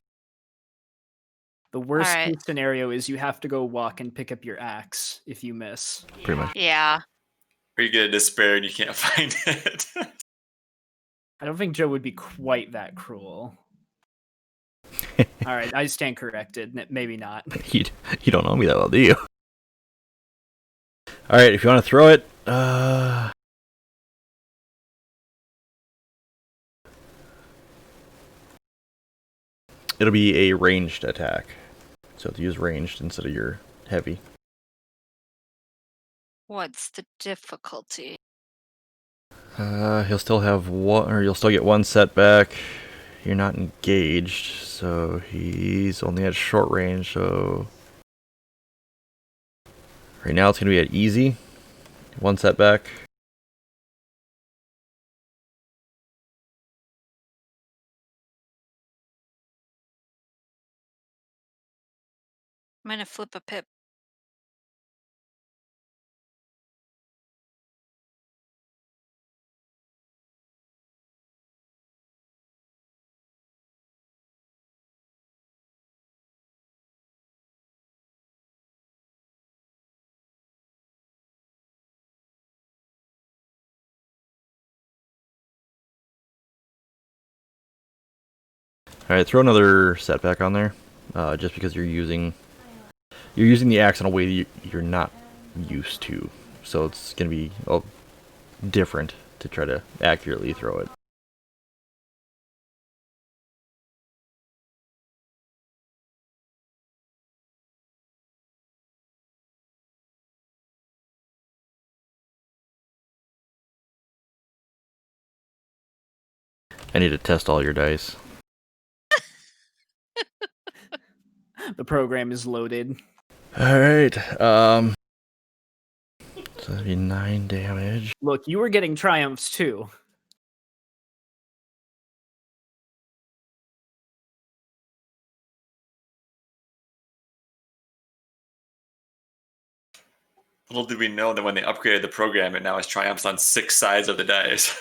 The worst Alright. case scenario is you have to go walk and pick up your axe if you miss. Pretty much. Yeah. or you get a despair and you can't find it. I don't think Joe would be quite that cruel. All right, I stand corrected. Maybe not. You don't know me that well, do you? All right, if you want to throw it, it'll be a ranged attack. So to use ranged instead of your heavy. What's the difficulty? He'll still have one, or you'll still get one setback. You're not engaged, so he's only at short range. So right now it's gonna be at easy, one setback. I'm gonna flip a pip. All right, throw another setback on there, just because you're using the axe in a way that you're not used to. So it's gonna be different to try to accurately throw it. I need to test all your dice. The program is loaded. All right. So that'd be 9 damage. Look, you were getting triumphs too. Little did we know that when they upgraded the program, it now has triumphs on 6 sides of the dice.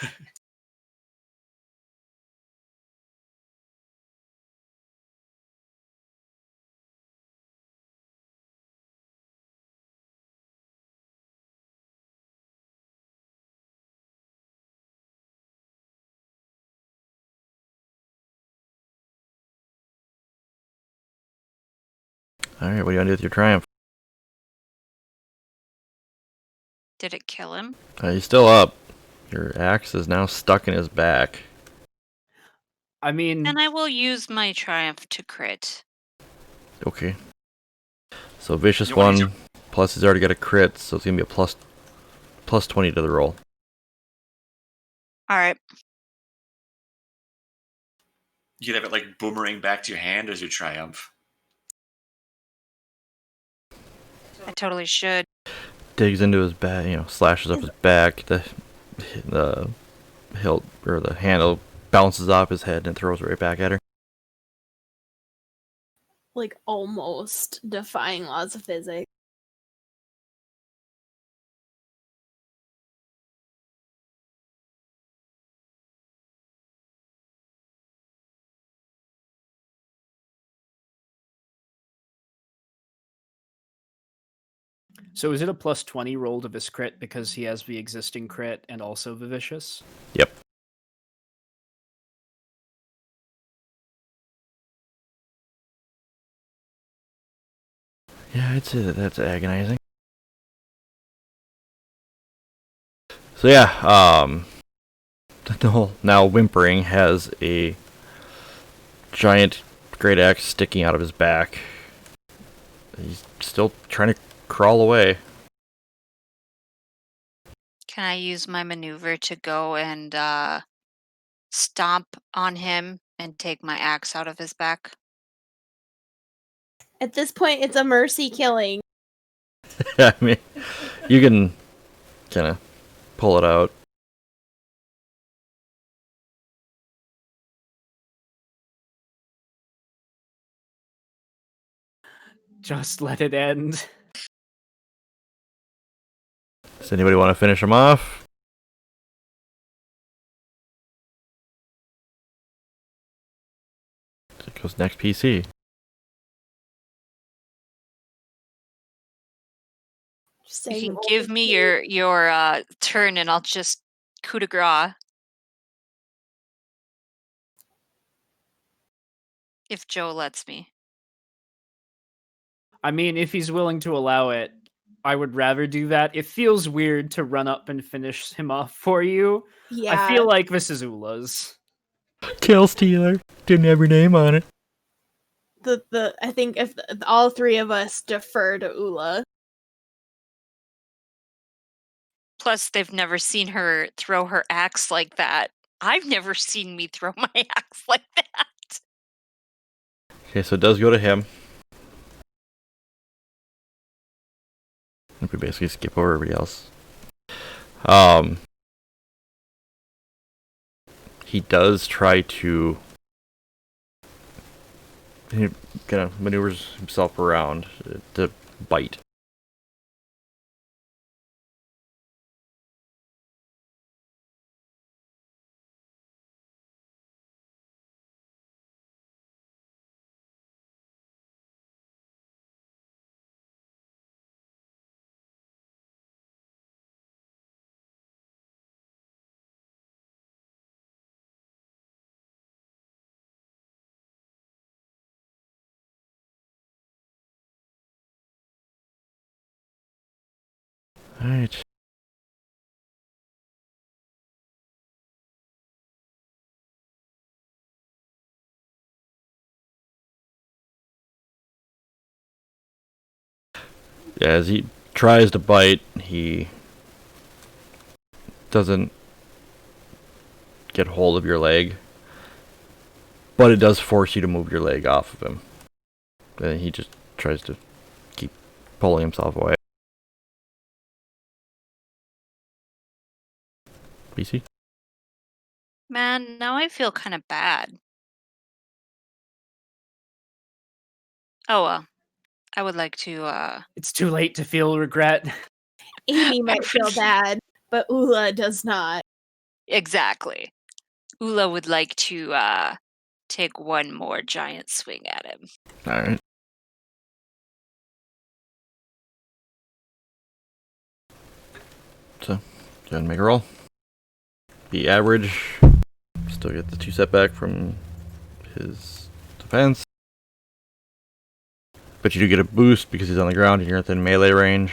All right. What do you want to do with your triumph? Did it kill him? He's still up. Your axe is now stuck in his back. I mean, And I will use my triumph to crit. Okay. So vicious You wanna use 1 plus he's already got a crit, so it's gonna be a plus 20 to the roll. Alright. You could have it like boomerang back to your hand as your triumph. I totally should. Digs into his back, slashes up his back. The hilt or the handle bounces off his head and throws it right back at her. Like almost defying laws of physics. so is it a plus 20 roll to this crit because he has the existing crit and also the vicious? Yep. Yeah, I'd say that's agonizing. So yeah, now Whimpering has a giant great axe sticking out of his back. He's still trying to crawl away. Can I use my maneuver to go and stomp on him and take my axe out of his back? At this point, it's a mercy killing. I mean, you can kind of pull it out. Just let it end. Does anybody want to finish him off? It goes next PC. Just You saying can roll give the me two. your turn, and I'll just coup de grace. If Joe lets me. I mean, if he's willing to allow it, I would rather do that. It feels weird to run up and finish him off for you. Yeah. I feel like this is Ula's. Kill Stealer. Didn't have your name on it. I think if all three of us defer to Ula. Plus, they've never seen her throw her axe like that. I've never seen me throw my axe like that. Okay, so it does go to him. We basically skip over everybody else. He does try to. He kind of maneuvers himself around to bite. Alright. As he tries to bite, he doesn't get hold of your leg, but it does force you to move your leg off of him. And he just tries to keep pulling himself away. BC? Man, now I feel kind of bad. Oh well. I would like to It's too late to feel regret. Amy might feel bad, but Ula does not. exactly. Ula would like to take one more giant swing at him. Alright. So, go ahead and make a roll. Be average. Still get the 2 setback from his defense. But you do get a boost because he's on the ground and you're within melee range.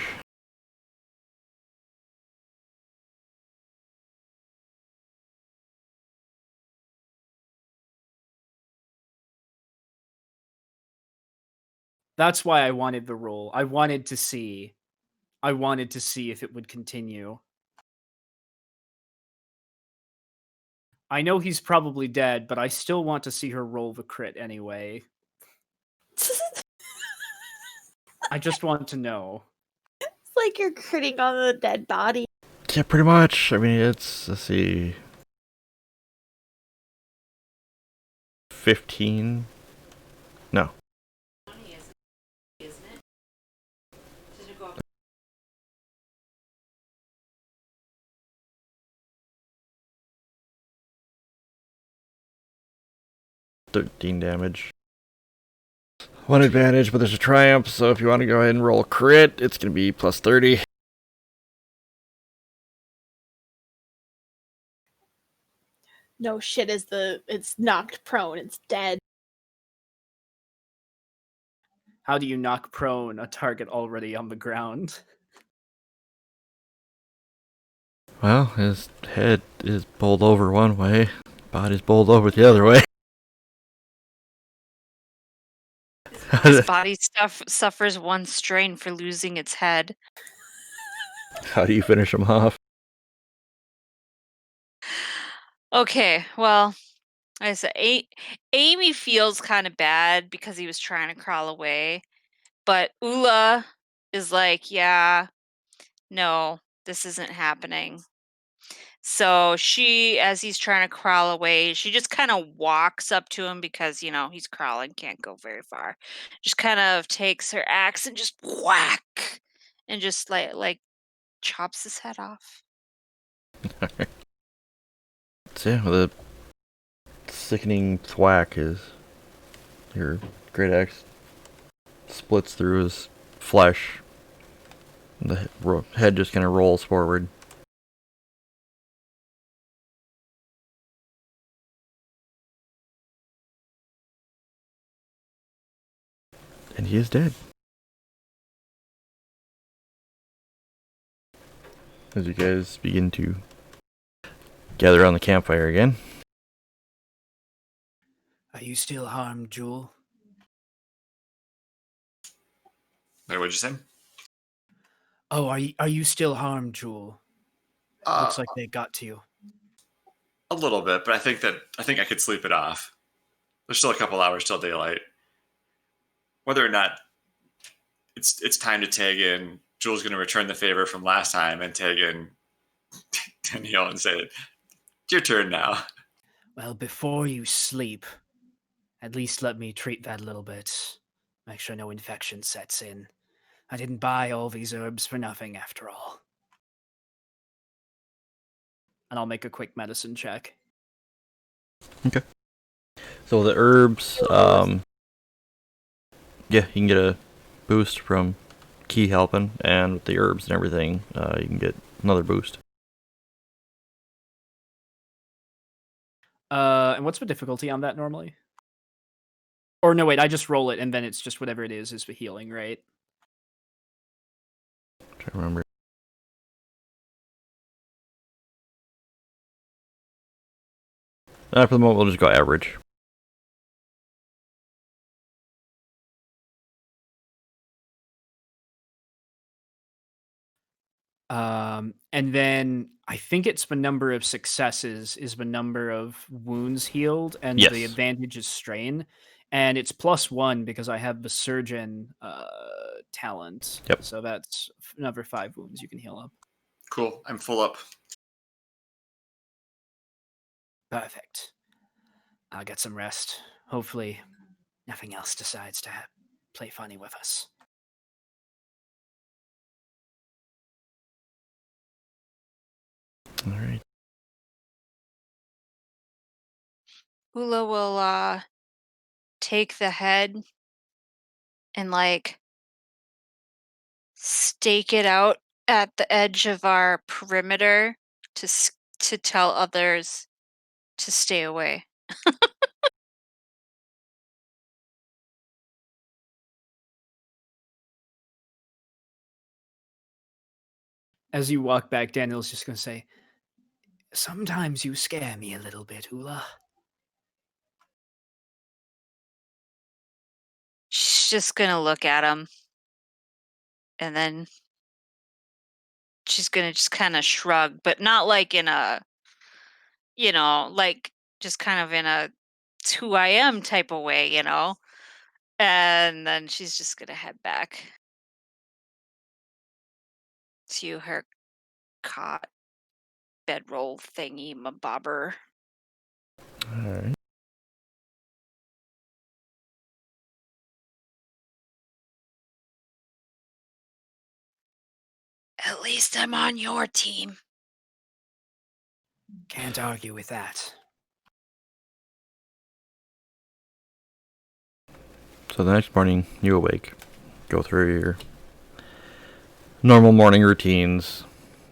That's why I wanted the roll. I wanted to see if it would continue. I know he's probably dead, but I still want to see her roll the crit anyway. I just want to know. It's like you're critting on the dead body. Yeah, pretty much. I mean, it's, let's see, 15? No. 13 damage. 1 advantage, but there's a triumph, so if you want to go ahead and roll a crit, it's going to be plus 30. No shit, it's knocked prone, it's dead. How do you knock prone a target already on the ground? Well, his head is bowled over one way, body's bowled over the other way. His body suffers one strain for losing its head. How do you finish him off? Okay, well, like I said, Amy feels kind of bad because he was trying to crawl away. But Ula is like, yeah, no, this isn't happening. So she, as he's trying to crawl away, she just kind of walks up to him because, he's crawling, can't go very far. Just kind of takes her axe and just whack and just like chops his head off. So yeah, the sickening thwack is your great axe splits through his flesh. The head just kind of rolls forward. And he is dead. As you guys begin to gather around the campfire again. Are you still harmed, Jewel? Wait, what'd you say? Oh, are you still harmed, Jewel? Looks like they got to you. A little bit, but I think I could sleep it off. There's still a couple hours till daylight. Whether or not it's time to tag in, Jules going to return the favor from last time and tag in Danielle and say, "It's your turn now." Well, before you sleep, at least let me treat that a little bit. Make sure no infection sets in. I didn't buy all these herbs for nothing, after all. And I'll make a quick medicine check. Okay. So the herbs, yeah, you can get a boost from Key helping, and with the herbs and everything, you can get another boost. And what's the difficulty on that normally? Or no, wait, I just roll it, and then it's just whatever it is for healing, right? Trying to remember. For the moment, we'll just go average. And then I think it's the number of successes is the number of wounds healed, and Yes. the advantage is strain. And it's +1 because I have the surgeon talent. Yep. So that's another 5 wounds you can heal up. Cool. I'm full up. Perfect. I'll get some rest. Hopefully, nothing else decides to play funny with us. All right. Ula will take the head and stake it out at the edge of our perimeter to tell others to stay away. As you walk back, Daniel's just going to say, "Sometimes you scare me a little bit, Ula." She's just gonna look at him, and then she's gonna just kind of shrug, but not like in a, like just kind of in a "it's who I am" type of way, And then she's just gonna head back to her cot bedroll thingy mabobber. All right. At least I'm on your team. Can't argue with that. So the next morning, you awake, go through your normal morning routines,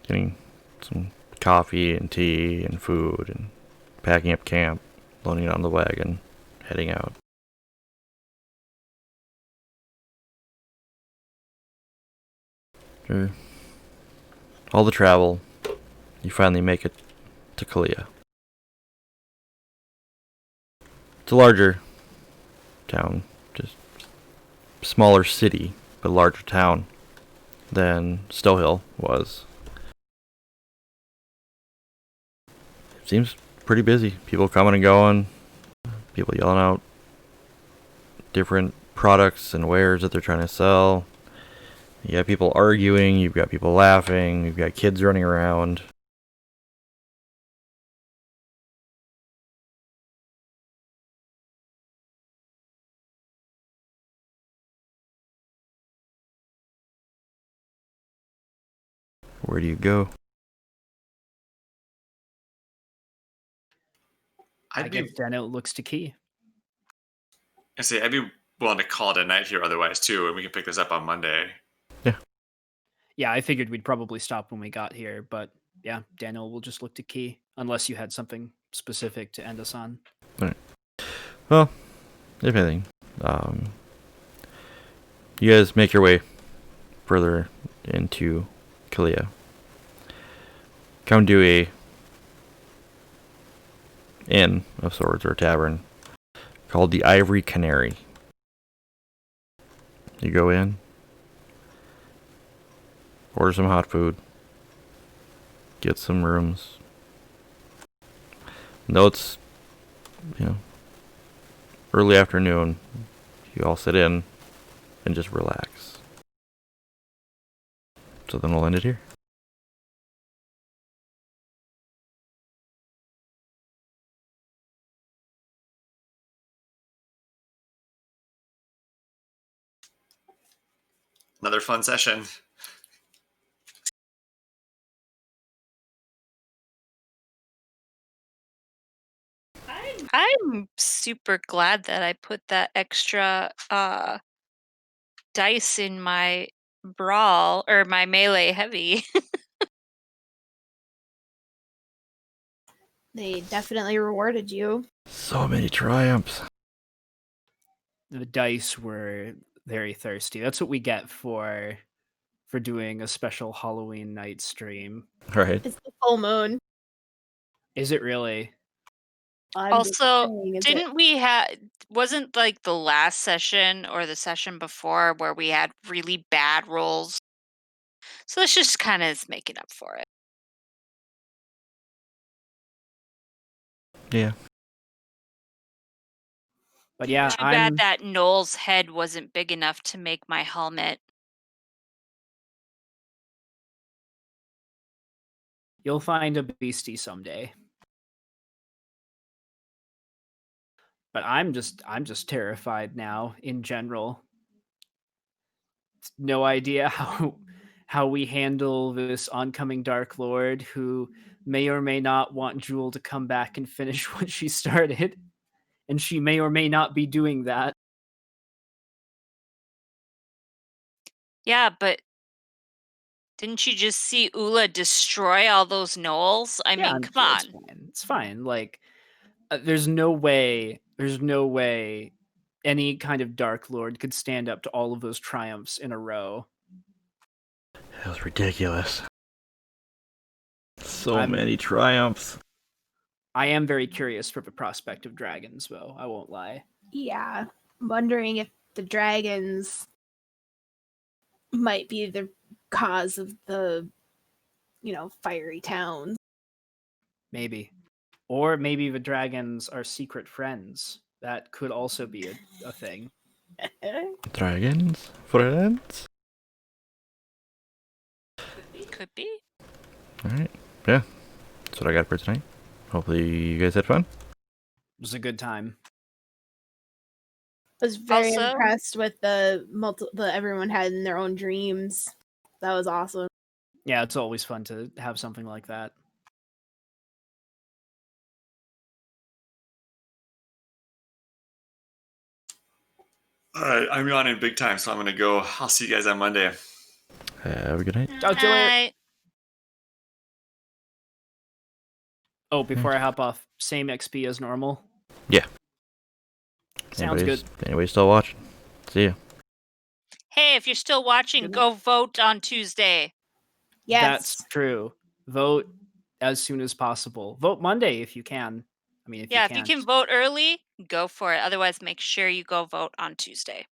getting some coffee and tea and food, and packing up camp, loading it on the wagon, heading out. After all the travel, you finally make it to Kalia. It's a larger town, just smaller city, but larger town than Stowhill was. It seems pretty busy. People coming and going, people yelling out different products and wares that they're trying to sell. You got people arguing, you've got people laughing, you've got kids running around. Where do you go? I guess Dano looks to Key. I'd be willing to call it a night here otherwise too, and we can pick this up on Monday. Yeah, I figured we'd probably stop when we got here, but yeah, Daniel will just look to Key, unless you had something specific to end us on. Well, if anything, you guys make your way further into Kalia. Come to a inn of sorts, or a tavern, called the Ivory Canary. You go in, order some hot food, get some rooms. No, it's, early afternoon. You all sit in and just relax. So then we'll end it here. Another fun session. I'm super glad that I put that extra dice in my brawl or my melee heavy. They definitely rewarded you. So many triumphs. The dice were very thirsty. That's what we get for doing a special Halloween night stream. Right. It's the full moon. Is it really? I'm just Also, saying, is didn't we have wasn't like the last session or the session before where we had really bad rolls? So this just kind of is making up for it. Yeah. But yeah, Too bad that Noel's head wasn't big enough to make my helmet. You'll find a beastie someday. But I'm just terrified now in general. No idea how we handle this oncoming Dark Lord who may or may not want Jewel to come back and finish what she started. And she may or may not be doing that. Yeah, but didn't you just see Ula destroy all those gnolls? I mean, come on. It's fine. Like, there's no way any kind of Dark Lord could stand up to all of those triumphs in a row. That was ridiculous. So many triumphs. I am very curious for the prospect of dragons, though. I won't lie. Yeah. I'm wondering if the dragons might be the cause of the, fiery towns. Maybe. Or maybe the dragons are secret friends. That could also be a thing. Dragons? Friends? Could be. Alright. Yeah. That's what I got for tonight. Hopefully you guys had fun. It was a good time. I was very Also- impressed with the everyone had in their own dreams. That was awesome. Yeah, it's always fun to have something like that. All right, I'm yawning big time, so I'm gonna go. I'll see you guys on Monday. Have a good night. Talk to you later. Night. Oh, before I hop off, same XP as normal? Yeah. Sounds good. Anybody's still watching? See ya. Hey, if you're still watching, Good go vote on Tuesday. Yes. That's true. Vote as soon as possible. Vote Monday if you can. I mean, if Yeah, you if you can't. can vote early, go for it. Otherwise, make sure you go vote on Tuesday.